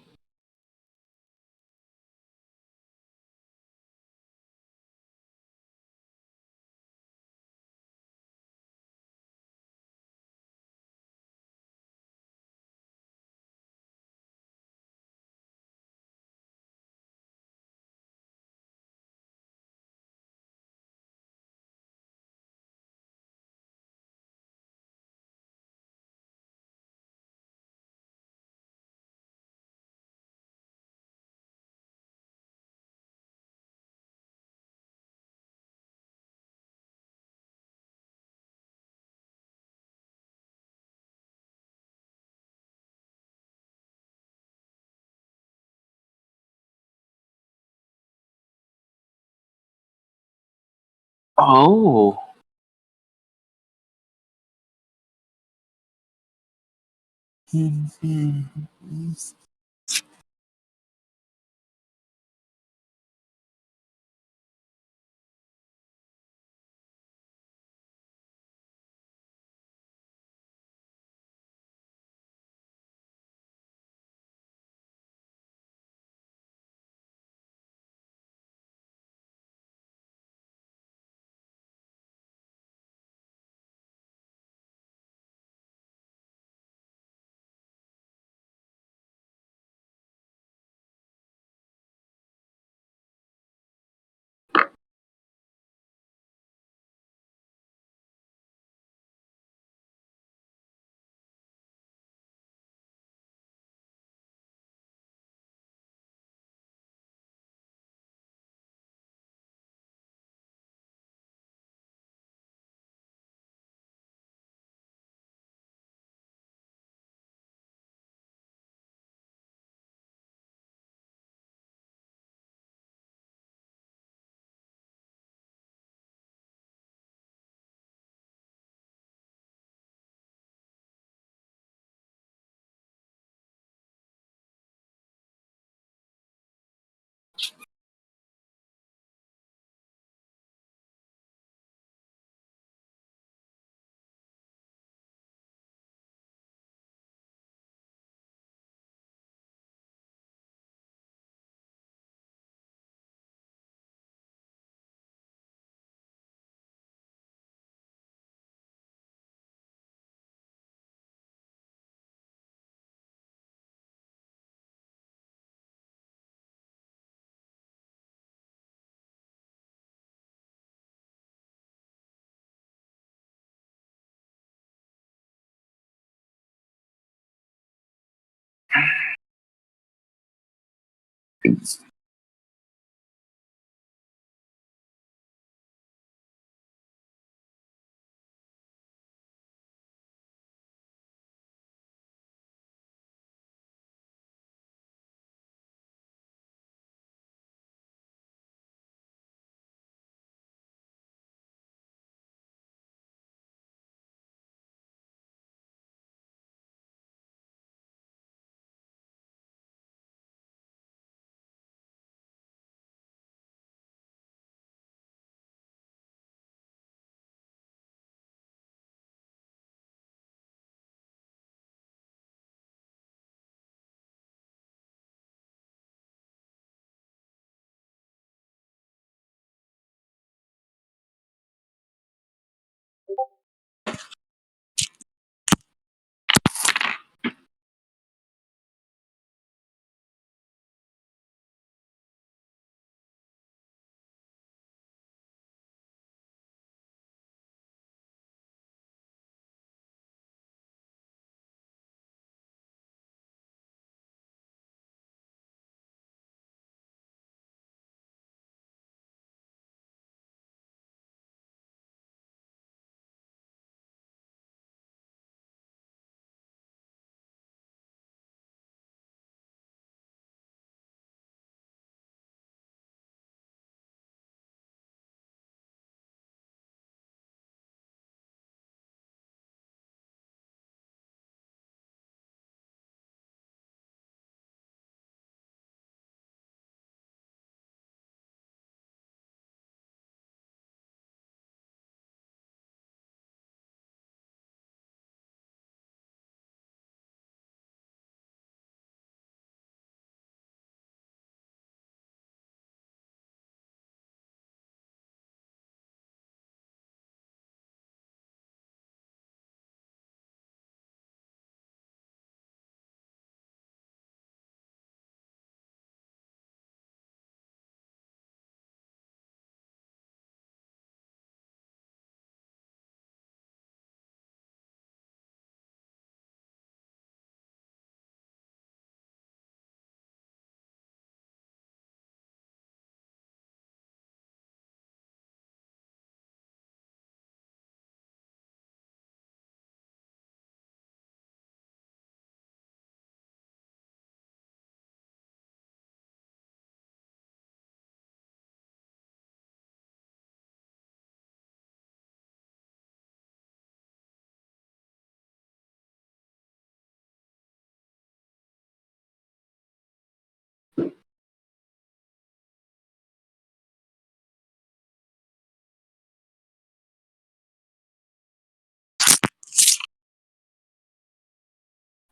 A: Oh.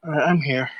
A: Alright, I'm here.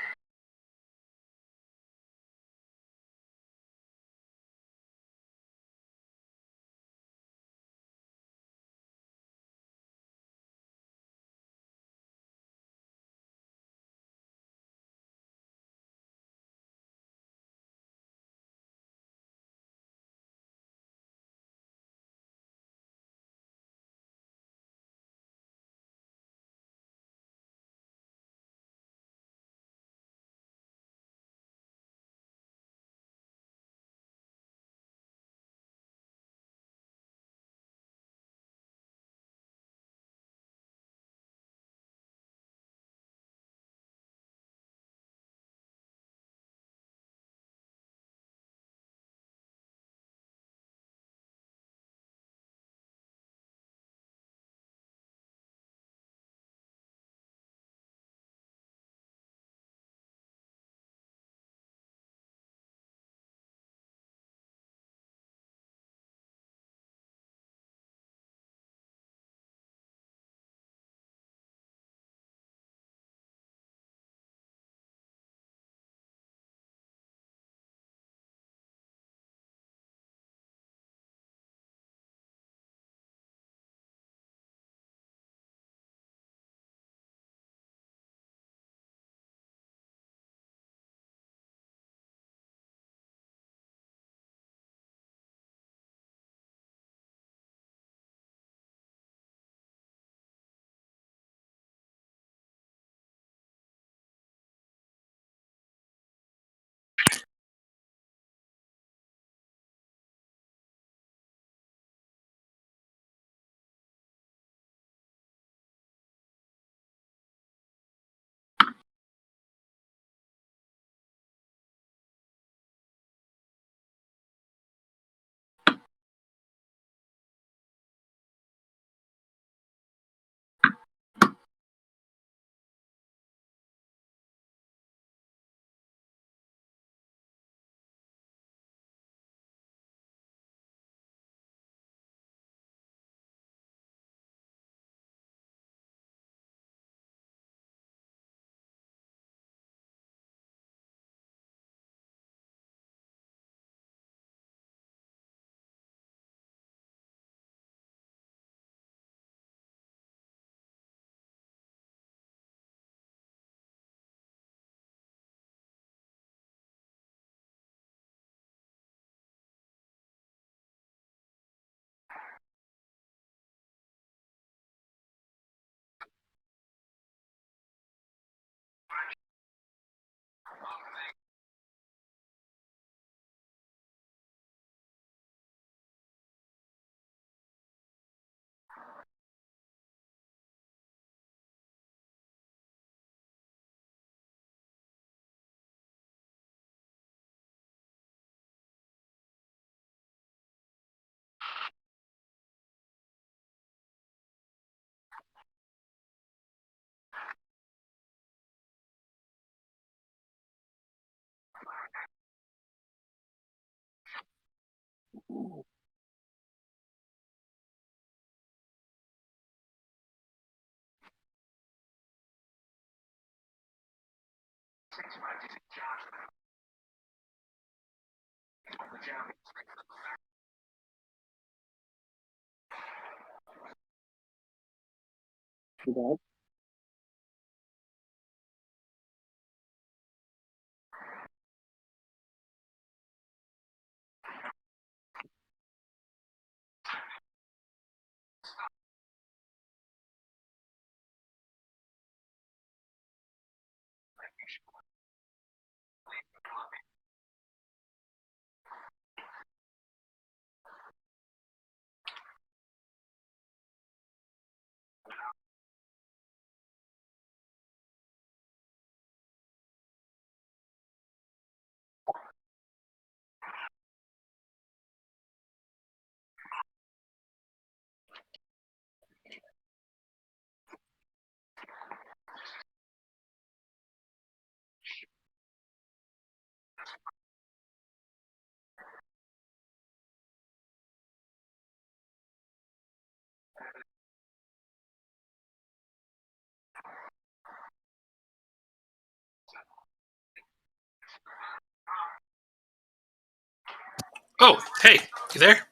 B: Oh, hey, you there?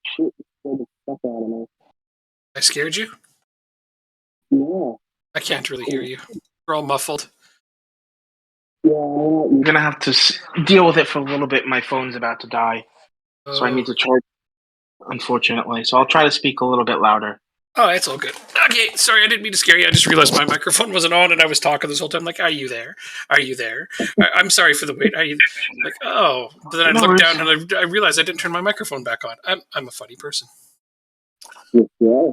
D: Shit, scared the fuck out of me.
B: I scared you?
D: Yeah.
B: I can't really hear you. We're all muffled.
D: Yeah,
A: I'm gonna have to deal with it for a little bit. My phone's about to die, so I need to charge. Unfortunately, so I'll try to speak a little bit louder.
B: Oh, it's all good. Okay, sorry, I didn't mean to scare you. I just realized my microphone wasn't on, and I was talking this whole time. Like, are you there? Are you there? I'm sorry for the wait. Are you like? Oh, but then I
A: No
B: looked
A: worries.
B: down and I realized I didn't turn my microphone back on. I'm a funny person.
D: yeah.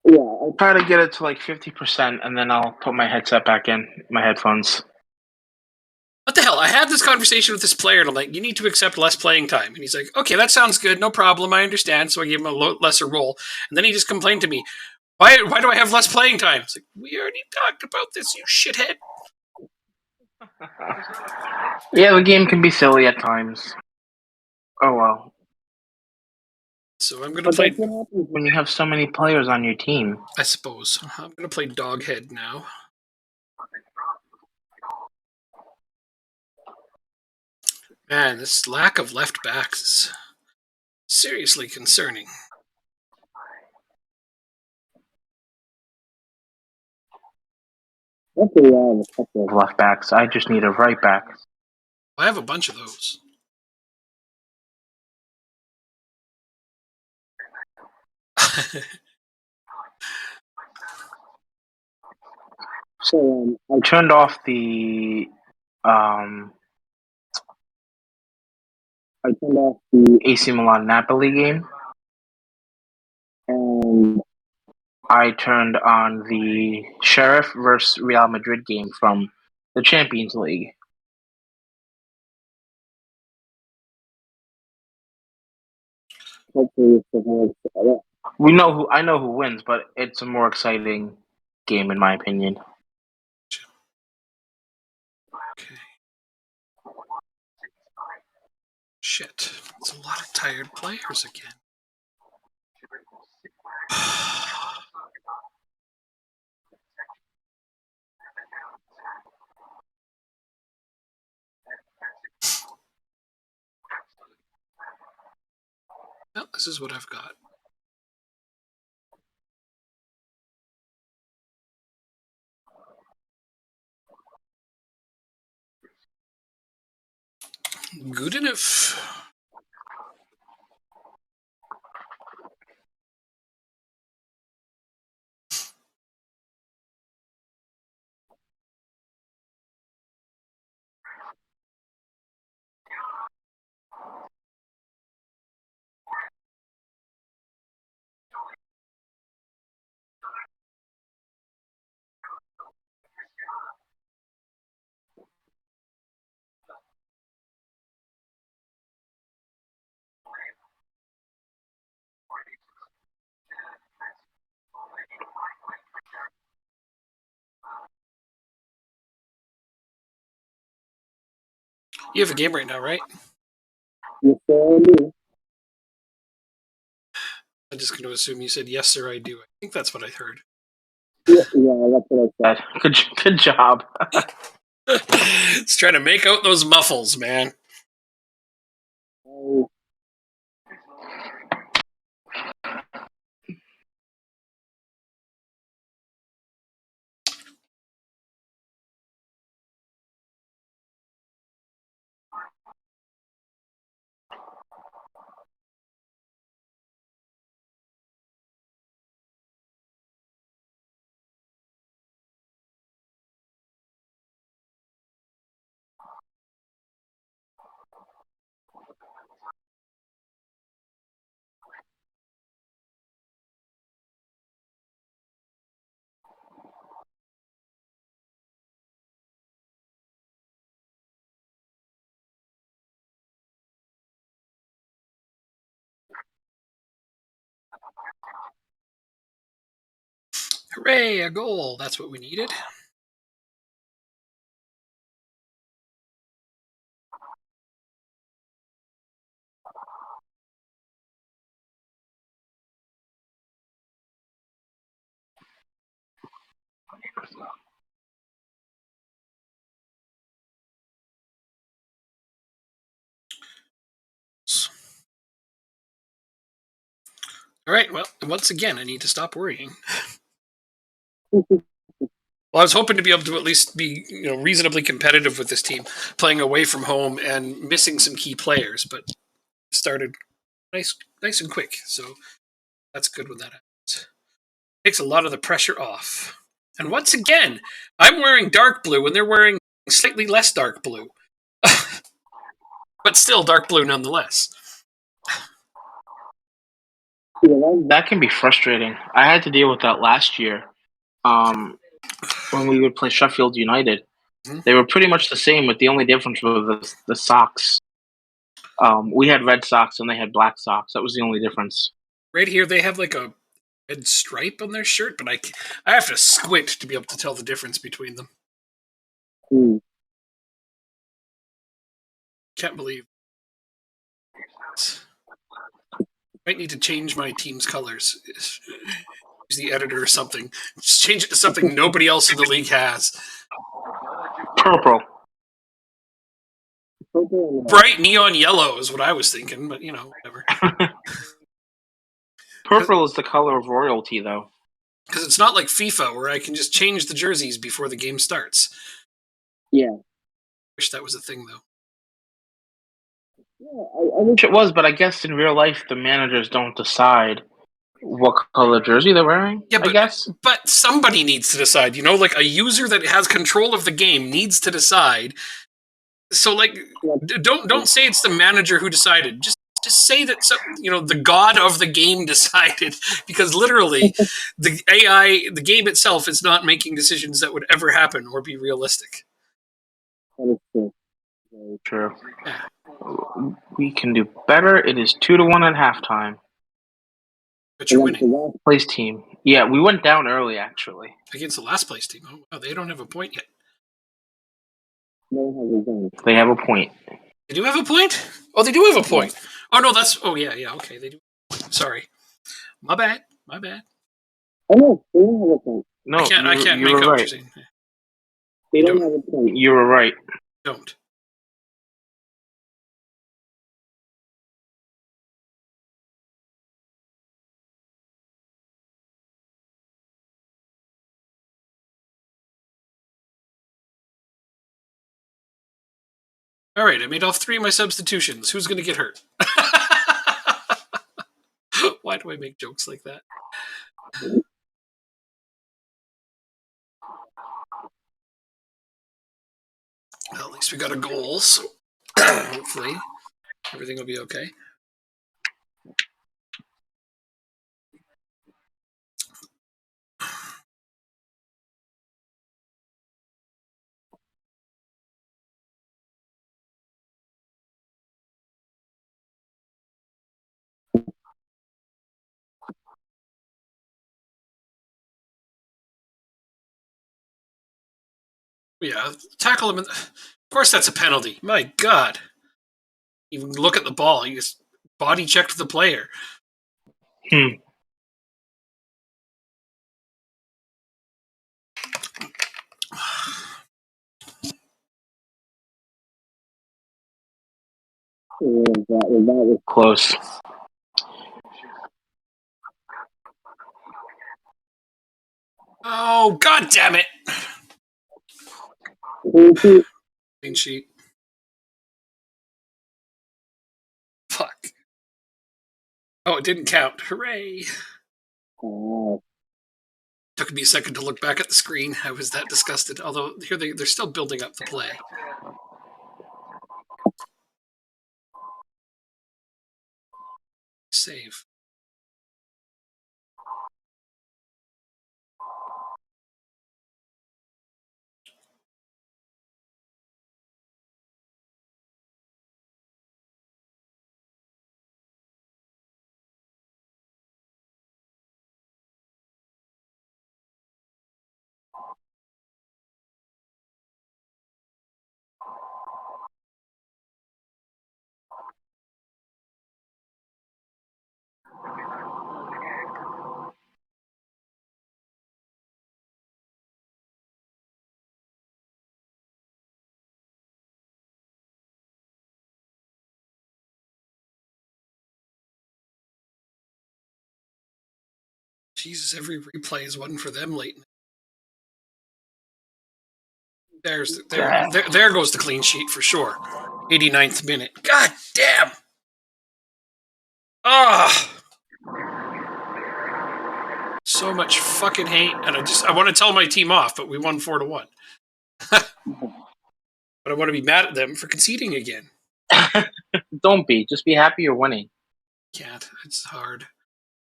D: Yeah,
A: I'll try to get it to like 50%, and then I'll put my headset back in, my headphones.
B: What the hell? I had this conversation with this player, and I'm like, you need to accept less playing time. And he's like, okay, that sounds good. No problem. I understand. So I gave him a lesser role. And then he just complained to me, why do I have less playing time? It's like, we already talked about this, you shithead.
A: Yeah, the game can be silly at times. Oh well.
B: So I'm going to
A: But
B: play...
A: that's what happens when you have so many players on your team.
B: I suppose. I'm going to play Doghead now. Man, this lack of left backs is seriously concerning.
D: luckily I have a couple
A: Of left backs. I just need a right back.
B: I have a bunch of those.
D: So
A: I turned off the um
D: I turned off the
A: AC Milan Napoli game.
D: and
A: I turned on the Sheriff versus Real Madrid game from the Champions League.
D: hopefully it's more exciting.
A: I know who wins, but it's a more exciting game in my opinion.
B: Okay. Shit. It's a lot of tired players again. Well, this is what I've got. Good enough. You have a game right now, right?
D: Yes, sir, I do.
B: I'm just going to assume you said, yes, sir, I do. I think that's what I heard.
D: Yeah, that's what I said.
A: Good job.
B: It's trying to make out those muffles, man.
D: I,
B: Hooray, a goal. That's what we needed. All right. Well, once again, I need to stop worrying. Well, I was hoping to be able to at least be, reasonably competitive with this team, playing away from home and missing some key players, but started nice and quick. So that's good when that happens. Takes a lot of the pressure off. And once again, I'm wearing dark blue and they're wearing slightly less dark blue, but still dark blue nonetheless.
A: That can be frustrating. I had to deal with that last year. When we would play Sheffield United, they were pretty much the same, with the only difference was the socks. We had red socks and they had black socks. That was the only difference.
B: Right here, they have like a red stripe on their shirt, but I have to squint to be able to tell the difference between them. Can't believe. Might need to change my team's colors. Use the editor or something. Just change it to something nobody else in the league has.
A: Purple.
B: Bright neon yellow is what I was thinking, but whatever.
A: Purple is the color of royalty, though.
B: Because it's not like FIFA where I can just change the jerseys before the game starts.
D: Yeah.
B: Wish that was a thing, though.
D: Yeah,
A: I wish it was, but I guess in real life the managers don't decide what color jersey they're wearing.
B: Yeah,
A: I guess.
B: But somebody needs to decide. Like a user that has control of the game needs to decide. So, don't say it's the manager who decided. Just say that the god of the game decided, because literally the AI, the game itself, is not making decisions that would ever happen or be realistic.
D: that is true.
A: True.
B: Yeah.
A: We can do better. It is 2-1 at halftime.
B: But you're winning.
A: Place team. Yeah, we went down early, actually.
B: Against the last place team. Oh, wow, they don't have a point yet.
A: They have a point.
B: They do have a point? Oh, they do have a point. Oh, no, that's... Oh, yeah, okay, they do. Sorry. My bad.
D: Oh, no, they don't have a point.
A: No,
B: I can't make out what you're saying.
D: They don't have a point.
A: You were right.
B: Don't. All right, I made off 3 of my substitutions. Who's going to get hurt? Why do I make jokes like that? Well, at least we got a goal, so hopefully everything will be okay. Yeah, tackle him. Of course, that's a penalty. My God. Even look at the ball. He just body checked the player.
D: That was
A: Close.
B: Oh, God damn it.
D: clean
B: Clean sheet. Fuck. Oh, it didn't count. Hooray. Took me a second to look back at the screen. I was that disgusted. Although here they're still building up the play. Save. Jesus, every replay is one for them late. There goes the clean sheet for sure. 89th minute. God damn! Ah! So much fucking hate, and I want to tell my team off, but we won 4-1. But I want to be mad at them for conceding again.
A: Don't be. Just be happy you're winning.
B: Can't. It's hard.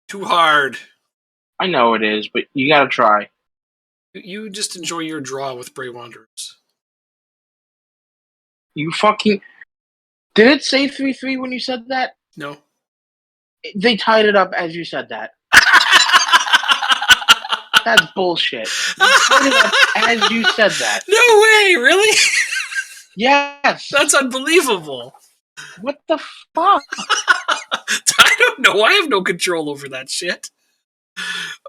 B: Too hard.
A: I know it is, but you gotta try.
B: You just enjoy your draw with Bray Wanderers.
A: You fucking... Did it say 3-3 when you said that?
B: No.
A: They tied it up as you said that. That's bullshit. They tied it up as you said that.
B: No way, really?
A: Yes.
B: That's unbelievable.
A: What the fuck?
B: I don't know. I have no control over that shit.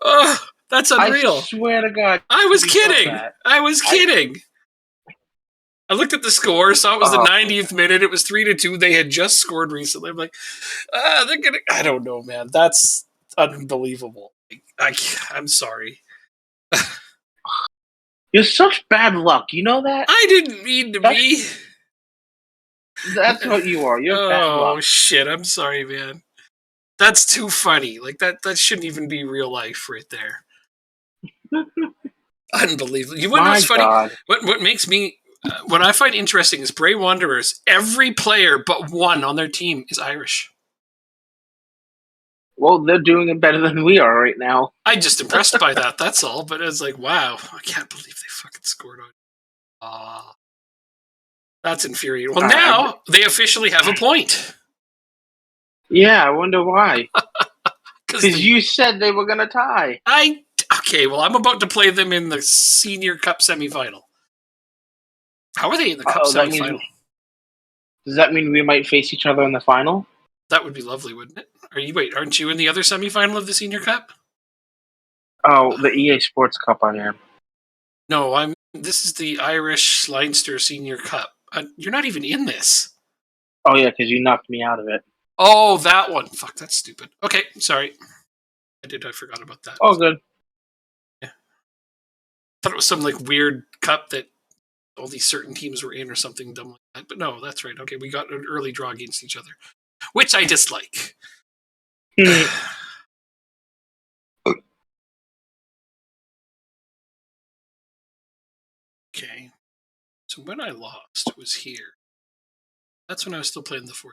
B: Oh, that's unreal.
A: I swear to God.
B: I was kidding. I was kidding. I looked at the score, saw it was the 90th minute. It was 3-2. They had just scored recently. I'm like, they're gonna. I don't know, man. That's unbelievable. I'm sorry.
A: You're such bad luck. You know that?
B: I didn't mean to be.
A: That's what you are. You're bad luck.
B: Oh shit! I'm sorry, man. That's too funny. Like that shouldn't even be real life right there. Unbelievable. You want to know what's funny?
A: God.
B: What makes me what I find interesting is Bray Wanderers. Every player but one on their team is Irish.
A: Well, they're doing it better than we are right now.
B: I'm just impressed by that. That's all. But it's like, wow, I can't believe they fucking scored on. That's infuriating. Well, now they officially have a point.
A: Yeah, I wonder why.
B: Because
A: you said they were going to tie.
B: Okay, well, I'm about to play them in the Senior Cup semifinal. How are they in the Cup semifinal?
A: Does that mean we might face each other in the final?
B: That would be lovely, wouldn't it? Aren't you in the other semifinal of the Senior Cup?
A: Oh, the EA Sports Cup I am.
B: No, this is the Irish Leinster Senior Cup. You're not even in this.
A: Oh, yeah, because you knocked me out of it.
B: Oh, that one. Fuck, that's stupid. Okay, sorry. I forgot about that.
A: Oh, good.
B: Yeah. I thought it was some like weird cup that only certain teams were in or something dumb like that. But no, that's right. Okay, we got an early draw against each other, which I dislike. Okay. So when I lost was here. That's when I was still playing the 4.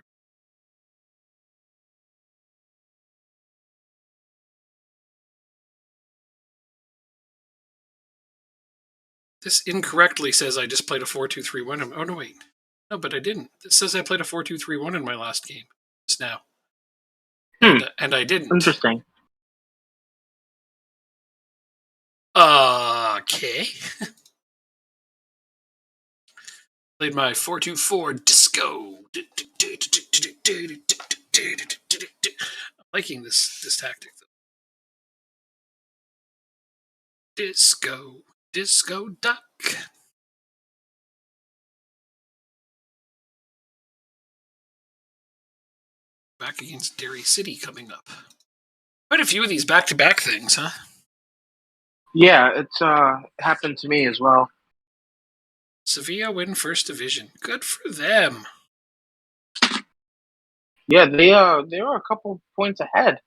B: This incorrectly says I just played a 4-2-3-1. Oh, no, wait. No, but I didn't. It says I played a 4-2-3-1 in my last game. Just now. And I didn't.
A: Interesting.
B: Okay. Played my 4-2-4 disco. I'm liking this tactic, though. Disco duck. Back against Derry City coming up. Quite a few of these back-to-back things, huh?
A: Yeah, it's happened to me as well.
B: Sevilla win first division. Good for them.
A: Yeah, they were a couple points ahead,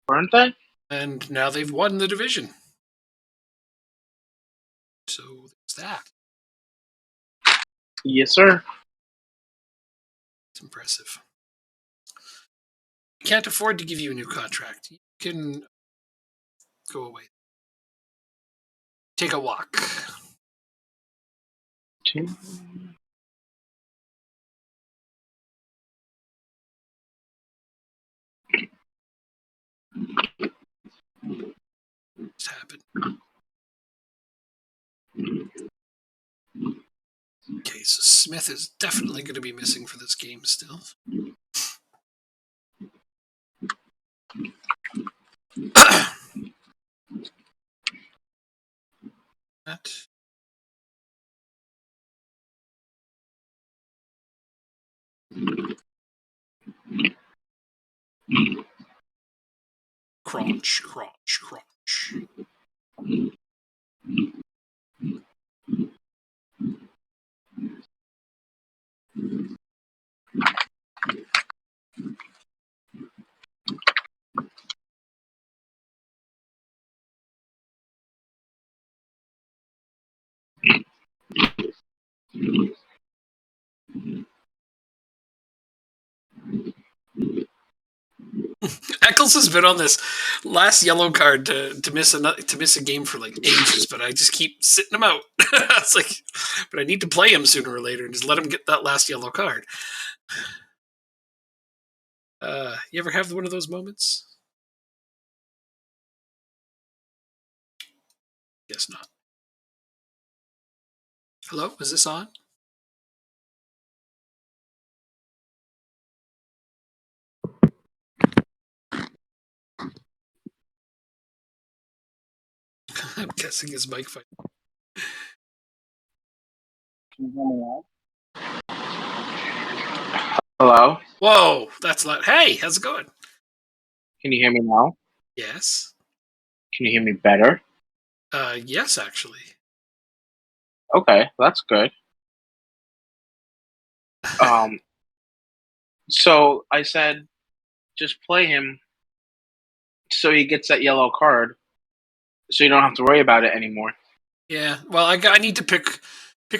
A: weren't they?
B: And now they've won the division. So there's that.
A: Yes, sir.
B: It's impressive. Can't afford to give you a new contract. You can go away. Take a walk. What's happened? Okay, so Smith is definitely going to be missing for this game still. That. Crunch. Crunch. Eccles has been on this last yellow card to miss a game for like ages, but I just keep sitting him out. It's like, but I need to play him sooner or later and just let him get that last yellow card. You ever have one of those moments? Guess not. Hello, is this on? I'm guessing his mic fight.
D: Can you hear me now?
A: Hello?
B: Whoa, that's loud. Hey, how's it going?
A: Can you hear me now?
B: Yes.
A: Can you hear me better?
B: Yes, actually.
A: Okay, that's good. So I said, just play him so he gets that yellow card, so you don't have to worry about it anymore.
B: Yeah. Well, I need to pick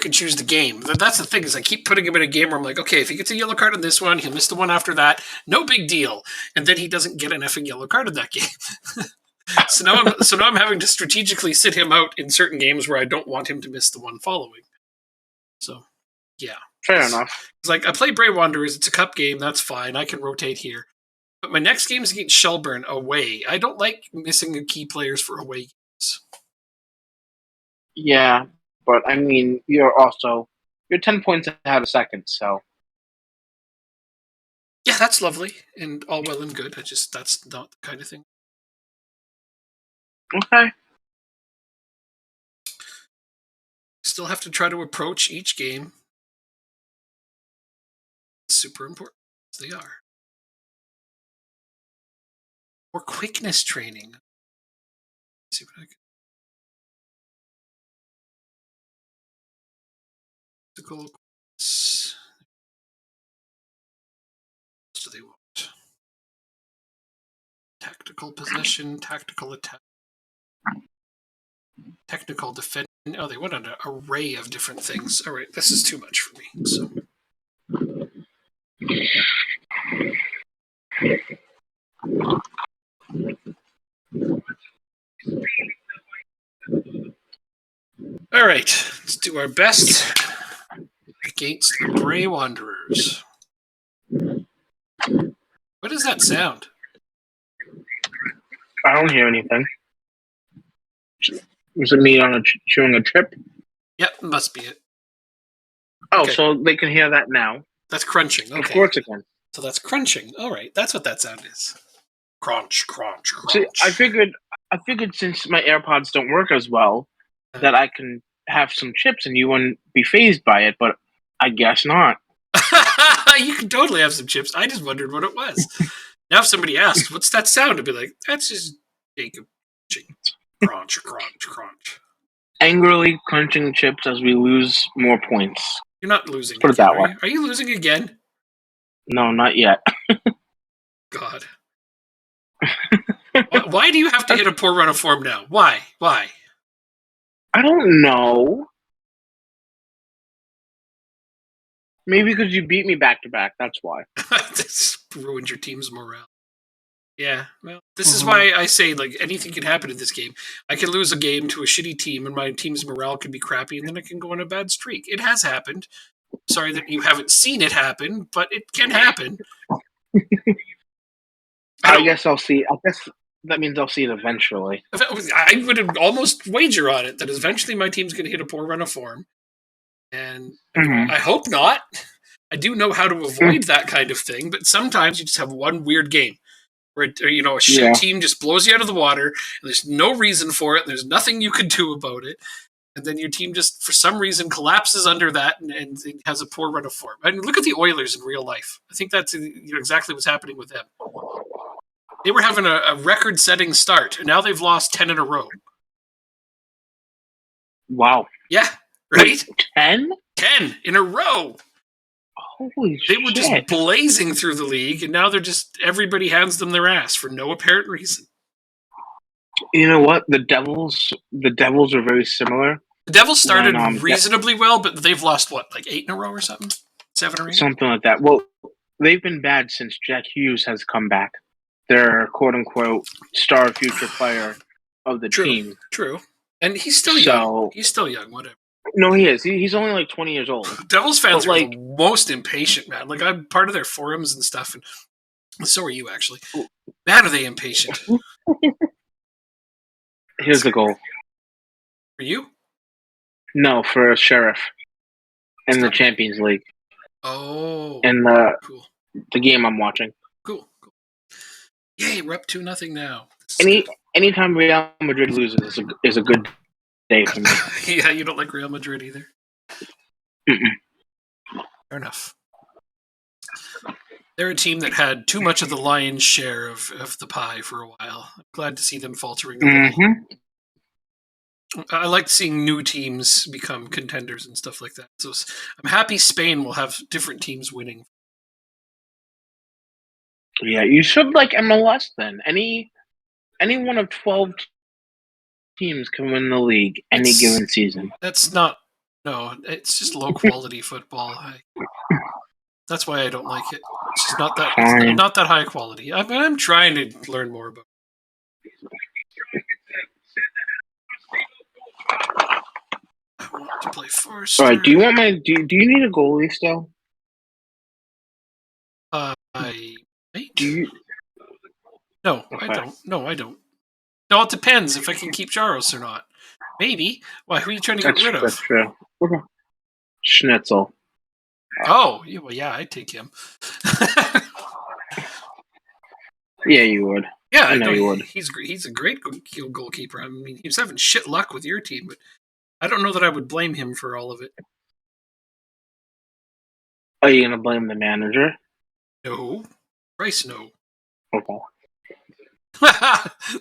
B: and choose the game. That's the thing is I keep putting him in a game where I'm like, okay, if he gets a yellow card on this one, he'll miss the one after that. No big deal. And then he doesn't get an effing yellow card in that game. So now I'm having to strategically sit him out in certain games where I don't want him to miss the one following. So, yeah.
A: Fair enough.
B: It's like I play Bray Wanderers. It's a cup game. That's fine. I can rotate here. But my next game is against Shelburne away. I don't like missing key players for away games.
A: Yeah, but I mean, you're 10 points ahead of second, so.
B: Yeah, that's lovely and all well and good. That's not the kind of thing.
A: Okay.
B: Still have to try to approach each game. It's super important as they are. Or quickness training. Let's see what I can. What do they want? Tactical possession, tactical attack, technical defense. Oh, they went on an array of different things. All right, this is too much for me. So. All right, let's do our best against the Bray Wanderers. What is that sound?
A: I don't hear anything. Was it me chewing a chip?
B: Yep, must be it.
A: Oh,
B: Okay.
A: so they can hear that now.
B: That's crunching. Okay.
A: Of course it can.
B: So that's crunching. All right, that's what that sound is. Crunch, crunch, crunch.
A: See, I figured since my AirPods don't work as well, that I can have some chips and you wouldn't be phased by it, but I guess not.
B: You can totally have some chips. I just wondered what it was. Now if somebody asks, what's that sound? I'd be like, that's just Jacob crunch, crunch, crunch.
A: Angrily crunching chips as we lose more points.
B: You're not losing.
A: Put it
B: again,
A: that way.
B: Are you losing again?
A: No, not yet.
B: God. Why do you have to hit a poor run of form now? Why?
A: I don't know. Maybe because you beat me back to back. That's why.
B: This ruined your team's morale. Yeah, well, this is why I say, like, anything can happen in this game. I can lose a game to a shitty team, and my team's morale can be crappy, and then I can go on a bad streak. It has happened. Sorry that you haven't seen it happen, but it can happen.
A: I guess I'll see. I guess that means I'll see it eventually.
B: I would almost wager on it that eventually my team's going to hit a poor run of form. And I hope not. I do know how to avoid that kind of thing, but sometimes you just have one weird game where a shit team just blows you out of the water, and there's no reason for it, and there's nothing you can do about it, and then your team just, for some reason, collapses under that and it has a poor run of form. I mean, look at the Oilers in real life. I think that's exactly what's happening with them. They were having a record-setting start, and now they've lost 10 in a row.
A: Wow.
B: Yeah, right?
A: 10?
B: 10 in a row.
A: Holy
B: They
A: shit.
B: were just blazing through the league, and now they're just everybody hands them their ass for no apparent reason.
A: You know what? The Devils are very similar.
B: The Devils started
A: When,
B: reasonably well, but they've lost what, like 8 in a row or something? 7 or 8?
A: Something like that. Well, they've been bad since Jack Hughes has come back. Their quote-unquote star future player of the team.
B: True. And he's still
A: So-
B: young. He's still young, whatever.
A: No, he is. He's only like 20 years old.
B: Devils fans
A: But,
B: are the most impatient, man. Like, I'm part of their forums and stuff, and so are you, actually. Man, are they impatient.
A: Here's the goal.
B: For you?
A: No, for a sheriff in the
B: Stop.
A: Champions League.
B: Oh.
A: In
B: Cool.
A: the game I'm watching.
B: Cool. Yay, we're up 2-0 now.
A: Anytime Real Madrid loses is a good day for me.
B: Yeah, you don't like Real Madrid either?
A: Mm-mm.
B: Fair enough. They're a team that had too much of the lion's share of the pie for a while. I'm glad to see them faltering a little.
A: Mm-hmm.
B: I like seeing new teams become contenders and stuff like that. So I'm happy Spain will have different teams winning.
A: Yeah, you should like MLS then. Any one of 12 teams can win the league any given season.
B: That's not... No, it's just low quality football. That's why I don't like it. It's just not that... It's not that high quality. I'm trying to learn more about it. I want to play Forster.
A: All right, do you want my... Do you need a goalie still?
B: I might.
A: Do you...
B: No,
A: Okay.
B: I don't. No, I don't. No, it depends if I can keep Jaros or not. Maybe. Why? Who are you trying to get rid of?
A: That's true. Okay. Schnitzel.
B: Oh, yeah, well, yeah, I'd take him.
A: Yeah, you would.
B: Yeah,
A: I know you would.
B: He's a great goalkeeper. I mean, he was having shit luck with your team, but I don't know that I would blame him for all of it.
A: Are you going to blame the manager?
B: No. Bryce, no.
A: Okay.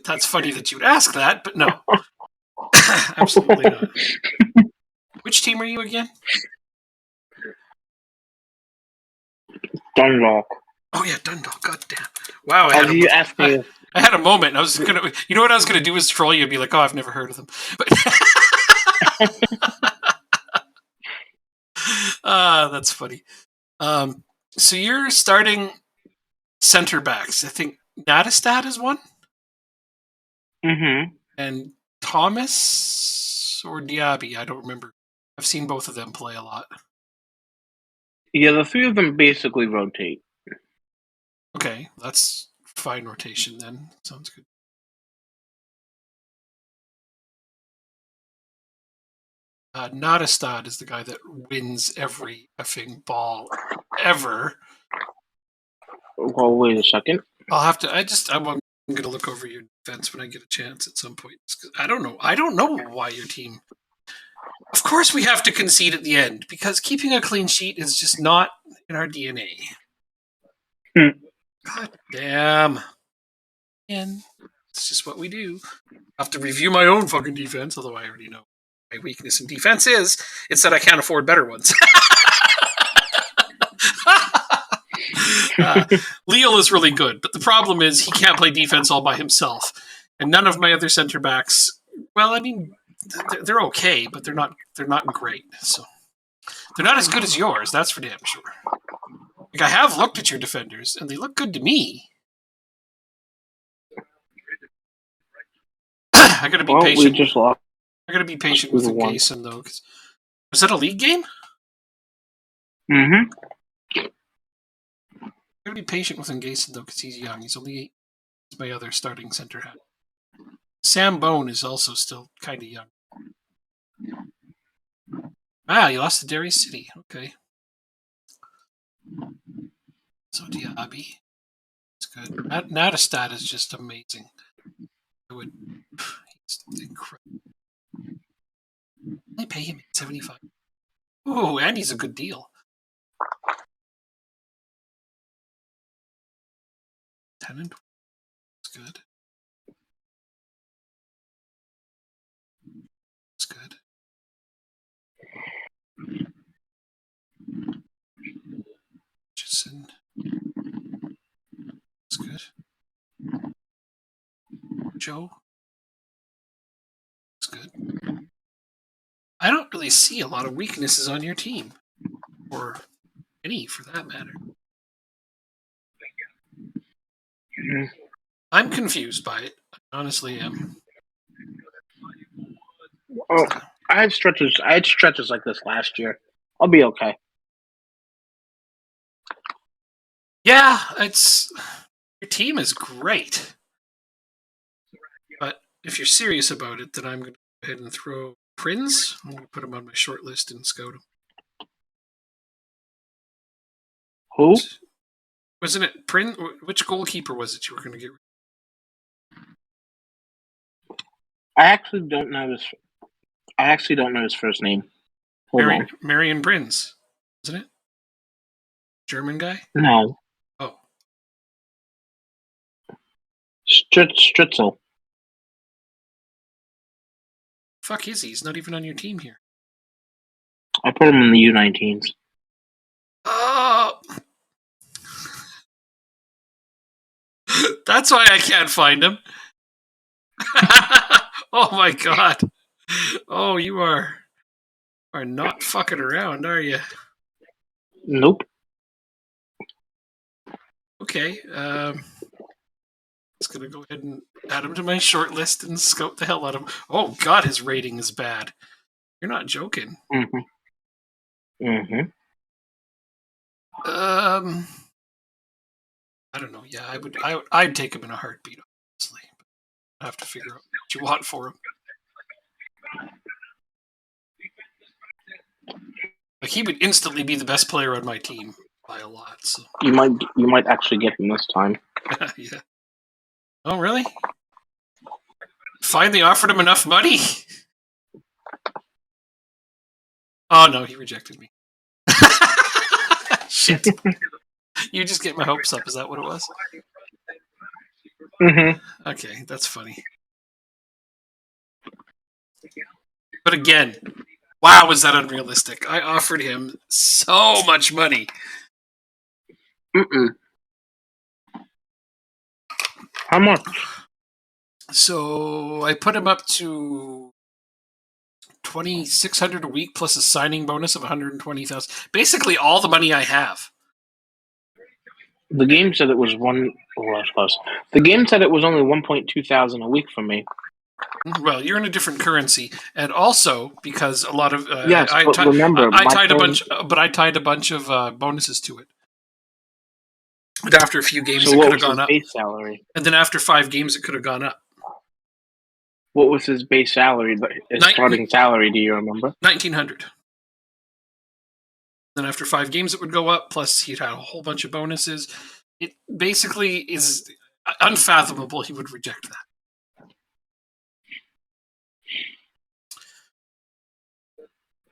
B: That's funny that you'd ask that, but no. Absolutely not. Which team are you again?
A: Dundalk.
B: Oh yeah, Dundalk. God damn. Wow, I had a moment. I was gonna. You know what I was gonna do is troll you and be like, "Oh, I've never heard of them." But that's funny. So you're starting center backs. I think Natastad is one,
A: Mm-hmm.
B: and Thomas or Diaby. I don't remember. I've seen both of them play a lot.
A: Yeah, the three of them basically rotate.
B: Okay, that's fine rotation then. Sounds good. Natastad is the guy that wins every effing ball ever.
A: Well, wait a second.
B: I'll have to. I'm going to look over your defense when I get a chance at some point. I don't know. I don't know why your team. Of course, we have to concede at the end because keeping a clean sheet is just not in our DNA. God damn. And it's just what we do. I have to review my own fucking defense, although I already know my weakness in defense is. It's that I can't afford better ones. Leal is really good, but the problem is he can't play defense all by himself. And none of my other center backs, well, I mean, they're okay, but they're not great. So they're not as good as yours, that's for damn sure. Like, I have looked at your defenders, and they look good to me. I gotta be patient.
A: We just lost.
B: I gotta be patient with Gason, though. Was that a league game?
A: Mm-hmm.
B: I gotta be patient with Ngason, though, because he's young. He's only 8. He's my other starting center hat. Sam Bone is also still kind of young. You lost to Derry City. Okay. So Diaby. It's good. Natastad is just amazing. He's incredible. I pay him $75. Ooh, and he's a good deal. 10 and 20. good. That's good. Richardson. That's good. Joe. That's good. I don't really see a lot of weaknesses on your team. Or any, for that matter. I'm confused by it. I honestly am.
A: Oh, I had stretches like this last year. I'll be okay.
B: Yeah, your team is great. But if you're serious about it, then I'm going to go ahead and throw Prince. I'm going to put him on my short list and scout him.
A: Who?
B: Wasn't it Prince? Which goalkeeper was it you were going to get?
A: I actually don't know his first name. Hold on.
B: Marion Prince, isn't it? German guy?
A: No.
B: Oh.
A: Stritzel.
B: Fuck is he? He's not even on your team here.
A: I put him in the U19s.
B: Oh! That's why I can't find him. Oh my god. Oh, you are not fucking around, are you?
A: Nope.
B: Okay. Just gonna go ahead and add him to my short list and scout the hell out of him. Oh god, his rating is bad. You're not joking.
A: Mm-hmm. Mm-hmm.
B: I don't know. Yeah, I'd take him in a heartbeat, honestly. I have to figure out what you want for him. Like, he would instantly be the best player on my team by a lot. So
A: You might actually get him this time.
B: yeah. Oh really? Finally offered him enough money? Oh no, he rejected me. Shit. You just get my hopes up, is that what it was?
A: Mm-hmm.
B: Okay, that's funny. But again, wow, was that unrealistic. I offered him so much money.
A: Mm-mm. How much?
B: So I put him up to 2,600 a week plus a signing bonus of 120,000. Basically, all the money I have.
A: The game said it was one. Oh, that's close. The game said it was only 1,200 a week for me.
B: Well, you're in a different currency, and also because a lot of
A: yes, but remember,
B: I tied a bunch of bonuses to it. But after a few games,
A: so
B: it
A: what
B: could
A: was
B: have
A: his
B: gone up,
A: base salary?
B: and then after 5 games, it could have gone up.
A: What was his base salary? His starting salary? Do you remember?
B: 1,900. Then after 5 games, it would go up. Plus, he'd had a whole bunch of bonuses. It basically is unfathomable he would reject that.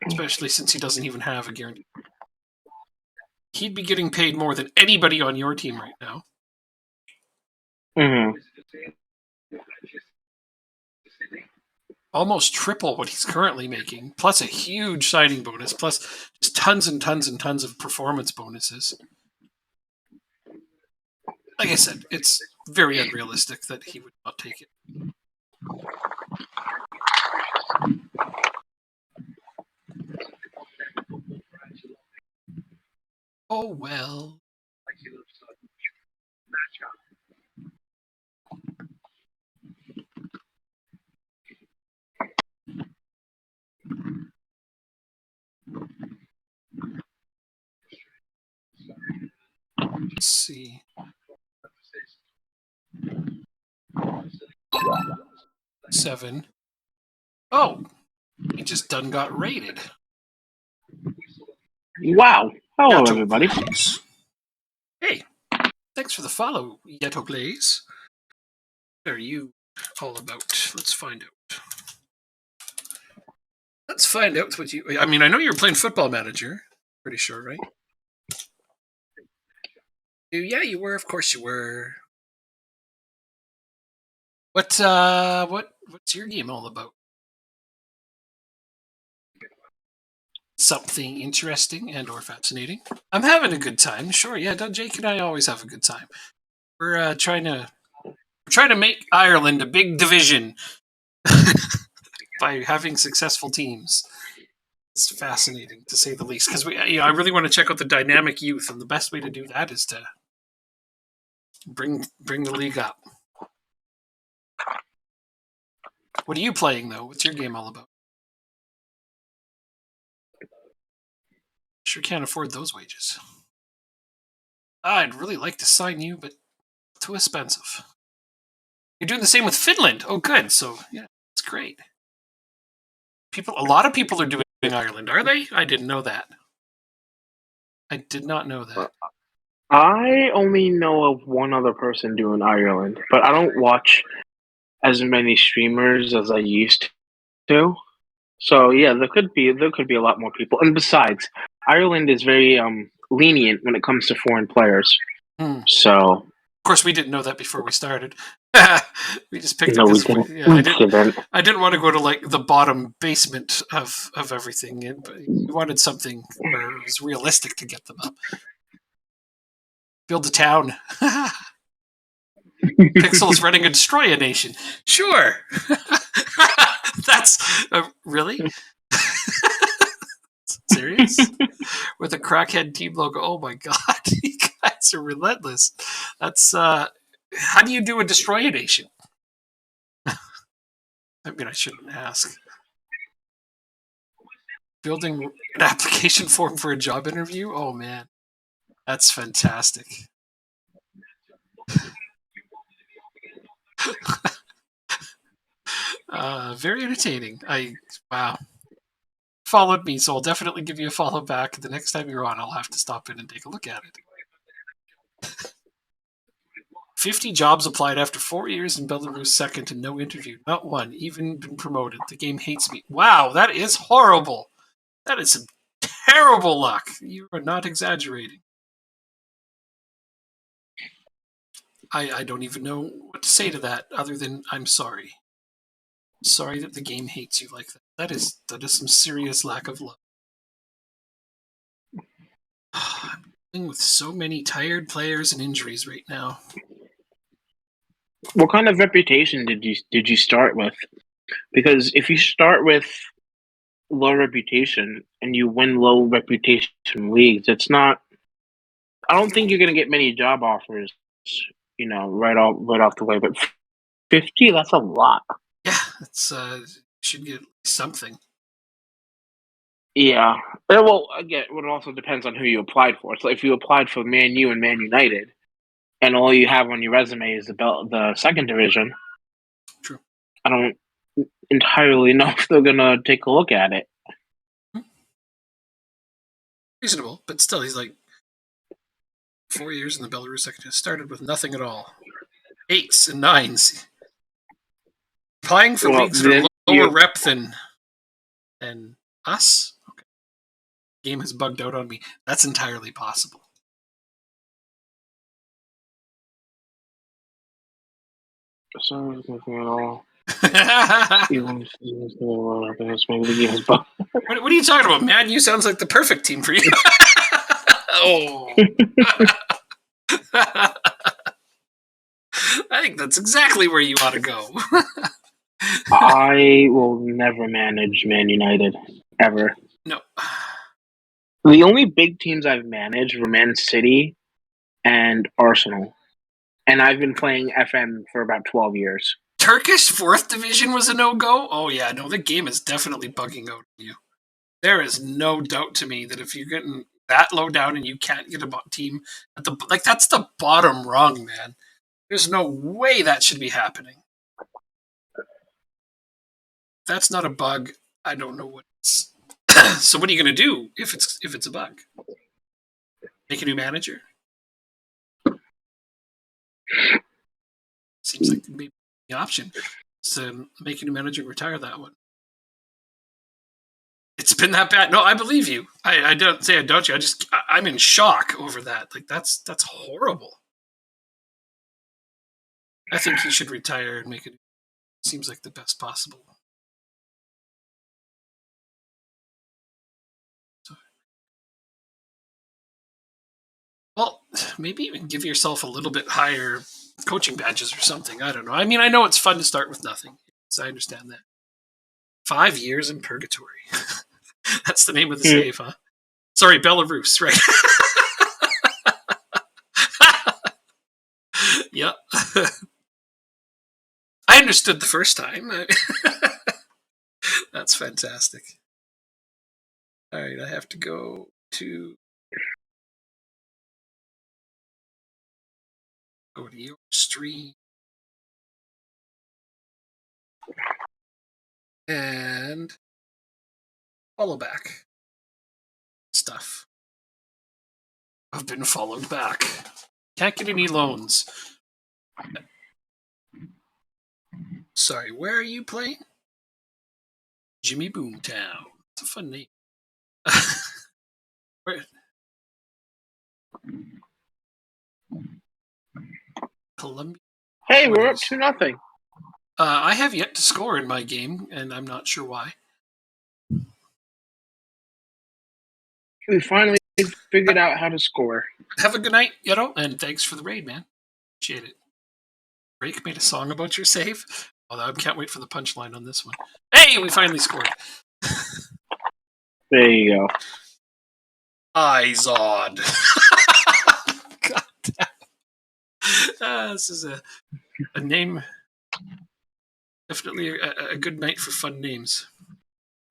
B: Especially since he doesn't even have a guarantee. He'd be getting paid more than anybody on your team right now.
A: Mm-hmm.
B: Almost triple what he's currently making, plus a huge signing bonus, plus just tons and tons and tons of performance bonuses. Like I said, it's very unrealistic that he would not take it. Oh well. Let's see. 7. Oh, he just done got raided.
A: Wow. Hello,
B: Yato
A: everybody.
B: Plays. Hey, thanks for the follow, Yato Plays. What are you all about? Let's find out. Let's find out what you... I mean, I know you were playing Football Manager. Pretty sure, right? Yeah, you were. Of course you were. What's your game all about? Something interesting and or fascinating? I'm having a good time. Sure, yeah. Jake and I always have a good time. We're trying to make Ireland a big division by having successful teams. It's fascinating to say the least because I really want to check out the dynamic youth, and the best way to do that is to bring the league up. What are you playing though? What's your game all about? Sure can't afford those wages. I'd really like to sign you, but too expensive. You're doing the same with Finland. Oh, good. So yeah, it's great. A lot of people are doing Ireland, are they? I didn't know that. I did not know that.
A: I only know of one other person doing Ireland, but I don't watch as many streamers as I used to. So yeah, there could be a lot more people. And besides, Ireland is very lenient when it comes to foreign players. So
B: of course, we didn't know that before we started. We just picked it
A: we
B: because
A: didn't.
B: I didn't want to go to like the bottom basement of everything, but we wanted something where it was realistic to get them up. Build a town. Pixel's running a destroy a nation. Sure. That's really serious with a crackhead team logo. Oh my god, you guys are relentless. That's how do you do a destroy a nation? I mean, I shouldn't ask. Building an application form for a job interview? Oh man, that's fantastic. Very entertaining. Wow. Followed me, so I'll definitely give you a follow back. The next time you're on, I'll have to stop in and take a look at it. 50 jobs applied after 4 years in Belarus, second and no interview. Not one, even been promoted. The game hates me. Wow, that is horrible. That is some terrible luck. You are not exaggerating. I don't even know what to say to that other than I'm sorry. Sorry that the game hates you like that. That is some serious lack of luck. I'm dealing with so many tired players and injuries right now.
A: What kind of reputation did you start with? Because if you start with low reputation and you win low reputation leagues, it's not. I don't think you're gonna get many job offers, right off the way. But 50, that's a lot.
B: Yeah, it's should get something.
A: Yeah. Well, again, it also depends on who you applied for. So if you applied for Man U and Man United, and all you have on your resume is the second division,
B: True.
A: I don't entirely know if they're gonna take a look at it.
B: Reasonable, but still, he's like 4 years in the Belarus second. Started with nothing at all. 8s and 9s. Applying for leagues that are lower rep than us? Okay. Game has bugged out on me. That's entirely possible.
A: So nothing at all. What are you
B: talking about, man? You sounds like the perfect team for you. Oh. I think that's exactly where you ought to go.
A: I will never manage Man United, ever.
B: No.
A: The only big teams I've managed were Man City and Arsenal. And I've been playing FM for about 12 years.
B: Turkish 4th division was a no-go? Oh yeah, no, the game is definitely bugging out on you. There is no doubt to me that if you're getting that low down and you can't get a team at that's the bottom rung, man. There's no way that should be happening. If that's not a bug, I don't know what it's. So what are you going to do if it's a bug? Make a new manager? Seems like maybe the option is to make a new manager and retire that one. It's been that bad. No, I believe you. I don't say I don't you. I'm in shock over that. Like that's horrible. I think he should retire and make a seems like the best possible. Well, maybe even give yourself a little bit higher coaching badges or something. I don't know. I mean, I know it's fun to start with nothing. So I understand that. 5 years in purgatory. That's the name of the save, huh? Sorry, Belarus, right? Yep. I understood the first time. That's fantastic. All right, I have to go to your stream and follow back stuff. I've been followed back. Can't get any loans. Sorry, where are you playing? Jimmy Boomtown. It's a fun name. Where? Columbia.
A: Hey, we're up 2-0.
B: I have yet to score in my game, and I'm not sure why.
A: We finally figured out how to score.
B: Have a good night, Yetto, and thanks for the raid, man. Appreciate it. Drake made a song about your save. Oh, I can't wait for the punchline on this one. Hey, we finally scored.
A: There you go.
B: Izod. God damn. This is a name. Definitely a good night for fun names.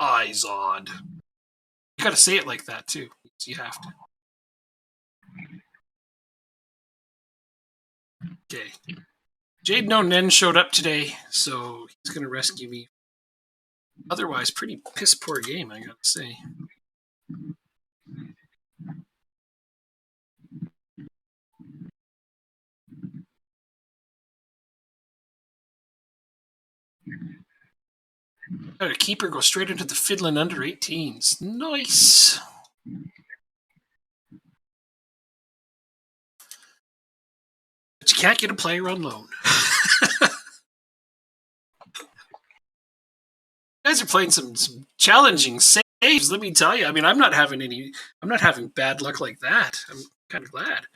B: Izod. You gotta say it like that, too. So you have to. Okay. Jade No Nen showed up today, so he's gonna rescue me. Otherwise, pretty piss poor game, I gotta say. Got a keeper go straight into the Fiddlin' under 18s. Nice. But you can't get a player on loan. You guys are playing some challenging saves, let me tell you. I mean, I'm not having bad luck like that. I'm kind of glad.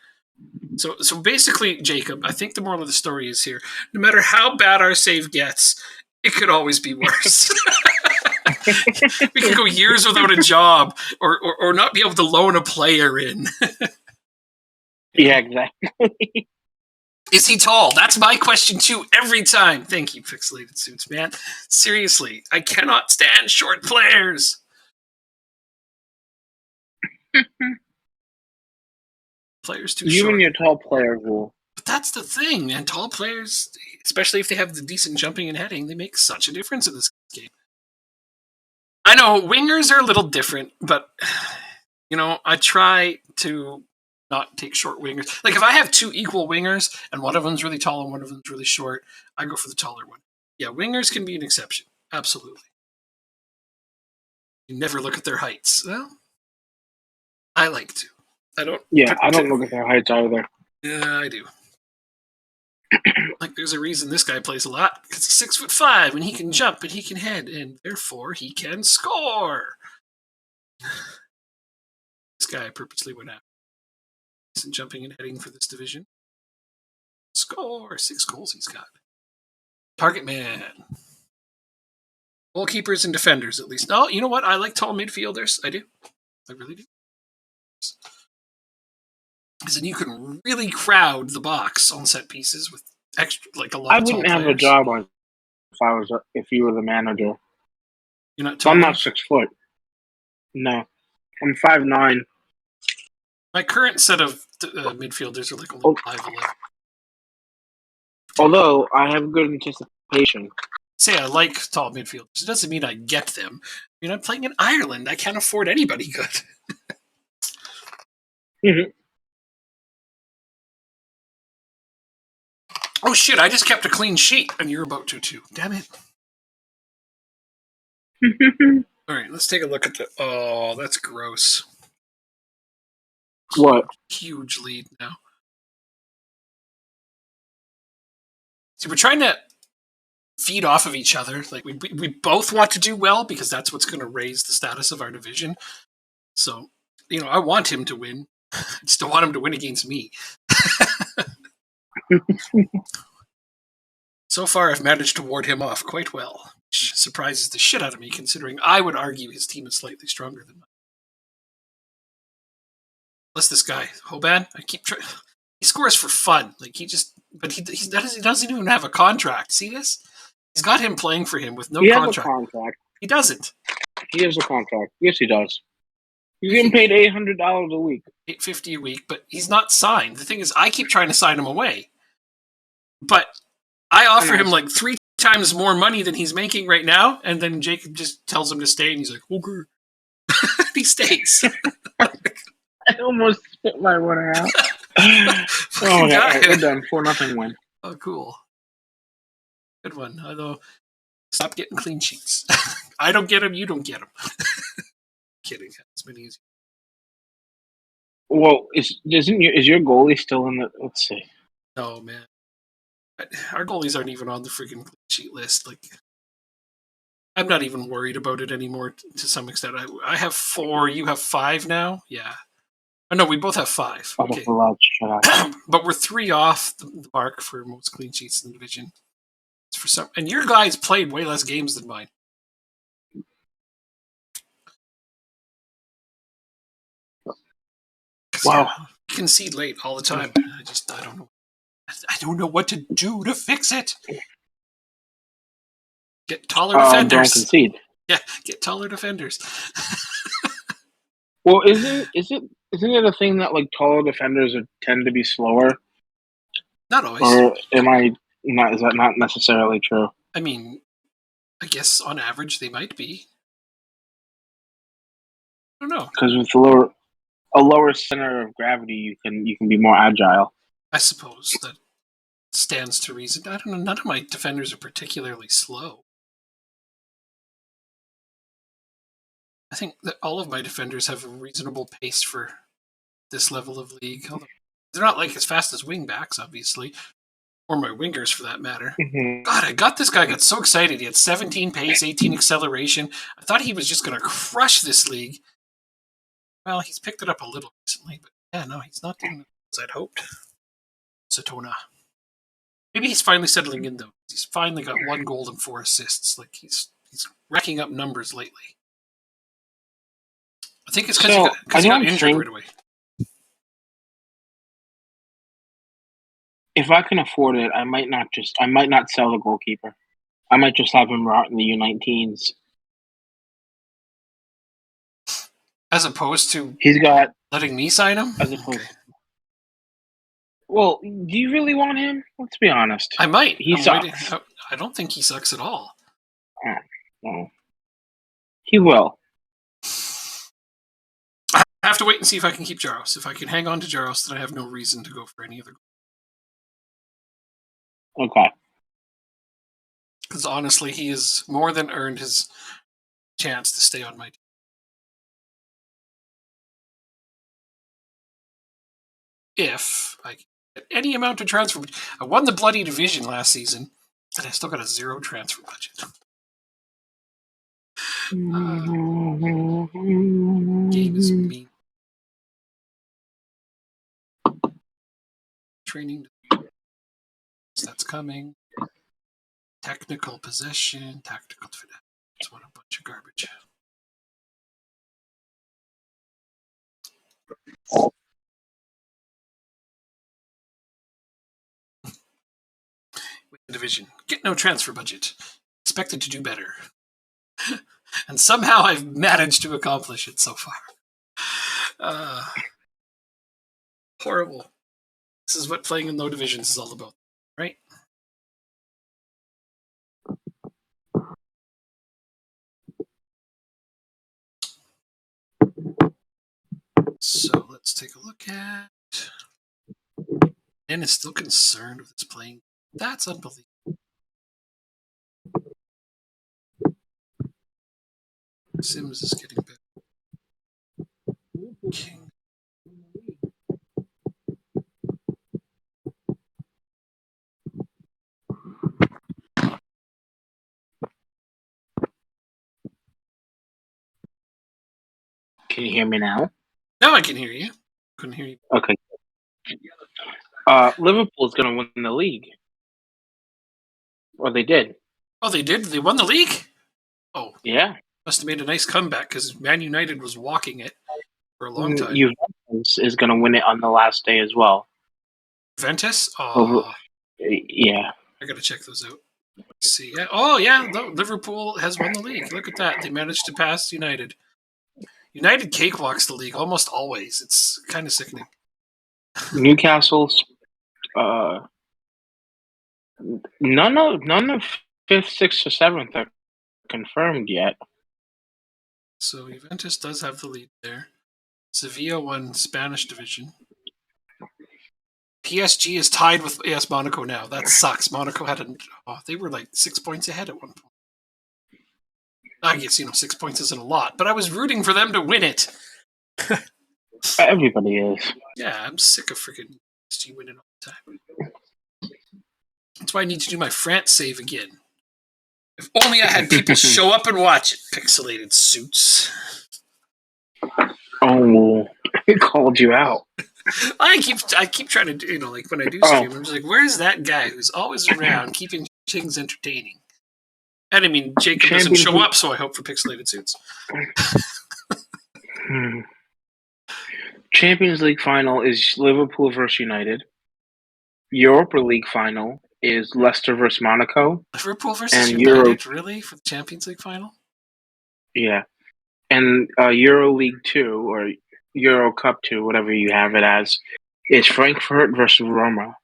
B: So basically, Jacob, I think the moral of the story is here. No matter how bad our save gets, it could always be worse. We could go years without a job or not be able to loan a player in.
A: Yeah, exactly.
B: Is he tall? That's my question too every time. Thank you, Pixelated Suits, man. Seriously, I cannot stand short players. Players too
A: You
B: short.
A: and your tall player rule.
B: But that's the thing, man. Tall players, especially if they have the decent jumping and heading, they make such a difference in this game. I know wingers are a little different, but I try to not take short wingers. Like if I have two equal wingers and one of them's really tall and one of them's really short, I go for the taller one. Yeah, wingers can be an exception. Absolutely. You never look at their heights. Well, I like to. I don't.
A: Yeah, I don't look at their heights either.
B: Yeah, I do. Like, there's a reason this guy plays a lot because he's 6'5" and he can jump and he can head and therefore he can score. This guy purposely went out. He's jumping and heading for this division. Score 6 goals he's got. Target man. Goalkeepers and defenders, at least. No, you know what? I like tall midfielders. I do. I really do. Because then you can really crowd the box on set pieces with extra, like a lot.
A: I wouldn't have a job on if you were the manager.
B: You're not.
A: So I'm not 6 foot. No, I'm 5'9".
B: My current set of midfielders are like only 5'11".
A: Although I have good anticipation.
B: Say I like tall midfielders. It doesn't mean I get them. I mean, I'm playing in Ireland. I can't afford anybody good.
A: Mm-hmm.
B: Oh shit, I just kept a clean sheet and you're about to too. Damn it. Alright, let's take a look at the... Oh, that's gross.
A: What?
B: Huge lead now. See, we're trying to feed off of each other. Like we both want to do well because that's what's going to raise the status of our division. So, I want him to win. I still want him to win against me. So far, I've managed to ward him off quite well, which surprises the shit out of me, considering I would argue his team is slightly stronger than mine. Plus, this guy, Hoban, I keep trying. He scores for fun. Like he doesn't even have a contract. See this? He's got him playing for him with no contract.
D: He has a contract.
B: He doesn't.
D: He has a contract. Yes, he does. He's getting paid $800 a week.
B: $850 a week, but he's not signed. The thing is, I keep trying to sign him away, but I offer him like 3 times more money than he's making right now, and then Jacob just tells him to stay, and he's like, okay. He stays.
A: I almost spit my water out.
B: Oh,
A: okay, we're done. 4-0 win.
B: Oh, cool. Good one. Although, stop getting clean sheets. I don't get them, you don't get them. Kidding. It's been easy.
A: Well, is your goalie still in the? Let's see.
B: No, man. Our goalies aren't even on the freaking clean sheet list. Like, I'm not even worried about it anymore. To some extent, I have 4. You have 5 now. Yeah. Oh, no, we both have 5. Okay. But we're 3 off the mark for most clean sheets in the division. And your guys played way less games than mine.
A: Wow.
B: Yeah, you concede late all the time. I don't know. I don't know what to do to fix it. Get taller defenders.
A: Don't concede.
B: Yeah, get taller defenders.
A: Well, isn't it a thing that like taller defenders tend to be slower?
B: Not always.
A: Or am I not? Is that not necessarily true?
B: I mean, I guess on average they might be. I don't know.
A: Because with a lower center of gravity, you can be more agile.
B: I suppose that stands to reason. I don't know. None of my defenders are particularly slow. I think that all of my defenders have a reasonable pace for this level of league. They're not like as fast as wingbacks, obviously, or my wingers for that matter.
A: Mm-hmm.
B: God, this guy got so excited. He had 17 pace, 18 acceleration. I thought he was just going to crush this league. Well, he's picked it up a little recently, but yeah, no, he's not doing as I'd hoped. Satona. Maybe he's finally settling in, though. He's finally got 1 goal and 4 assists. Like, he's racking up numbers lately. I think it's because he got injured right away.
A: If I can afford it, I might not sell the goalkeeper. I might just have him rot in the U19s.
B: As opposed to
A: letting
B: me sign him?
A: As opposed. Okay. Well, do you really want him? Let's be honest.
B: I might.
A: He sucks.
B: I don't think he sucks at all.
A: No. He will.
B: I have to wait and see if I can keep Jaros. If I can hang on to Jaros, then I have no reason to go for any other.
A: Okay.
B: Because honestly, he has more than earned his chance to stay on my team. If I can get any amount of transfer, I won the bloody division last season, and I still got a 0 transfer budget. Game is mean. Training. That's coming. Technical possession. Tactical finesse. What a bunch of garbage. With the division. Get no transfer budget. Expected to do better. And somehow I've managed to accomplish it so far. Horrible. This is what playing in low divisions is all about, right? So let's take a look at. Dan is still concerned with his playing. That's unbelievable. Sims is getting better. King.
D: Can you hear me now?
B: Now I can hear you. Couldn't hear you.
D: Okay. Liverpool's going to win the league. Or they did.
B: Oh, they did? They won the league? Oh,
D: Yeah.
B: must have made a nice comeback because Man United was walking it for a long time.
D: Juventus is going to win it on the last day as well.
B: Juventus?
D: Over-
B: Oh,
D: Yeah.
B: I got to check those out. Let's see. Oh, yeah. Liverpool has won the league. Look at that. They managed to pass United. United cakewalks the league almost always. It's kind of sickening.
D: Newcastle's none of fifth, sixth, or seventh are confirmed yet.
B: So Juventus does have the lead there. Sevilla won Spanish division. PSG is tied with AS Monaco now. That sucks. Monaco they were like 6 points ahead at one point. I guess 6 points isn't a lot, but I was rooting for them to win it.
D: Everybody is.
B: Yeah, I'm sick of freaking PSG winning all the time. That's why I need to do my France save again. If only I had people show up and watch it. Pixelated suits.
D: Oh, it called you out.
B: I keep trying to do, like when I do stream, I'm just like, where's that guy who's always around keeping things entertaining? And I mean, Jacob doesn't show up, so I hope for pixelated suits.
D: Champions League final is Liverpool versus United. Europa League final is Leicester versus Monaco.
B: Liverpool versus United, really? For the Champions League final?
D: Yeah. And Euro League 2, or Euro Cup 2, whatever you have it as, is Frankfurt versus Roma.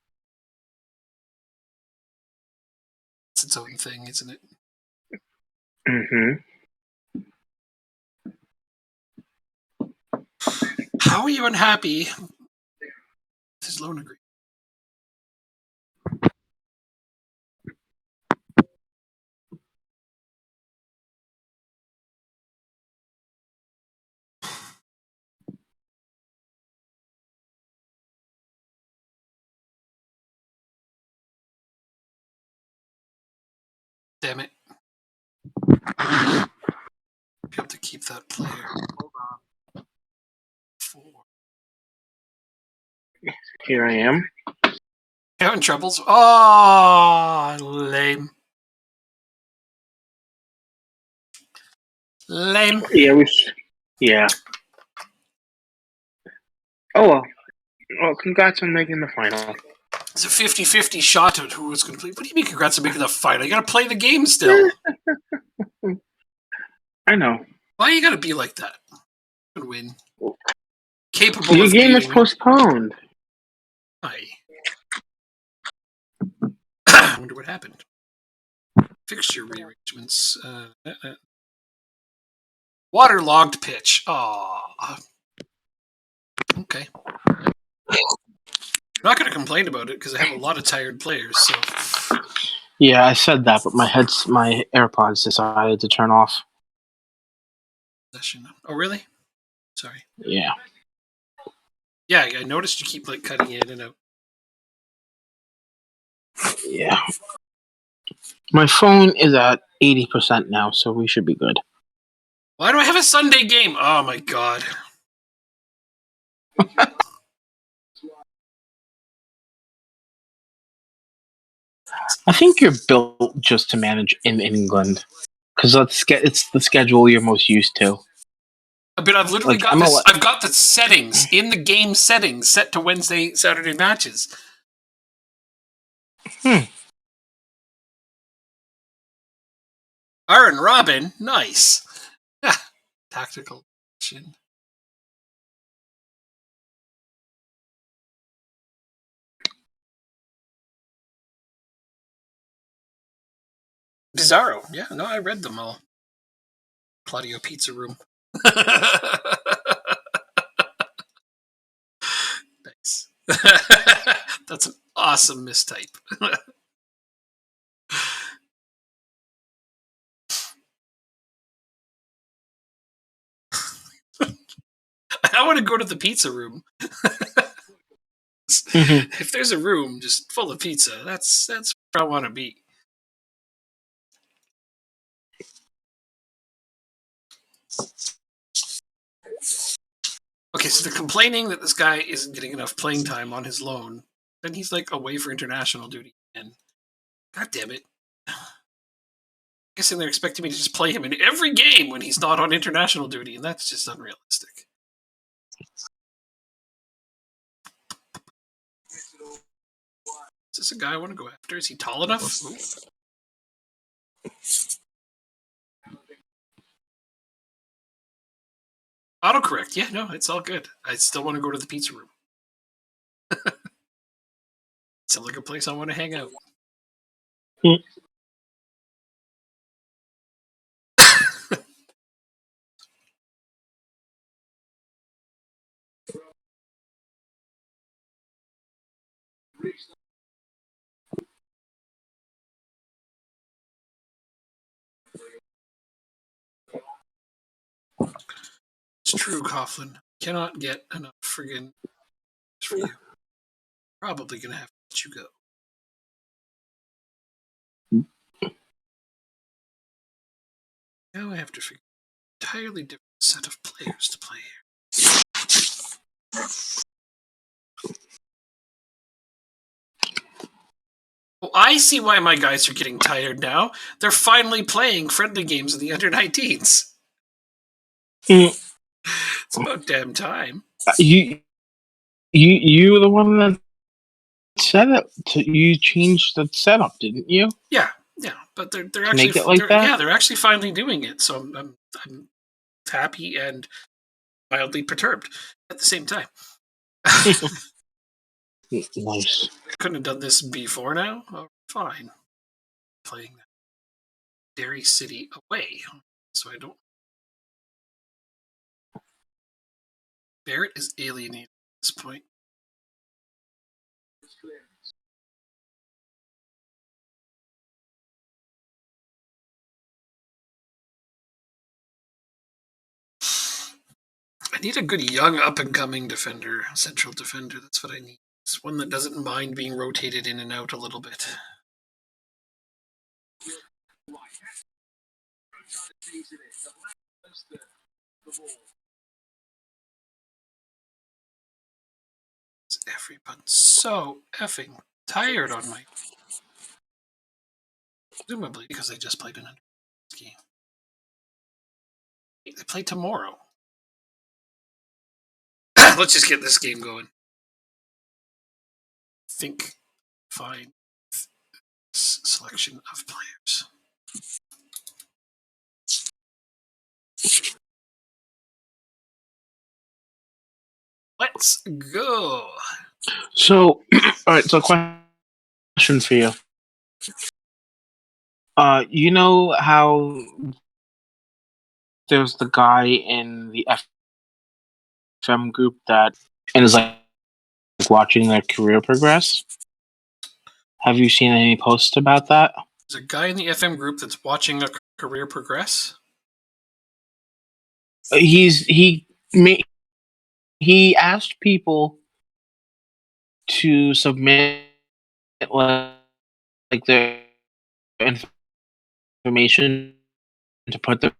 B: It's its own thing, isn't it?
D: Mm-hmm.
B: How are you unhappy with his loan agreement? Damn it. You have to keep that player. Hold on. 4.
D: Here I am.
B: Having troubles? Oh, lame. Lame.
D: Yeah. Oh, well. Well, congrats on making the final.
B: It's a 50-50 shot at who was going to play. What do you mean congrats on making the final? You got to play the game still.
D: I know.
B: Why you got to be like that? Could win. Capable
D: Your
B: of
D: game is
B: beating.
D: postponed.
B: I wonder what happened. Fixture rearrangements. Waterlogged pitch. Aww. Okay. I'm not going to complain about it because I have a lot of tired players. So.
A: Yeah, I said that, but my AirPods decided to turn off.
B: Oh, really? Sorry.
A: Yeah.
B: Yeah, I noticed you keep cutting in and out.
A: Yeah. My phone is at 80% now, so we should be good.
B: Why do I have a Sunday game? Oh my god.
A: I think you're built just to manage in England, because it's the schedule you're most used to.
B: But I've literally got this. I've got the settings in the game settings set to Wednesday, Saturday matches. Aaron Robin, nice. Tactical action. Bizarro. Yeah, no, I read them all. Claudio Pizza Room. Nice. That's an awesome mistype. I want to go to the pizza room. If there's a room just full of pizza, that's where I want to be. Okay, so they're complaining that this guy isn't getting enough playing time on his loan. Then he's like away for international duty. And God damn it. I guess they're expecting me to just play him in every game when he's not on international duty, and that's just unrealistic. Is this a guy I want to go after? Is he tall enough? Ooh. Autocorrect. Yeah, no, it's all good. I still want to go to the pizza room. Sounds like a place I want to hang out. It's true, Coughlin. Cannot get enough friggin' for you. Probably gonna have to let you go. Now I have to figure an entirely different set of players to play here. Well, I see why my guys are getting tired now. They're finally playing friendly games in the under-19s. It's about damn time.
A: You were the one that set it. You changed the setup, didn't you?
B: Yeah, but they're actually
A: make it like that?
B: Yeah, they're actually finally doing it. So I'm happy and mildly perturbed at the same time.
A: Nice.
B: Couldn't have done this before now. Oh, fine. Playing Derry City away, so I don't. Barrett is alienated at this point. I need a good young up-and-coming defender, central defender. That's what I need. It's one that doesn't mind being rotated in and out a little bit. Everyone's so effing tired on my... Presumably because I just played an game. They play tomorrow. Let's just get this game going. Think fine selection of players. Let's go.
A: So, all right. So, question for you. You know how there's the guy in the FM group that is like watching their career progress? Have you seen any posts about that?
B: There's a guy in the FM group that's watching a career progress.
A: He asked people to submit like their information to put them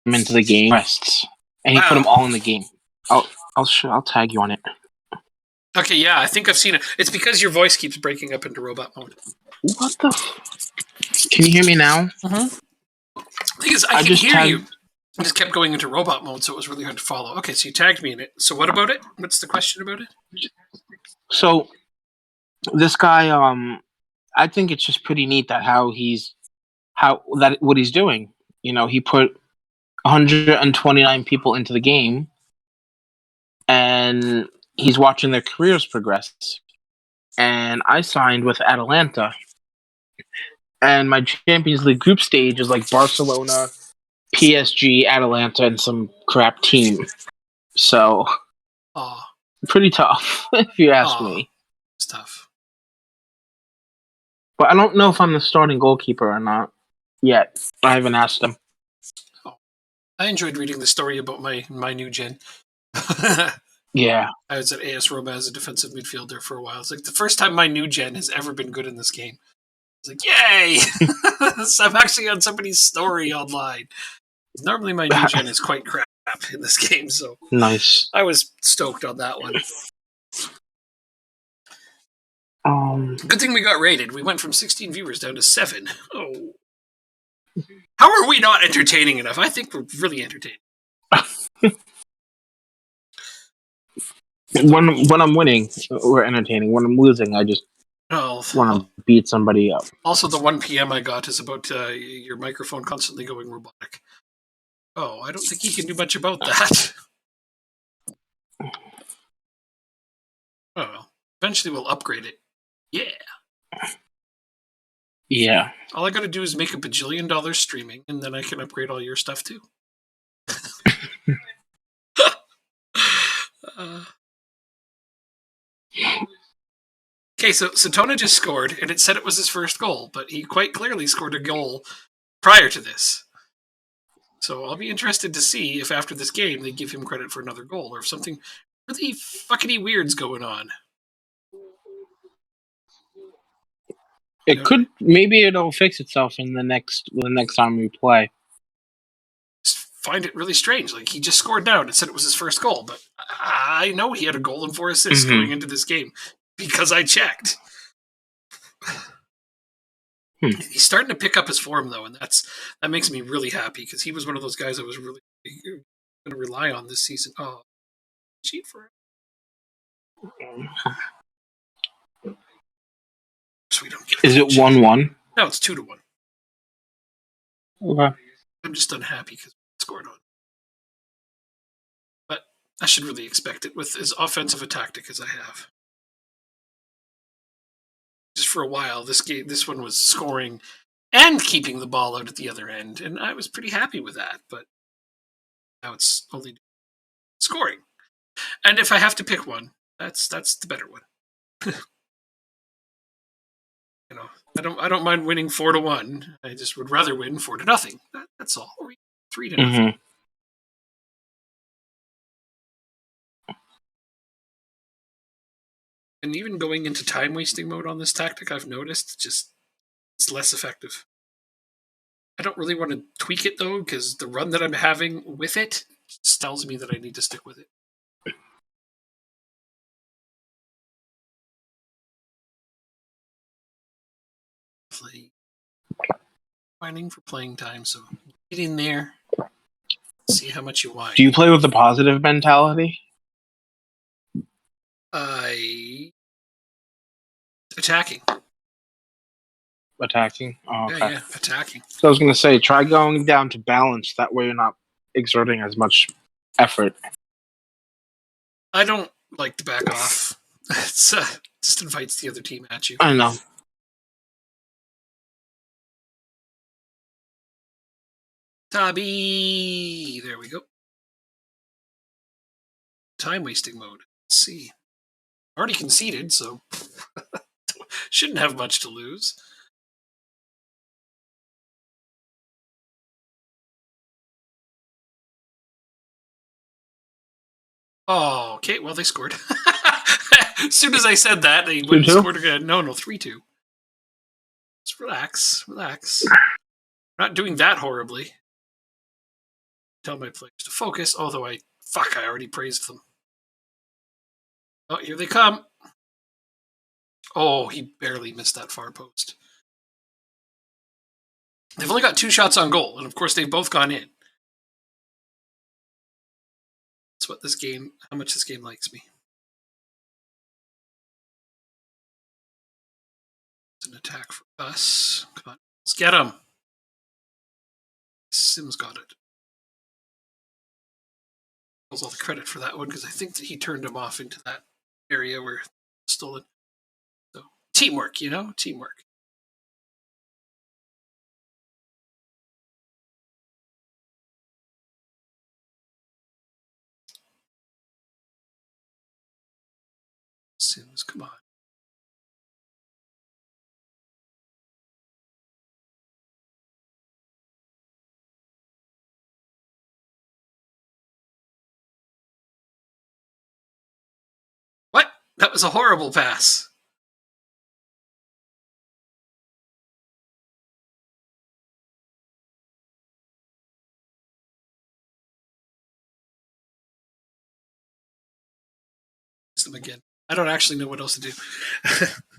A: into the game rests, and he put them all in the game. I'll tag you on it.
B: Okay, yeah, I think I've seen it. It's because your voice keeps breaking up into robot mode.
A: What the? Can you hear me now?
B: Mm-hmm. The thing is, I can hear you. I just kept going into robot mode, so it was really hard to follow. Okay, so you tagged me in it. So what about it? What's the question about it?
A: So this guy, I think it's just pretty neat that what he's doing. You know, he put 129 people into the game, and he's watching their careers progress. And I signed with Atalanta, and my Champions League group stage is like Barcelona, PSG, Atalanta, and some crap team. So, pretty tough, if you ask me.
B: It's tough.
A: But I don't know if I'm the starting goalkeeper or not yet. I haven't asked him.
B: Oh. I enjoyed reading the story about my new gen.
A: Yeah. I
B: was at AS Roma as a defensive midfielder for a while. It's like the first time my new gen has ever been good in this game. It's like, yay! So I'm actually on somebody's story online. Normally my new gen is quite crap. in this game, so
A: Nice.
B: I was stoked on that one. Good thing we got rated. We went from 16 viewers down to 7. Oh. How are we not entertaining enough? I think we're really entertaining.
A: When I'm winning, we're entertaining. When I'm losing, I just want to beat somebody up.
B: Also, the 1 p.m. I got is about your microphone constantly going robotic. Oh, I don't think he can do much about that. Oh, well. Eventually we'll upgrade it. Yeah.
A: Yeah.
B: All I gotta do is make $1 bajillion streaming, and then I can upgrade all your stuff too. Okay, so Tona just scored, and it said it was his first goal, but he quite clearly scored a goal prior to this. So I'll be interested to see if after this game they give him credit for another goal, or if something really fuckity weird's going on.
A: It could, maybe it'll fix itself in the next time we play.
B: Just find it really strange. Like, he just scored now and it said it was his first goal, but I know he had a goal and 4 assists going into this game because I checked. He's starting to pick up his form though, and that makes me really happy because he was one of those guys I was really going to rely on this season. Oh, cheat for him. So we don't get
A: Is it 1-1?
B: No, it's 2-1.
A: Okay.
B: I'm just unhappy because we scored on. But I should really expect it with as offensive a tactic as I have. Just for a while, this one was scoring and keeping the ball out at the other end, and I was pretty happy with that. But now it's only scoring. And if I have to pick one, that's the better one. You know, I don't mind winning 4-1. I just would rather win 4-0. That's all. Or 3-0. And even going into time wasting mode on this tactic, I've noticed it's less effective. I don't really want to tweak it though, because the run that I'm having with it just tells me that I need to stick with it. Whining for playing time, so get in there. See how much you whine.
A: Do you play with a positive mentality?
B: Attacking.
A: Attacking? Oh, okay.
B: Yeah, attacking.
A: So I was going to say, try going down to balance. That way you're not exerting as much effort.
B: I don't like to back off. It's just invites the other team at you.
A: I know.
B: Tabby! There we go. Time wasting mode. Let's see. Already conceded, so shouldn't have much to lose. Oh, okay. Well, they scored. As soon as I said that, they went and scored again. No, 3-2. Just relax. We're not doing that horribly. Tell my players to focus, although I already praised them. Oh, here they come. Oh, he barely missed that far post. They've only got 2 shots on goal, and of course they've both gone in. That's how much this game likes me. It's an attack for us. Come on, let's get him. Sims got it. All the credit for that one because I think that he turned him off into that area where stolen. So teamwork, teamwork. Sims, come on. What? That was a horrible pass. them again. I don't actually know what else to do.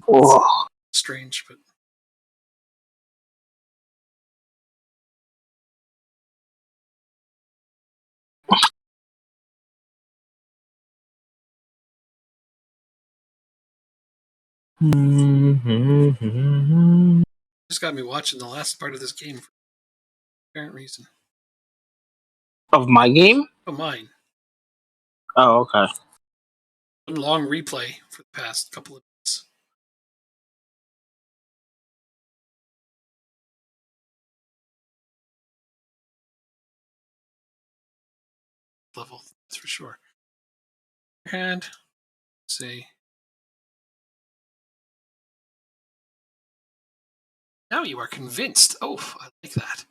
A: Oh.
B: Strange, but just got me watching the last part of this game for apparent reason.
A: Of my game?
B: Oh, mine.
A: Oh, okay.
B: One long replay for the past couple of minutes. Level, that's for sure. And say, now you are convinced. Oh, I like that.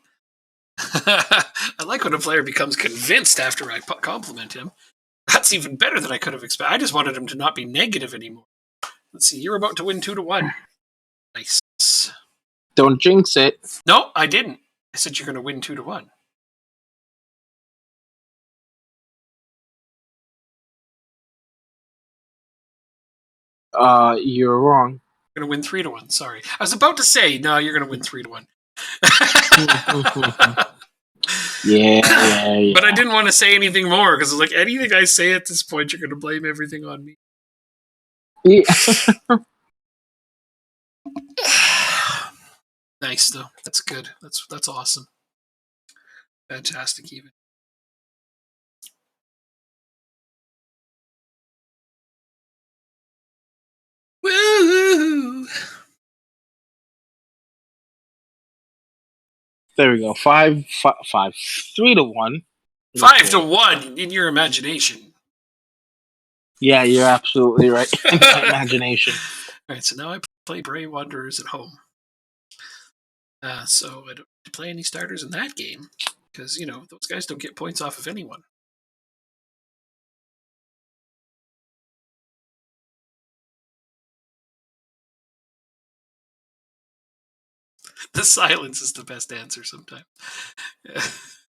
B: I like when a player becomes convinced after I compliment him. That's even better than I could have expected. I just wanted him to not be negative anymore. Let's see, you're about to win 2-1. Nice.
A: Don't jinx it.
B: No, I didn't. I said you're going to win 2-1.
A: You're wrong.
B: You're going to win 3-1. Sorry, I was about to say no. You're going to win 3-1.
A: Yeah.
B: But I didn't want to say anything more because I was like, anything I say at this point, you're going to blame everything on me.
A: Yeah.
B: Nice though. That's good. That's awesome. Fantastic, even. Woo!
A: There we go. 5, 3-1.
B: 5-1 in your imagination.
A: Yeah, you're absolutely right. In my imagination.
B: All right, so now I play Bray Wanderers at home. So I don't play any starters in that game because those guys don't get points off of anyone. The silence is the best answer sometimes.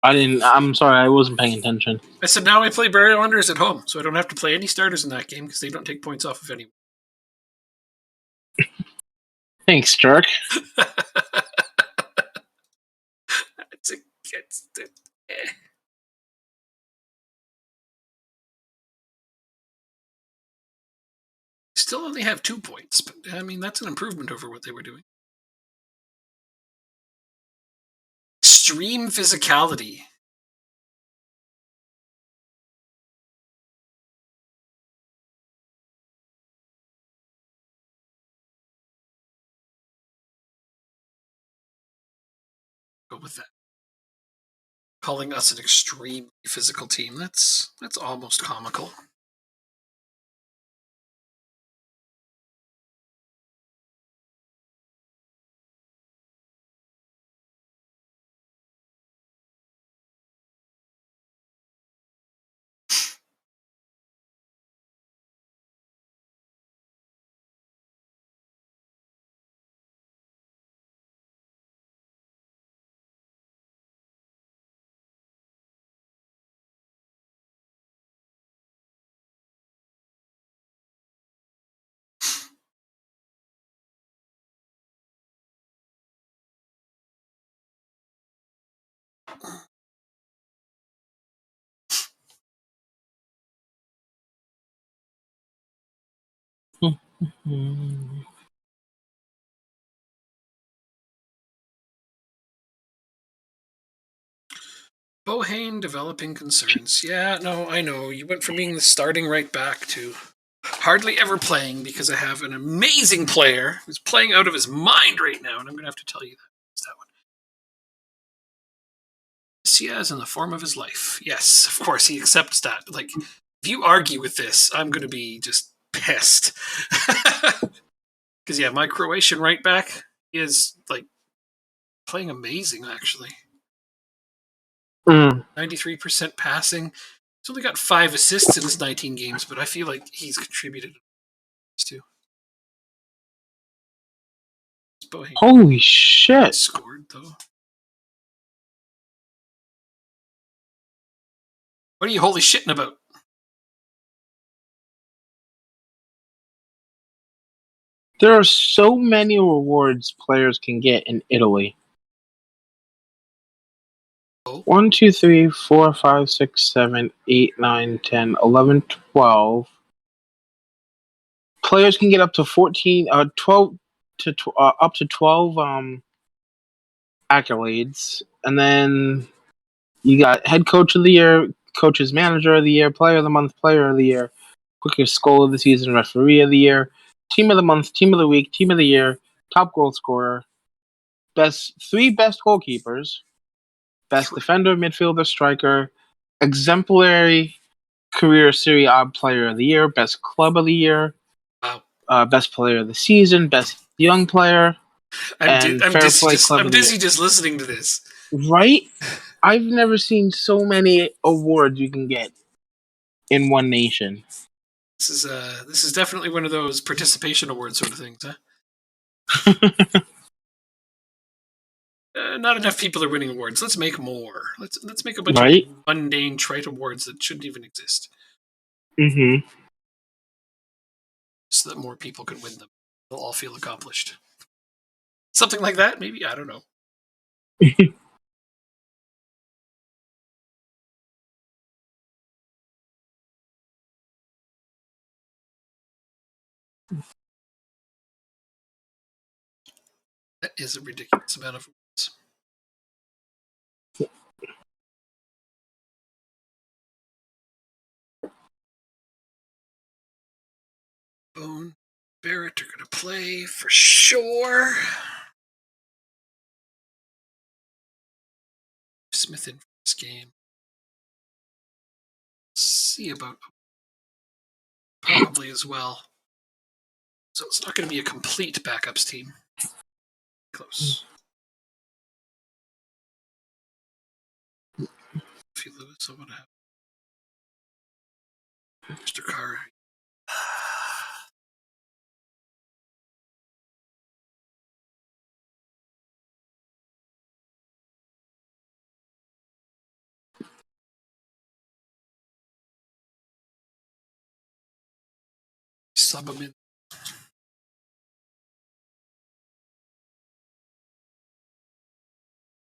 A: I'm sorry, I wasn't paying attention.
B: I said now I play Bray Wanderers at home, so I don't have to play any starters in that game because they don't take points off of anyone.
A: Thanks, jerk.
B: Still only have 2 points, but I mean that's an improvement over what they were doing. Extreme physicality. Go with that. Calling us an extremely physical team. That's almost comical. Bohane developing concerns. Yeah, no, I know. You went from being the starting right back to hardly ever playing because I have an amazing player who's playing out of his mind right now, and I'm going to have to tell you that. It's that one. He in the form of his life. Yes, of course, he accepts that. Like, if you argue with this, I'm going to be just pissed. Because, yeah, my Croatian right back is, like, playing amazing, actually. 93% passing. He's only got 5 assists in his 19 games, but I feel like he's contributed too.
A: Holy shit.
B: Scored, though. What are you holy shitting about?
A: There are so many rewards players can get in Italy.
B: Oh.
A: 1, 2, 3, 4, 5, 6, 7, 8, 9, 10, 11, 12. Players can get up to 14, 12 to up to 12 accolades, and then you got head coach of the year, coach's manager of the year, player of the month, player of the year, quickest goal of the season, referee of the year, team of the month, team of the week, team of the year, top goal scorer, three best goalkeepers, best defender, midfielder, striker, exemplary career Serie A player of the year, best club of the year,
B: Wow.
A: best player of the season, best young player, and fair play club
B: I'm
A: of the year.
B: dizzy just listening to this.
A: Right? I've never seen so many awards you can get in one nation.
B: This is definitely one of those participation award sort of things, huh? Not enough people are winning awards. Let's make more. Let's make a bunch
A: Right?
B: of mundane trite awards that shouldn't even exist,
A: Mm-hmm.
B: so that more people can win them. They'll all feel accomplished. Something like that, maybe. I don't know. That is a ridiculous amount of awards. Bone, Barrett are going to play for sure. Smith in for this game. See about probably as well. So it's not going to be a complete backups team. Close. If you lose, so what happened? Mr. Carr. Sub him in.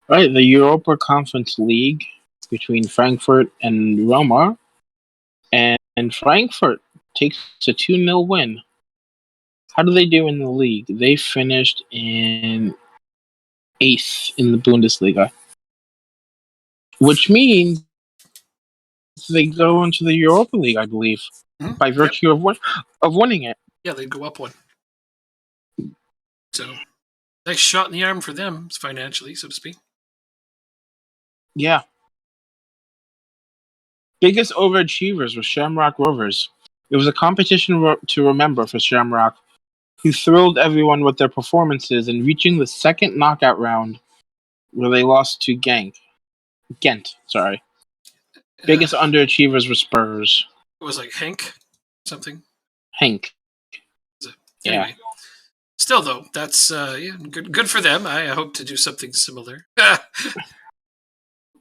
A: Right, the Europa Conference League between Frankfurt and Roma, and Frankfurt takes a 2-0 win. How do they do in the league? They finished in 8th in the Bundesliga, which means they go into the Europa League, I believe, by virtue of winning it.
B: Yeah, they'd go up one. So, nice shot in the arm for them, financially, so to speak.
A: Yeah. Biggest overachievers were Shamrock Rovers. It was a competition to remember for Shamrock, who thrilled everyone with their performances in reaching the second knockout round, where they lost to Ghent. Sorry. Biggest underachievers were Spurs.
B: It was like Hank, something.
A: Hank.
B: Anyway, still though, that's good for them. I hope to do something similar.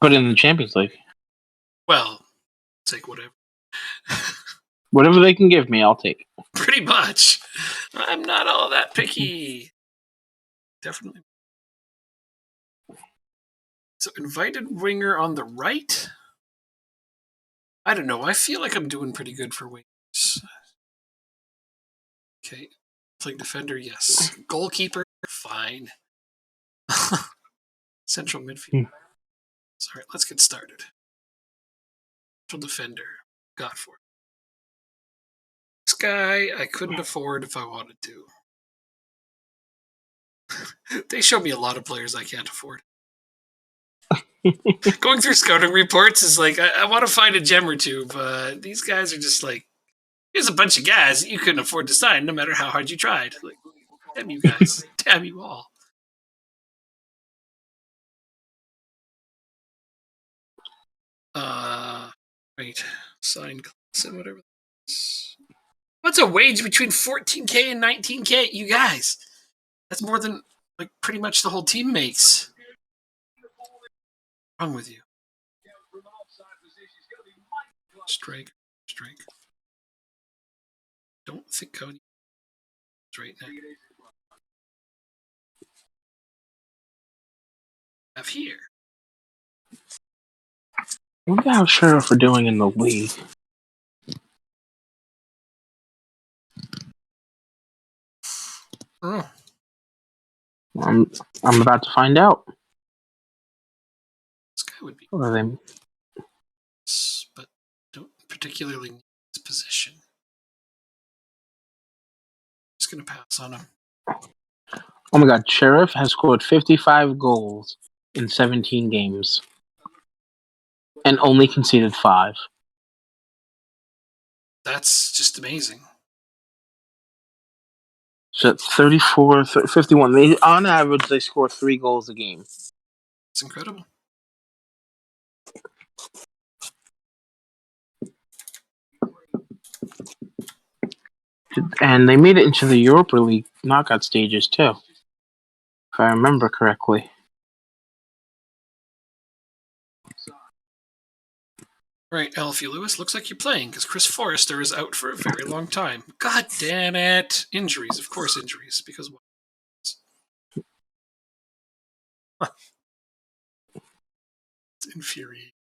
A: But in the Champions League.
B: Well, take whatever.
A: Whatever they can give me, I'll take.
B: Pretty much. I'm not all that picky. Definitely. So invited winger on the right. I don't know. I feel like I'm doing pretty good for wingers. Okay. Playing defender, yes. Goalkeeper, fine. Central midfield. Sorry, let's get started. Central defender. Got for it. This guy I couldn't afford if I wanted to. They show me a lot of players I can't afford. Going through scouting reports is like, I want to find a gem or two, but these guys are just like, here's a bunch of guys that you couldn't afford to sign no matter how hard you tried. Like, damn you guys. Damn you all. Right. Sign class and whatever. What's a wage between 14K and 19K? You guys. That's more than like pretty much the whole team makes. What's wrong with you? Strike. Don't think I would right now. Have here.
A: I wonder how Sheriff are doing in the league.
B: Oh,
A: I'm about to find out.
B: this guy would be,
A: What are they?
B: but don't particularly need his position. Just gonna pass on him.
A: Oh my God! Sheriff has scored 55 goals in 17 games and only conceded 5.
B: That's just amazing.
A: So it's 34, 51. They, on average, they score 3 goals a game.
B: It's incredible.
A: And they made it into the Europa League knockout stages too, if I remember correctly.
B: Right, Alfie Lewis, looks like you're playing because Chris Forrester is out for a very long time. God damn it. Injuries, of course, injuries. Because what? It's infuriating.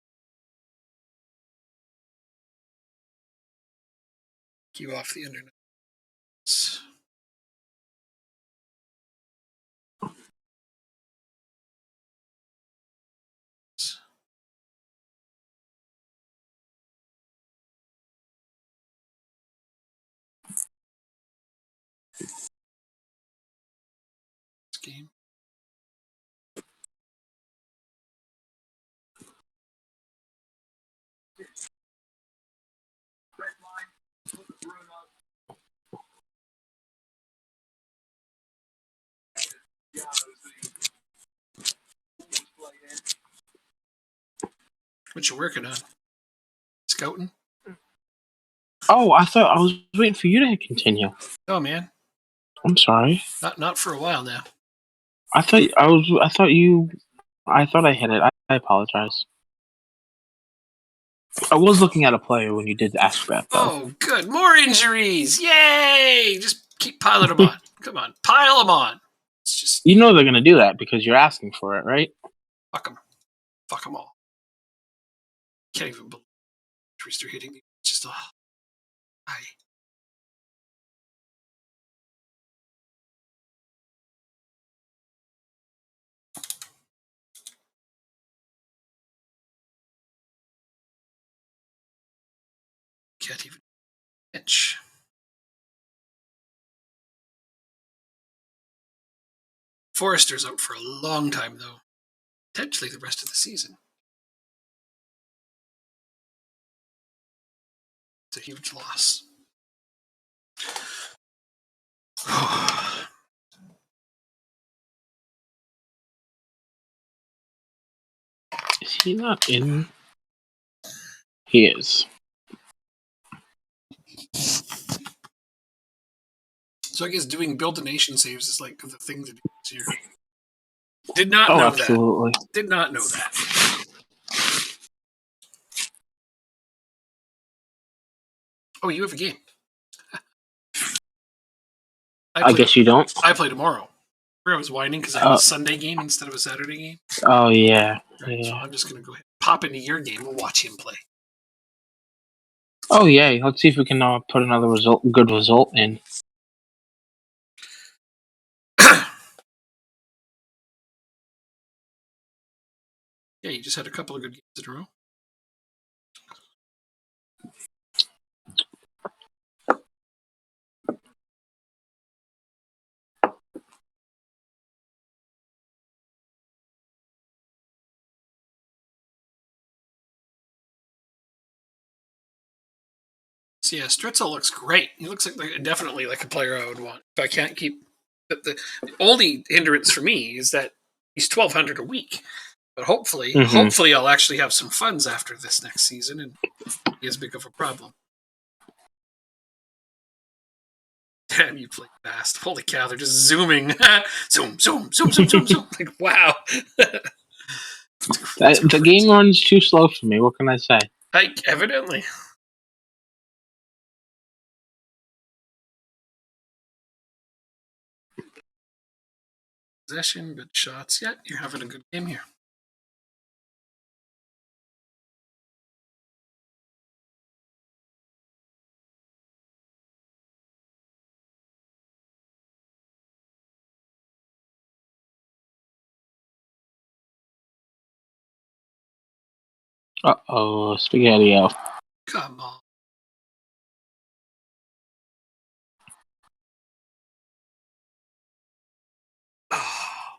B: You off the internet. This game. What you working on? Scouting?
A: Oh, I thought I was waiting for you to continue.
B: Oh man,
A: I'm sorry.
B: not for a while now.
A: I thought I hit it. I apologize. I was looking at a player when you did ask that, though.
B: Oh, good. More injuries. Yay! Just keep piling them on. Come on, pile them on. It's just
A: You know they're going to do that because you're asking for it, right?
B: fuck them. Fuck them all. Can't even believe injuries are hitting me. It's just, I. Can't even itch. Forrester's out for a long time, though. Potentially the rest of the season. It's a huge loss.
A: Is he not in? He is.
B: So I guess doing build a nation saves is like the thing to do this year. Did not
A: Oh,
B: know
A: absolutely.
B: that. Did not know that. Oh, you have a game.
A: I guess you don't.
B: I play tomorrow. I was whining because I have a Sunday game instead of a Saturday game.
A: Oh, yeah.
B: Right,
A: Yeah.
B: so I'm just going to go ahead, pop into your game, and watch him play.
A: Oh, yeah. Let's see if we can put another good result in.
B: Yeah, you just had a couple of good games in a row. So yeah, Stritzel looks great. He looks like definitely like a player I would want. If I can't keep the only hindrance for me is that he's 1,200 a week. But hopefully I'll actually have some funds after this next season and be as big of a problem. Damn, you play fast. Holy cow, they're just zooming. Zoom, zoom, zoom, zoom, zoom, zoom. Like, wow.
A: The game runs too slow for me. What can I say?
B: Like, evidently. Possession, good shots. Yeah, you're having a good game here.
A: Uh-oh, Spaghetti-O.
B: Come on. Oh,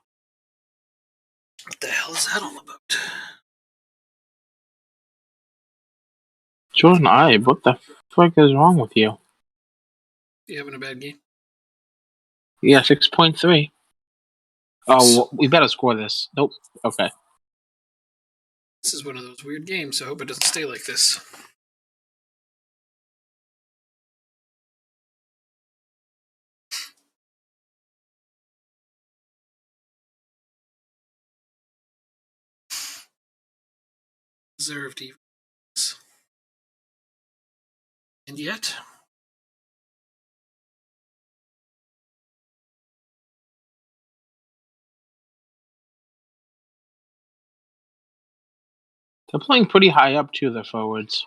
B: what the hell is that all about?
A: Jordan Ibe, what the frick is wrong with you?
B: You having a bad game?
A: Yeah, 6.3. Oh, we better score this. Nope. Okay.
B: This is one of those weird games, so I hope it doesn't stay like this. Deserved defense. And yet,
A: They're playing pretty high up, too, the forwards.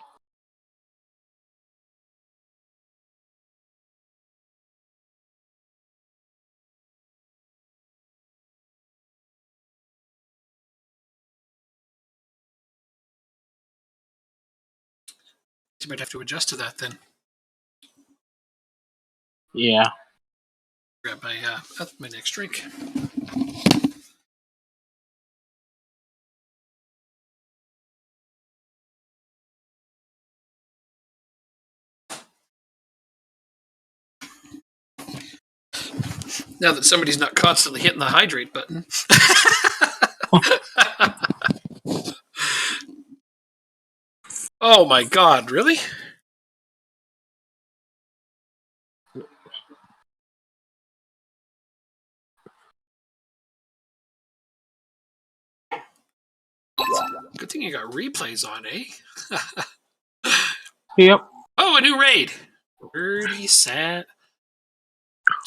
B: you might have to adjust to that then.
A: Yeah.
B: Grab my next drink. Now that somebody's not constantly hitting the hydrate button. Oh my god, really? Good thing you got replays on, eh?
A: Yep.
B: Oh, a new raid. Dirty Sat.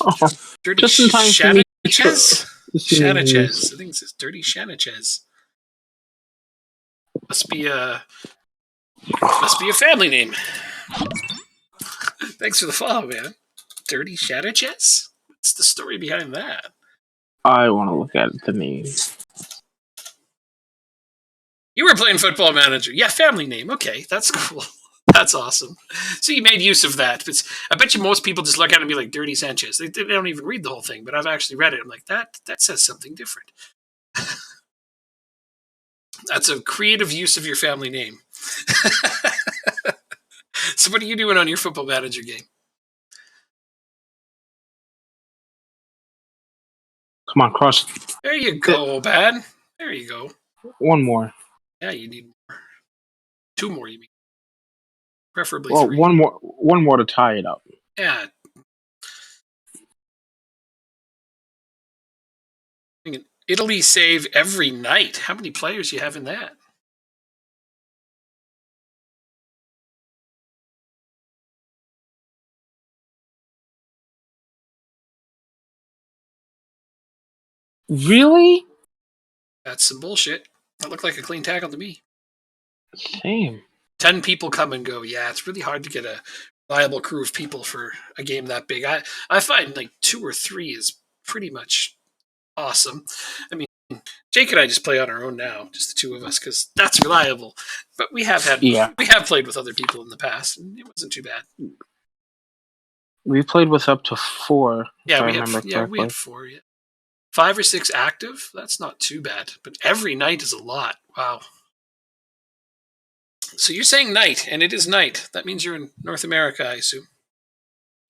A: Oh,
B: Dirty
A: just in time for me.
B: Shanachez?
A: to
B: Shanachez. I think it says Dirty Shanachez. Must be a family name. Thanks for the follow, man. Dirty Shanachez? What's the story behind that?
A: I want to look at the name.
B: You were playing Football Manager. Yeah, family name. Okay, that's cool. That's awesome. So you made use of that. But I bet you most people just look at it and be like, Dirty Sanchez. They don't even read the whole thing, but I've actually read it. I'm like, that says something different. That's a creative use of your family name. So what are you doing on your Football Manager game?
A: Come on, cross.
B: There you go, Bad. There you go.
A: One more.
B: Yeah, you need more. 2 more, you mean. Preferably
A: Well,
B: 3.
A: one more to tie it up.
B: Yeah. Italy save every night. How many players do you have in that?
A: Really?
B: That's some bullshit. That looked like a clean tackle to me.
A: Same.
B: 10 people come and go. Yeah, it's really hard to get a reliable crew of people for a game that big. I find like 2 or 3 is pretty much awesome. I mean, Jake and I just play on our own now, just the 2 of us, because that's reliable. But we have played with other people in the past, and it wasn't too bad.
A: We played with up to 4.
B: Yeah,
A: we had
B: 4. Yeah. 5 or 6 active. That's not too bad. But every night is a lot. Wow. So you're saying night, and it is night. That means you're in North America, I assume.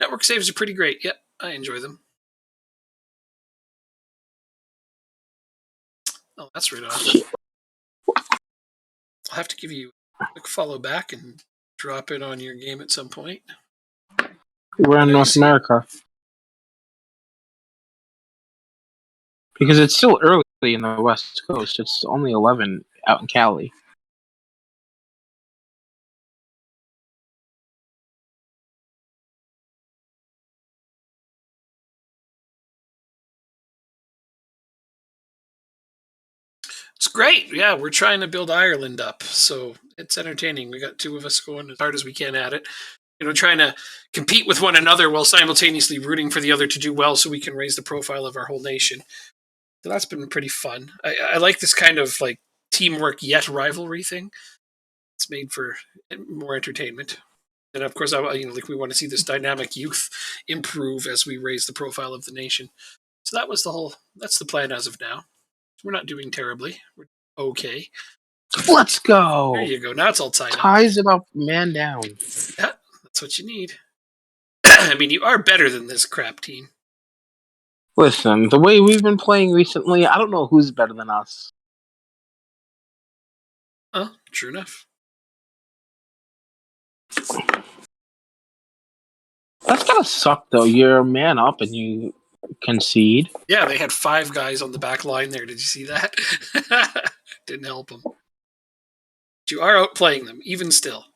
B: Network saves are pretty great. Yep, I enjoy them. Oh, that's right on. I'll have to give you a quick follow back and drop it on your game at some point.
A: We're in North America. Because it's still early in the West Coast. It's only 11 out in Cali.
B: It's great. Yeah, we're trying to build Ireland up, so it's entertaining. We got two of us going as hard as we can at it. Trying to compete with one another while simultaneously rooting for the other to do well so we can raise the profile of our whole nation. So that's been pretty fun. I like this kind of like teamwork yet rivalry thing. It's made for more entertainment. And of course, we want to see this dynamic youth improve as we raise the profile of the nation. So that's the plan as of now. We're not doing terribly. We're okay.
A: Let's go.
B: There you go. Now it's all tied up.
A: Ties it up, man down.
B: Yeah, that's what you need. I mean, you are better than this crap team.
A: Listen, the way we've been playing recently, I don't know who's better than us.
B: Oh, true enough.
A: That's gotta suck, though. You're a man up and you concede.
B: Yeah, they had 5 guys on the back line there. Did you see that? Didn't help them. But you are outplaying them, even still.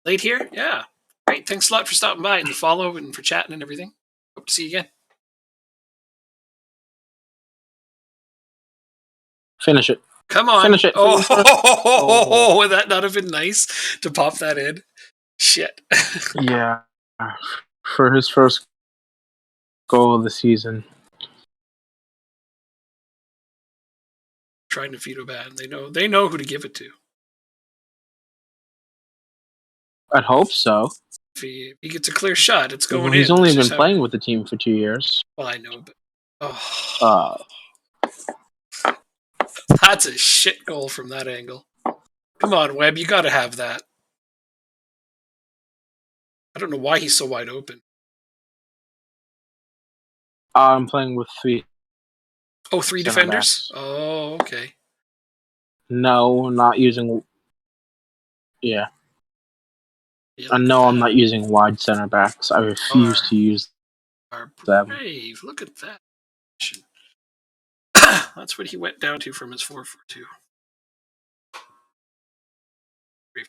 B: Late here? Yeah. Great. Thanks a lot for stopping by and the follow and for chatting and everything. Hope to see you again.
A: Finish it.
B: Come on.
A: Finish it.
B: Oh, would that not have been nice to pop that in? Shit.
A: Yeah. For his first goal of the season.
B: Trying to veto ban. They know who to give it to.
A: I'd hope so.
B: If he gets a clear shot, it's going
A: Well,
B: in.
A: he's only
B: That's
A: been playing with the team for 2 years.
B: Well, I know, but that's a shit goal from that angle. Come on, Webb, you got to have that. I don't know why he's so wide open.
A: I'm playing with 3.
B: Oh, 3 defenders?
A: Backs.
B: Oh, okay.
A: No, not using. Yeah.
B: I'm
A: not using wide center backs. I refuse to use them.
B: Brave. Look at that. That's what he went down to from his 4-4-2. Brave.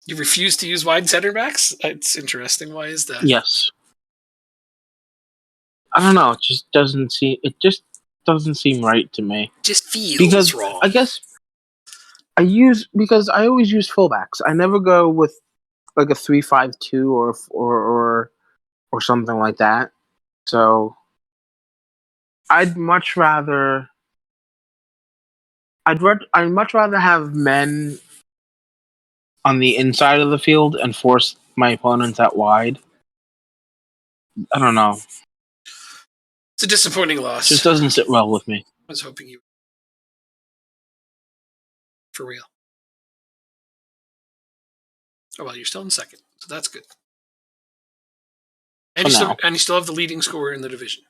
B: You refuse to use wide center backs? It's interesting. Why is that?
A: Yes. I don't know. It just doesn't seem right to me.
B: Just feels
A: because
B: wrong.
A: I guess I always use fullbacks. I never go with like a 3-5-2 or something like that. So I'd much rather have men on the inside of the field and force my opponents out wide. I don't know.
B: It's a disappointing loss.
A: It just doesn't sit well with me.
B: I was hoping you... For real. Oh, well, you're still in second, so that's good. And you still have the leading scorer in the division.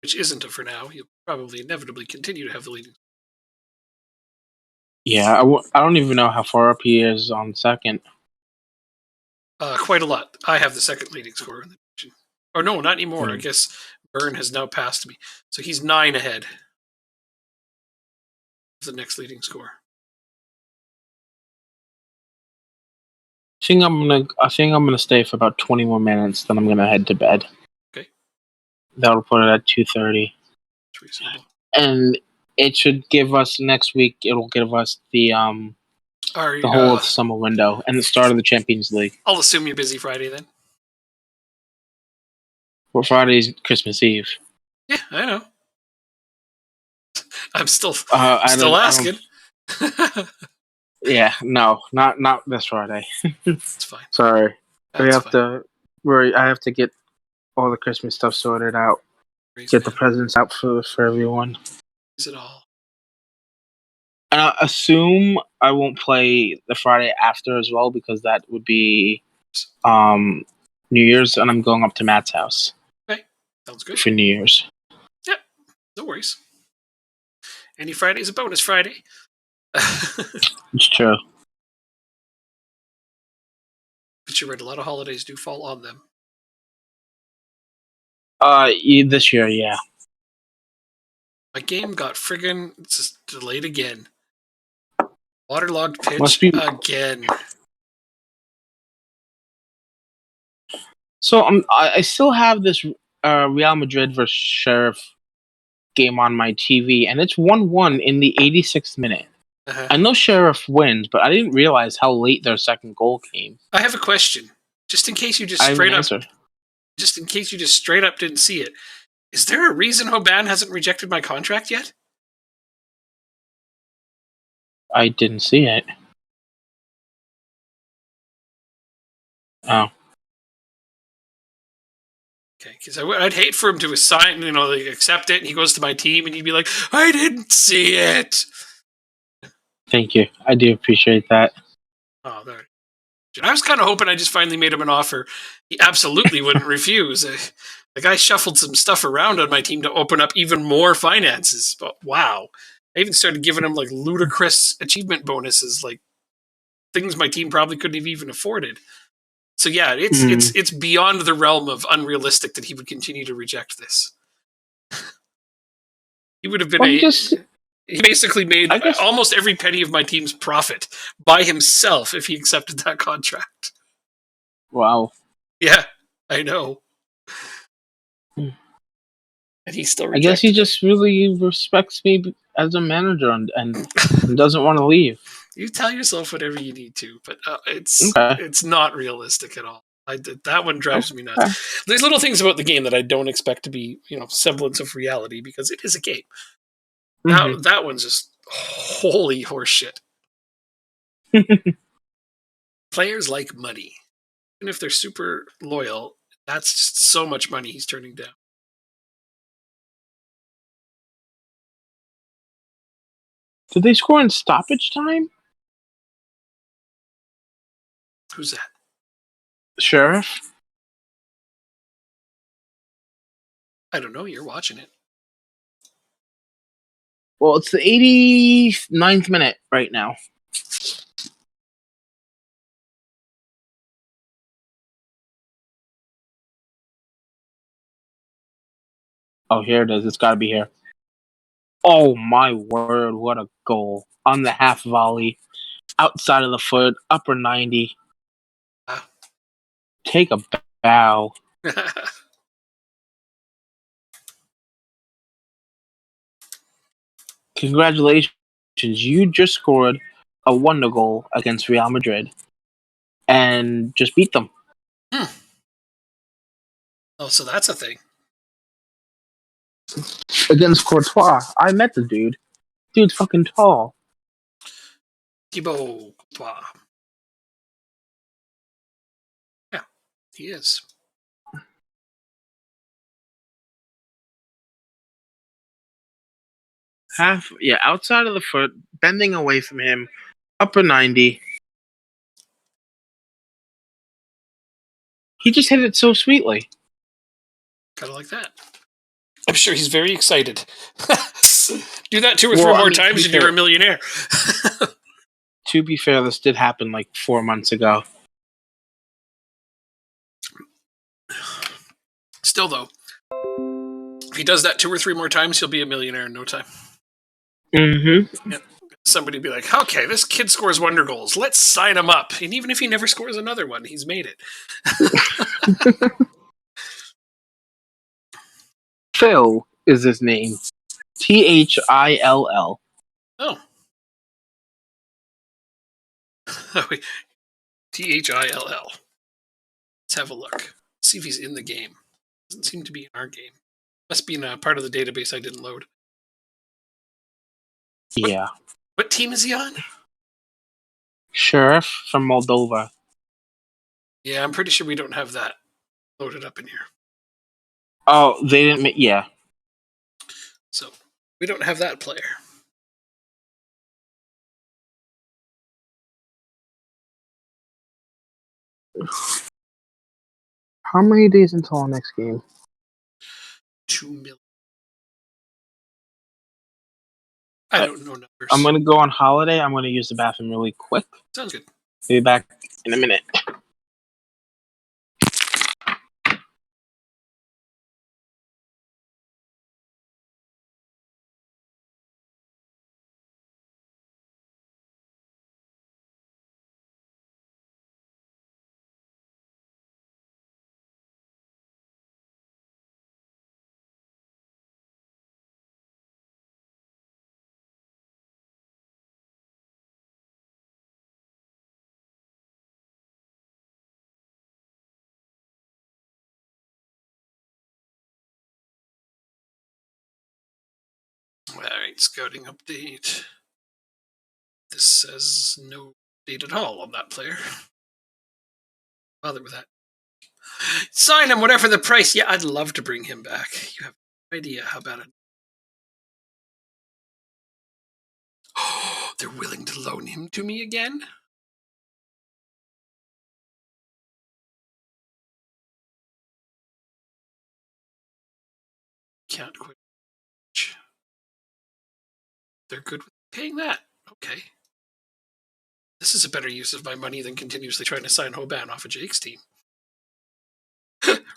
B: Which isn't a for now. You'll probably inevitably continue to have the leading.
A: Yeah, I don't even know how far up he is on second.
B: Quite a lot. I have the second leading scorer in the division. Or no, not anymore. I guess Byrne has now passed me. So he's 9 ahead of the next leading scorer.
A: I think I'm gonna stay for about 20 more minutes, then I'm gonna head to bed.
B: Okay.
A: That'll put it at 2:30.
B: That's reasonable.
A: And it should give us next week. It'll give us the whole of the summer window and the start of the Champions League.
B: I'll assume you're busy Friday then.
A: Well, Friday's Christmas Eve.
B: Yeah, I know. I'm still asking.
A: Yeah, no, not this Friday.
B: It's fine.
A: Sorry,
B: I
A: have to get all the Christmas stuff sorted out. Get the presents out for everyone.
B: Is it all?
A: And I assume I won't play the Friday after as well because that would be New Year's, and I'm going up to Matt's house.
B: Okay, sounds good.
A: For New Year's.
B: Yeah, no worries. Any Friday is a bonus Friday.
A: It's true.
B: But you're right, a lot of holidays do fall on them.
A: This year, yeah.
B: My game got friggin' just delayed again. Waterlogged pitch
A: Must be
B: again.
A: So I still have this Real Madrid versus Sheriff game on my TV, and it's 1-1 in the 86th minute.
B: Uh-huh.
A: I know Sheriff wins, but I didn't realize how late their second goal came.
B: I have a question, just in case you just
A: I have an
B: straight up,
A: answer.
B: just in case you just straight up didn't see it. Is there a reason Hoban hasn't rejected my contract yet?
A: I didn't see it. Oh.
B: Okay, because I'd hate for him to assign, like accept it, and he goes to my team, and he'd be like, "I didn't see it."
A: Thank you. I do appreciate that.
B: Oh, there. I was kind of hoping I just finally made him an offer he absolutely wouldn't refuse. The guy shuffled some stuff around on my team to open up even more finances. But wow, I even started giving him like ludicrous achievement bonuses, like things my team probably couldn't have even afforded. So yeah, it's beyond the realm of unrealistic that he would continue to reject this. He would have been he basically made almost every penny of my team's profit by himself if he accepted that contract.
A: Wow.
B: Yeah, I know. And he still rejected
A: I guess he just really respects me as a manager and doesn't want to leave.
B: You tell yourself whatever you need to, but it's not realistic at all. That one drives me nuts.
A: Okay.
B: There's little things about the game that I don't expect to be, semblance of reality because it is a game.
A: Mm-hmm.
B: That one's just holy horseshit. Players like money. Even if they're super loyal, that's just so much money he's turning down.
A: Did they score in stoppage time?
B: Who's that?
A: Sheriff?
B: I don't know. You're watching it.
A: Well, it's the 89th minute right now. Oh, here it is. It's got to be here. Oh, my word. What a goal. On the half volley. Outside of the foot. Upper 90. Take a bow. Congratulations. You just scored a wonder goal against Real Madrid. And just beat them.
B: Oh, so that's a thing.
A: Against Courtois. I met the dude. Dude's fucking tall.
B: Thibaut. Yeah, he is.
A: Outside of the foot, bending away from him, upper 90. He just hit it so sweetly.
B: Kind of like that. I'm sure he's very excited. Do that 2 or 3 more times and you're a millionaire.
A: To be fair, this did happen like 4 months ago.
B: Still, though, if he does that 2 or 3 more times, he'll be a millionaire in no time.
A: Mm-hmm.
B: Yeah. Somebody be like, okay, this kid scores wonder goals. Let's sign him up. And even if he never scores another one, he's made it.
A: Phil is his name. Thill.
B: Oh. Thill. Let's have a look. See if he's in the game. Doesn't seem to be in our game. Must be in a part of the database I didn't load.
A: Yeah.
B: What team is he on?
A: Sheriff from Moldova.
B: Yeah, I'm pretty sure we don't have that loaded up in here.
A: Oh, they didn't. Yeah.
B: So we don't have that player.
A: How many days until our next game?
B: 2 million. I don't know numbers.
A: I'm gonna go on holiday. I'm gonna use the bathroom really quick.
B: Sounds good.
A: Be back in a minute.
B: Alright, scouting update. This says no date at all on that player. Bother with that. Sign him, whatever the price. Yeah, I'd love to bring him back. You have no idea how bad it. Oh, they're willing to loan him to me again? Can't quit. They're good with paying that. Okay. This is a better use of my money than continuously trying to sign Hoban off of Jake's team.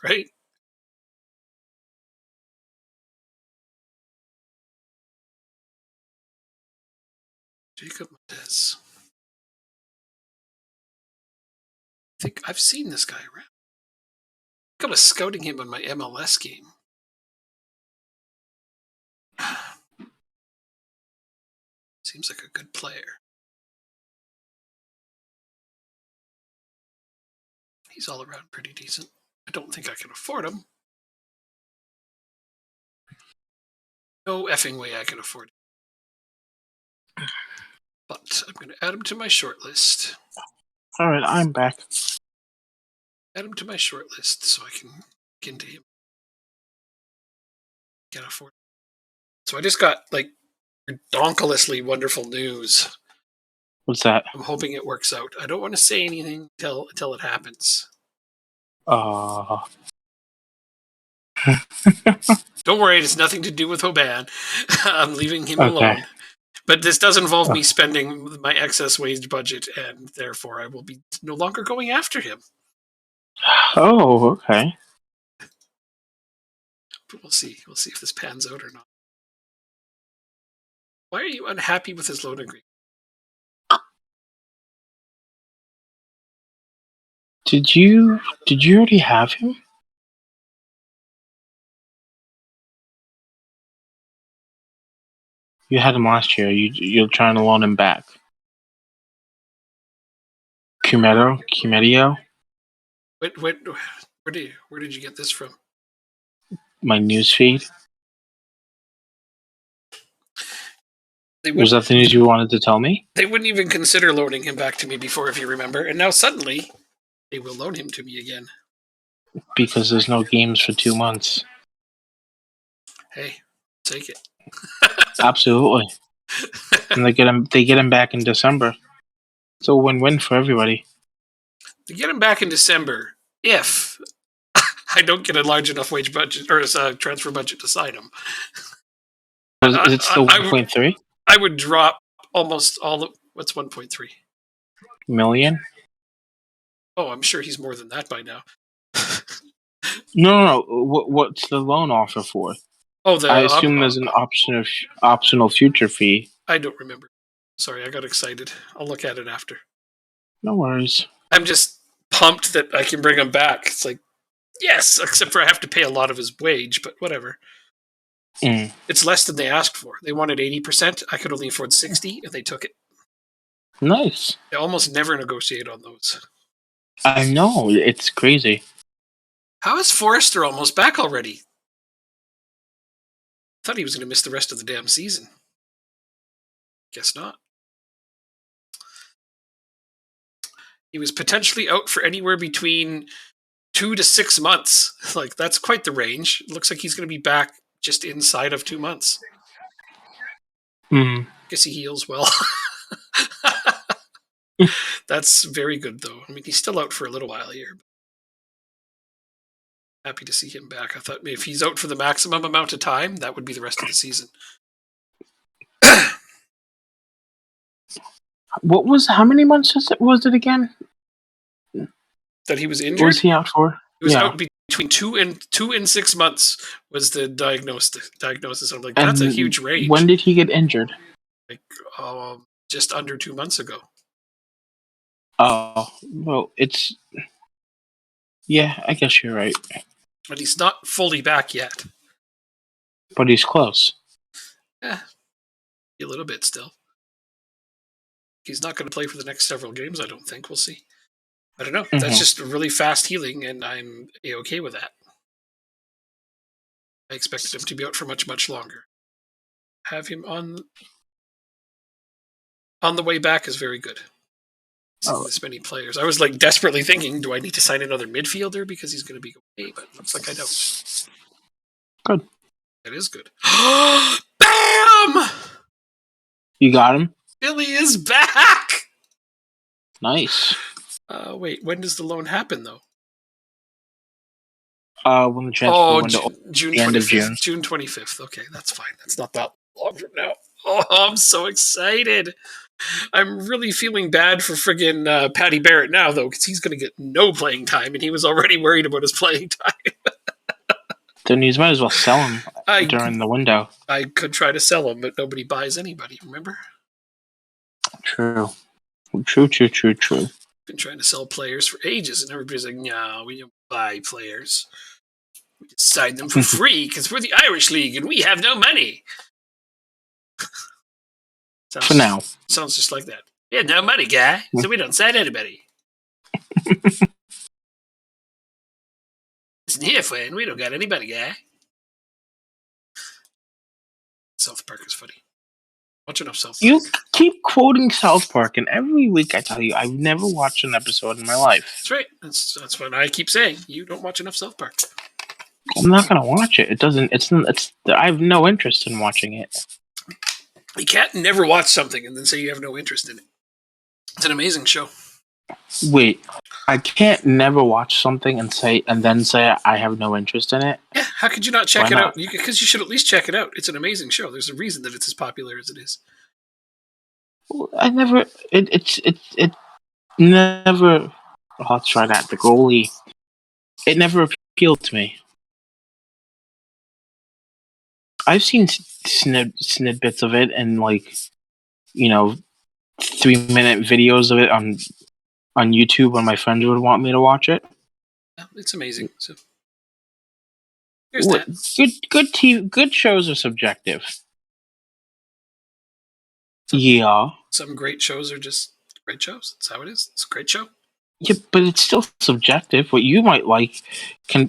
B: Right? Jacob Montez. I think I've seen this guy around. I think I was scouting him on my MLS game. Seems like a good player. He's all around pretty decent. I don't think I can afford him. No effing way I can afford him. But I'm going to add him to my short list.
A: All right, I'm back.
B: Add him to my short list so I can get into him. Can't afford him. So I just got like redonkulously wonderful news.
A: What's that?
B: I'm hoping it works out. I don't want to say anything until it happens. Don't worry, it's nothing to do with Hoban. I'm leaving him alone. But this does involve me spending my excess wage budget, and therefore I will be no longer going after him.
A: Oh, okay.
B: But we'll see. We'll see if this pans out or not. Why are you unhappy with his loan agreement?
A: Did you already have him? You had him last year. You're trying to loan him back. Cumedio?
B: Where did you get this from?
A: My newsfeed. Was that the news you wanted to tell me?
B: They wouldn't even consider loaning him back to me before, if you remember, and now suddenly they will loan him to me again.
A: Because there's no games for 2 months.
B: Hey, take it.
A: Absolutely. And they get him back in December. It's a win-win for everybody.
B: They get him back in December if I don't get a large enough wage budget or a transfer budget to sign him.
A: Is it still 1.3
B: I would drop almost all of what's 1.3
A: million?
B: Oh, I'm sure he's more than that by now.
A: No. What's the loan offer for?
B: Oh,
A: I assume there's an optional future fee.
B: I don't remember. Sorry, I got excited. I'll look at it after.
A: No worries.
B: I'm just pumped that I can bring him back. It's like, yes, except for I have to pay a lot of his wage, but whatever. It's less than they asked for. They wanted 80%. I could only afford 60, and they took it.
A: Nice.
B: They almost never negotiate on those.
A: I know. It's crazy.
B: How is Forrester almost back already? I thought he was going to miss the rest of the damn season. Guess not. He was potentially out for anywhere between 2 to 6 months. Like, that's quite the range. It looks like he's going to be back just inside of 2 months. Guess he heals well. That's very good, though. I mean, he's still out for a little while here. Happy to see him back. I thought if he's out for the maximum amount of time, that would be the rest of the season.
A: How many months was it again?
B: That he was injured?
A: What was he out for?
B: He was out between 2 and 6 months was the diagnosis. I'm like, that's a huge range.
A: When did he get injured?
B: Like, just under 2 months ago.
A: Oh, well, yeah, I guess you're right.
B: But he's not fully back yet.
A: But he's close.
B: Yeah, a little bit still. He's not going to play for the next several games, I don't think. We'll see. I don't know. Mm-hmm. That's just really fast healing, and I'm A-okay with that. I expected him to be out for much, much longer. have him on the way back is very good. Seeing this many players. I was like desperately thinking, do I need to sign another midfielder because he's going to be away? But it looks like I don't.
A: Good.
B: That is good. Bam!
A: You got him?
B: Billy is back!
A: Nice.
B: Wait, when does the loan happen, though?
A: When the transfer window
B: June
A: the end of
B: 25th.
A: June.
B: June 25th. Okay, that's fine. That's not that long from now. Oh, I'm so excited. I'm really feeling bad for friggin' Paddy Barrett now, though, because he's going to get no playing time, and he was already worried about his playing time.
A: Then you might as well sell him during the window.
B: I could try to sell him, but nobody buys anybody, remember?
A: True.
B: Been trying to sell players for ages, and everybody's like, no, we don't buy players. We just sign them for free, because we're the Irish League, and we have no money.
A: For now.
B: Sounds just like that. We have no money, guy, so we don't sign anybody. Listen here, friend, we don't got anybody, guy. South Park is funny. Watch enough South Park.
A: You keep quoting South Park, and every week I tell you I've never watched an episode in my life.
B: That's right. That's what I keep saying. You don't watch enough South Park.
A: I'm not gonna watch it. It doesn't. It's. I have no interest in watching it.
B: You can't never watch something and then say you have no interest in it. It's an amazing show.
A: Wait, I can't never watch something and then say I have no interest in it.
B: Yeah, how could you not check
A: Why
B: it
A: not?
B: out? Because you should at least check it out. It's an amazing show. There's a reason that it's as popular as it is.
A: I never. It never. Oh, let's try that. The goalie. It never appealed to me. I've seen snippets of it and 3-minute videos of it on YouTube when my friends would want me to watch it.
B: Yeah, it's amazing. So here's that.
A: Good TV, good shows are subjective. Yeah.
B: Some great shows are just great shows. That's how it is. It's a great show.
A: Yeah, but it's still subjective. What you might like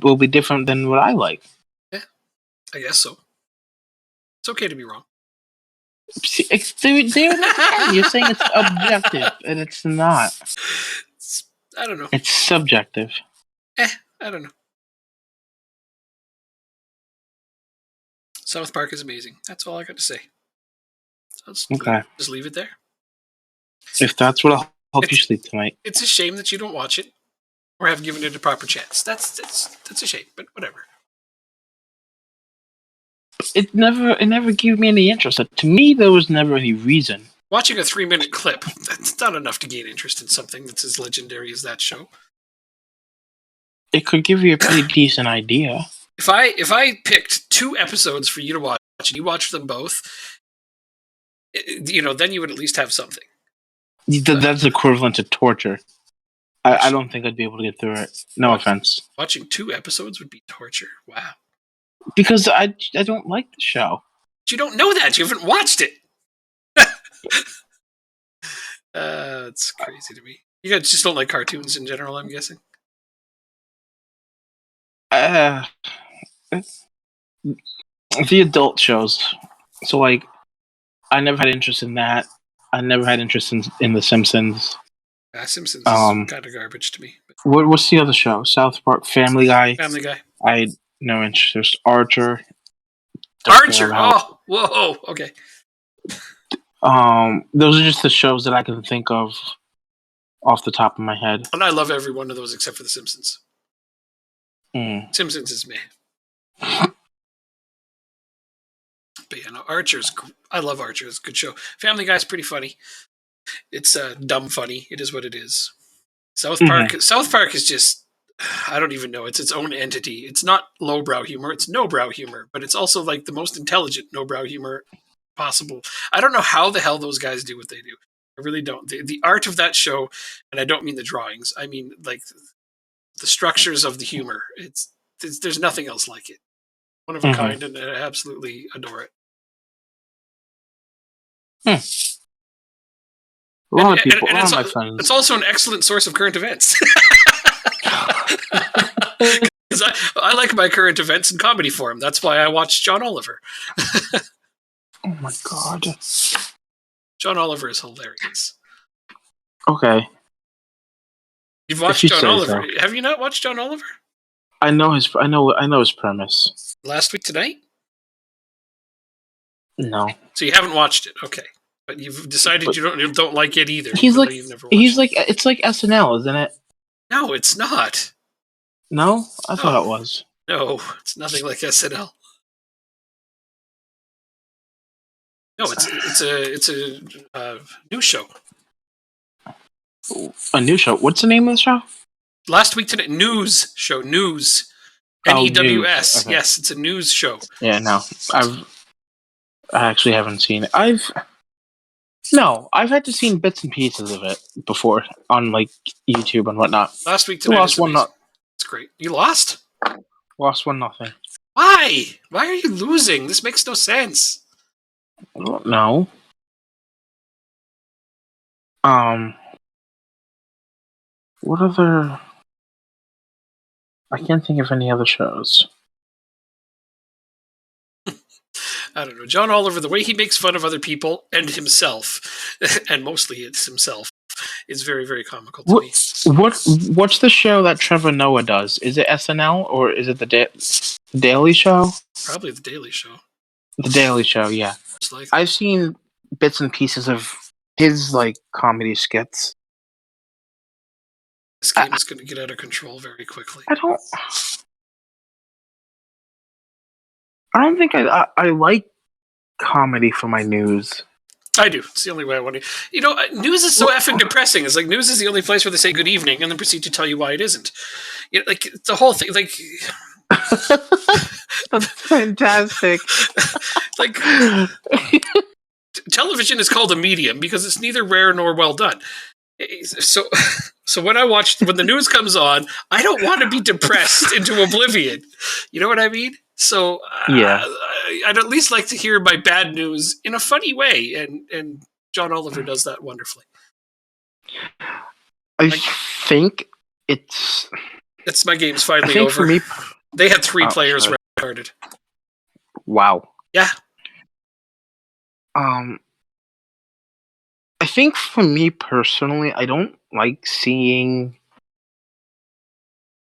A: will be different than what I like.
B: Yeah, I guess so. It's okay to be wrong.
A: See, you're saying it's objective, and it's not.
B: I don't know.
A: It's subjective.
B: I don't know. South Park is amazing. That's all I got to say.
A: Okay.
B: Just leave it there.
A: If that's what I'll help you sleep tonight.
B: It's a shame that you don't watch it or have given it a proper chance. That's a shame, but whatever.
A: It never gave me any interest. To me, there was never any reason.
B: Watching a 3-minute clip, that's not enough to gain interest in something that's as legendary as that show.
A: It could give you a pretty decent idea.
B: If I picked 2 episodes for you to watch and you watched them both, then you would at least have something.
A: That's equivalent to torture. I don't think I'd be able to get through it. No offense.
B: Watching 2 episodes would be torture. Wow.
A: Because I don't like the show.
B: But you don't know that. You haven't watched it. It's crazy to me. You guys just don't like cartoons in general, I'm guessing.
A: The adult shows. So I never had interest in that. I never had interest in The Simpsons.
B: Simpsons is kind of garbage to me.
A: What's the other show? South Park, Family Guy.
B: Family Guy.
A: I had no interest. There's Archer.
B: Archer. Oh, whoa. Okay.
A: Those are just the shows that I can think of off the top of my head.
B: And I love every one of those except for The Simpsons. Simpsons is me. But yeah, no, I love Archer. It's a good show. Family Guy's pretty funny. It's dumb funny. It is what it is. South Park is just, I don't even know. It's its own entity. It's not lowbrow humor. It's no-brow humor. But it's also like the most intelligent no-brow humor possible. I don't know how the hell those guys do what they do. I really don't. The art of that show, and I don't mean the drawings. I mean like the structures of the humor. There's nothing else like it. One of a kind, and I absolutely adore it.
A: A lot of people, a lot of my friends.
B: It's also an excellent source of current events. Because I like my current events in comedy form. That's why I watch John Oliver.
A: Oh my god.
B: John Oliver is hilarious.
A: Okay.
B: You've
A: If
B: watched
A: you
B: John
A: say
B: Oliver.
A: so.
B: Have you not watched John Oliver?
A: I know his premise.
B: Last week tonight?
A: No.
B: So you haven't watched it, okay? But you've decided you don't like it either.
A: He's
B: even
A: like
B: though you've never watched it.
A: it's like SNL, isn't it?
B: No, it's not.
A: No, I thought
B: Oh.
A: it was.
B: No, it's nothing like SNL. No, it's a news show.
A: A new show. What's the name of the show?
B: Last week tonight, news show, news.
A: Oh,
B: NEWS.
A: news. Okay.
B: Yes, it's a news show.
A: Yeah, no. I actually haven't seen it. I've had to seen bits and pieces of it before on like YouTube and whatnot.
B: Last week tonight
A: Lost
B: is
A: one.
B: amazing. It's great. You lost?
A: Lost 1-0.
B: Why? Why are you losing? This makes no sense.
A: I don't know. What other? I can't think of any other shows.
B: I don't know. John Oliver, the way he makes fun of other people and himself, and mostly it's himself, is very, very comical to me.
A: What's the show that Trevor Noah does? Is it SNL or is it the Daily Show?
B: Probably The Daily Show.
A: The Daily Show, yeah.
B: Most likely.
A: I've seen bits and pieces of his like comedy skits.
B: This game is going to get out of control very quickly.
A: I don't think I like comedy for my news.
B: I do. It's the only way I want to. You know, news is so effing depressing. It's like news is the only place where they say good evening and then proceed to tell you why it isn't. You know, like the whole thing. Like
A: That's fantastic.
B: like television is called a medium because it's neither rare nor well done. So when the news comes on, I don't want to be depressed into oblivion. You know what I mean? So
A: Yeah.
B: I'd at least like to hear my bad news in a funny way, and John Oliver does that wonderfully.
A: I think it's
B: My game's finally
A: I think
B: over.
A: for me,
B: They had 3 players
A: sorry.
B: retarded.
A: Wow.
B: Yeah.
A: I think for me personally, I don't like seeing.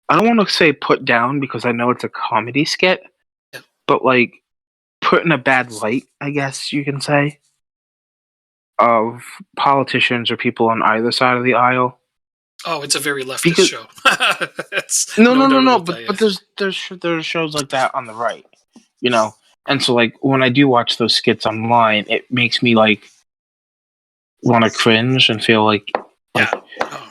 A: I don't want to say put down because I know it's a comedy skit,
B: Yeah.
A: but like put in a bad light, I guess you can say, of politicians or people on either side of the aisle.
B: Oh, it's a very leftist show.
A: No. But there's shows like that on the right, you know. And so like when I do watch those skits online, it makes me like want to cringe and feel like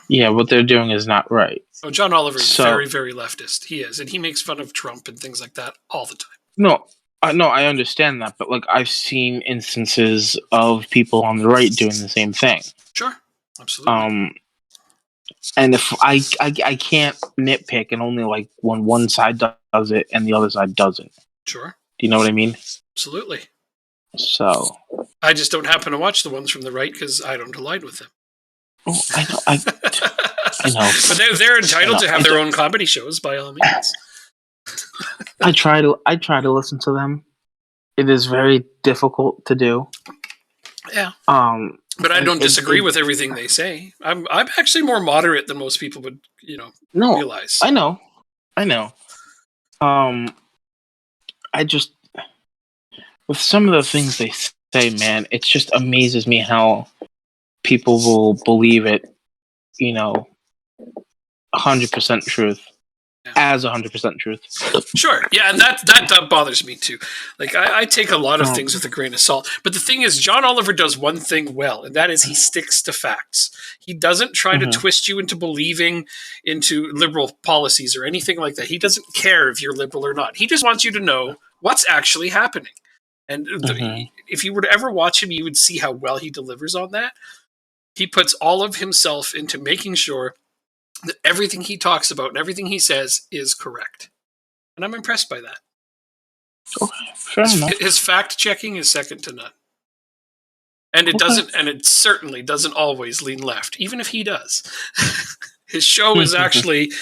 A: yeah, what they're doing is not right.
B: Oh, John Oliver is very, very leftist. He is, and he makes fun of Trump and things like that all the time.
A: No, I understand that, but like I've seen instances of people on the right doing the same thing.
B: Sure, absolutely.
A: And if I can't nitpick and only like when one side does it and the other side doesn't.
B: Sure.
A: Do you know what I mean?
B: Absolutely.
A: So
B: I just don't happen to watch the ones from the right because I don't align with them.
A: Oh, I know. I know.
B: But they're entitled to have their own comedy shows by all means.
A: I try to listen to them. It is very difficult to do.
B: Yeah. But I don't disagree with everything they say. I'm actually more moderate than most people would, realize.
A: I know. I just with some of the things they say, man, it just amazes me how people will believe it, 100% truth. As 100% truth.
B: Sure, yeah, and that bothers me too. Like I take a lot of things with a grain of salt, but the thing is, John Oliver does one thing well, and that is he sticks to facts. He doesn't try to twist you into believing into liberal policies or anything like that. He doesn't care if you're liberal or not. He just wants you to know what's actually happening. And if you were to ever watch him, you would see how well he delivers on that. He puts all of himself into making sure that everything he talks about and everything he says is correct. And I'm impressed by that.
A: Okay, fair enough.
B: His fact checking is second to none. And it certainly doesn't always lean left, even if he does. His show is actually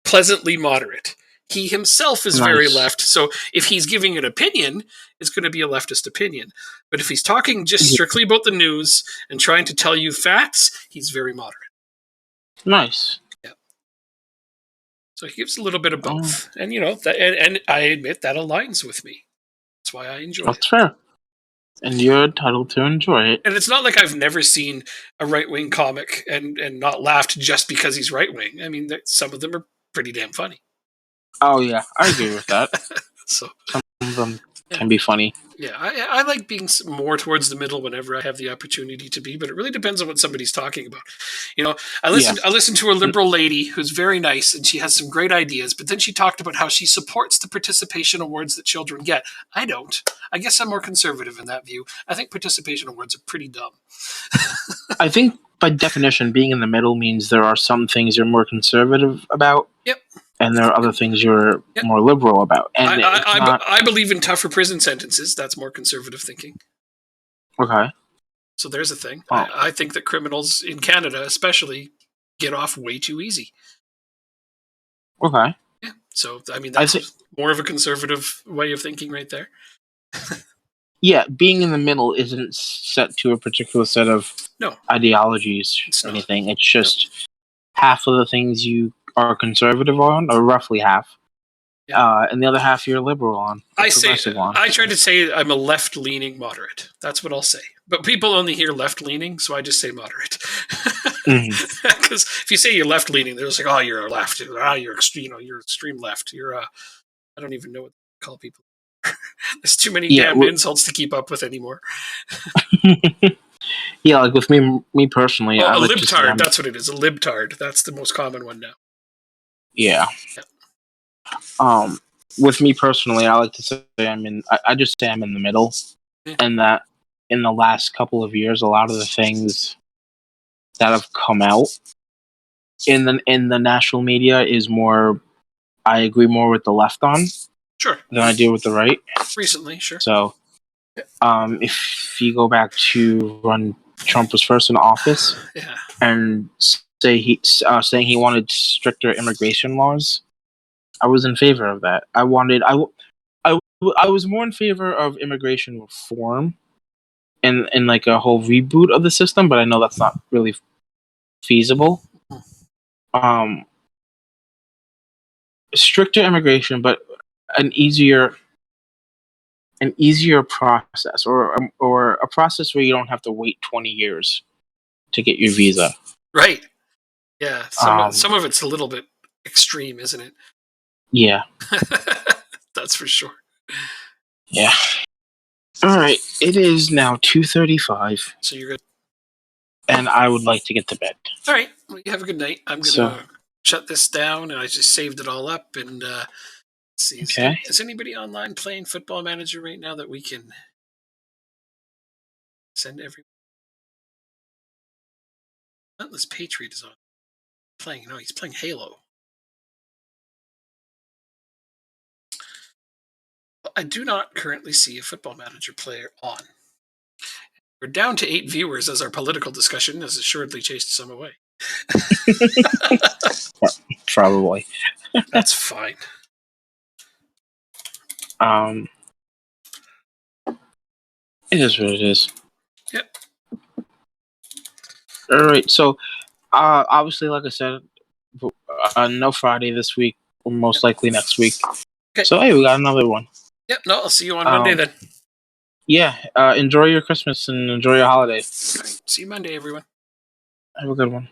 B: pleasantly moderate. He himself is very left, so if he's giving an opinion, it's going to be a leftist opinion. But if he's talking just strictly about the news and trying to tell you facts, he's very moderate.
A: Nice.
B: Yeah. So he gives a little bit of both. And, and I admit that aligns with me. That's why I enjoy it.
A: That's fair. And you're entitled to enjoy it.
B: And it's not like I've never seen a right-wing comic and not laughed just because he's right-wing. I mean, some of them are pretty damn funny.
A: Oh, yeah. I agree with that.
B: So
A: some of them can be funny.
B: Yeah, I like being more towards the middle whenever I have the opportunity to be, but it really depends on what somebody's talking about. I listened to a liberal lady who's very nice, and she has some great ideas, but then she talked about how she supports the participation awards that children get. I don't. I guess I'm more conservative in that view. I think participation awards are pretty dumb.
A: I think by definition, being in the middle means there are some things you're more conservative about.
B: Yep.
A: And there are other things you're more liberal about. And
B: I believe in tougher prison sentences. That's more conservative thinking.
A: Okay.
B: So there's a thing.
A: Oh.
B: I think that criminals in Canada especially get off way too easy.
A: Okay.
B: Yeah. So, I mean, that's more of a conservative way of thinking right there.
A: Yeah, being in the middle isn't set to a particular set of ideologies or anything. It's just half of the things you are conservative on, or roughly half, and the other half you're liberal on.
B: I try to say I'm a left-leaning moderate. That's what I'll say. But people only hear left-leaning, so I just say moderate. Because if you say you're left-leaning, they're just like, "Oh, you're a left. You're extreme. You're extreme left. You're I don't even know what to call people. There's too many damn insults to keep up with anymore."
A: Yeah, like with me personally,
B: a libtard. That's what it is. A libtard. That's the most common one now.
A: Yeah. With me personally, I like to say I just say I'm in the middle, and that in the last couple of years, a lot of the things that have come out in the national media is more. I agree more with the left on, than I do with the right.
B: Recently, sure.
A: So, if you go back to when Trump was first in office, and saying he wanted stricter immigration laws, I was in favor of that. I was more in favor of immigration reform and like a whole reboot of the system, but I know that's not really feasible. Stricter immigration, but an easier process, or a process where you don't have to wait 20 years to get your visa.
B: Right. Yeah. Some of it's a little bit extreme, isn't it?
A: Yeah.
B: That's for sure.
A: Yeah. All right. It is now 2:35.
B: So you're good.
A: And I would like to get to bed.
B: All right. Well, you have a good night. I'm going to shut this down, and I just saved it all up. And let's see. Is anybody online playing Football Manager right now that we can send everyone? Atlas Patriot is on. Playing. No, he's playing Halo. I do not currently see a Football Manager player on. We're down to 8 viewers as our political discussion has assuredly chased some away.
A: Probably.
B: That's fine.
A: It is what it is.
B: Yep.
A: All right. So, obviously, like I said, no Friday this week, or most likely next week. Okay. So, hey, we got another one.
B: Yep. No, I'll see you on Monday then.
A: Yeah. Enjoy your Christmas and enjoy your holidays.
B: All right, see you Monday, everyone.
A: Have a good one.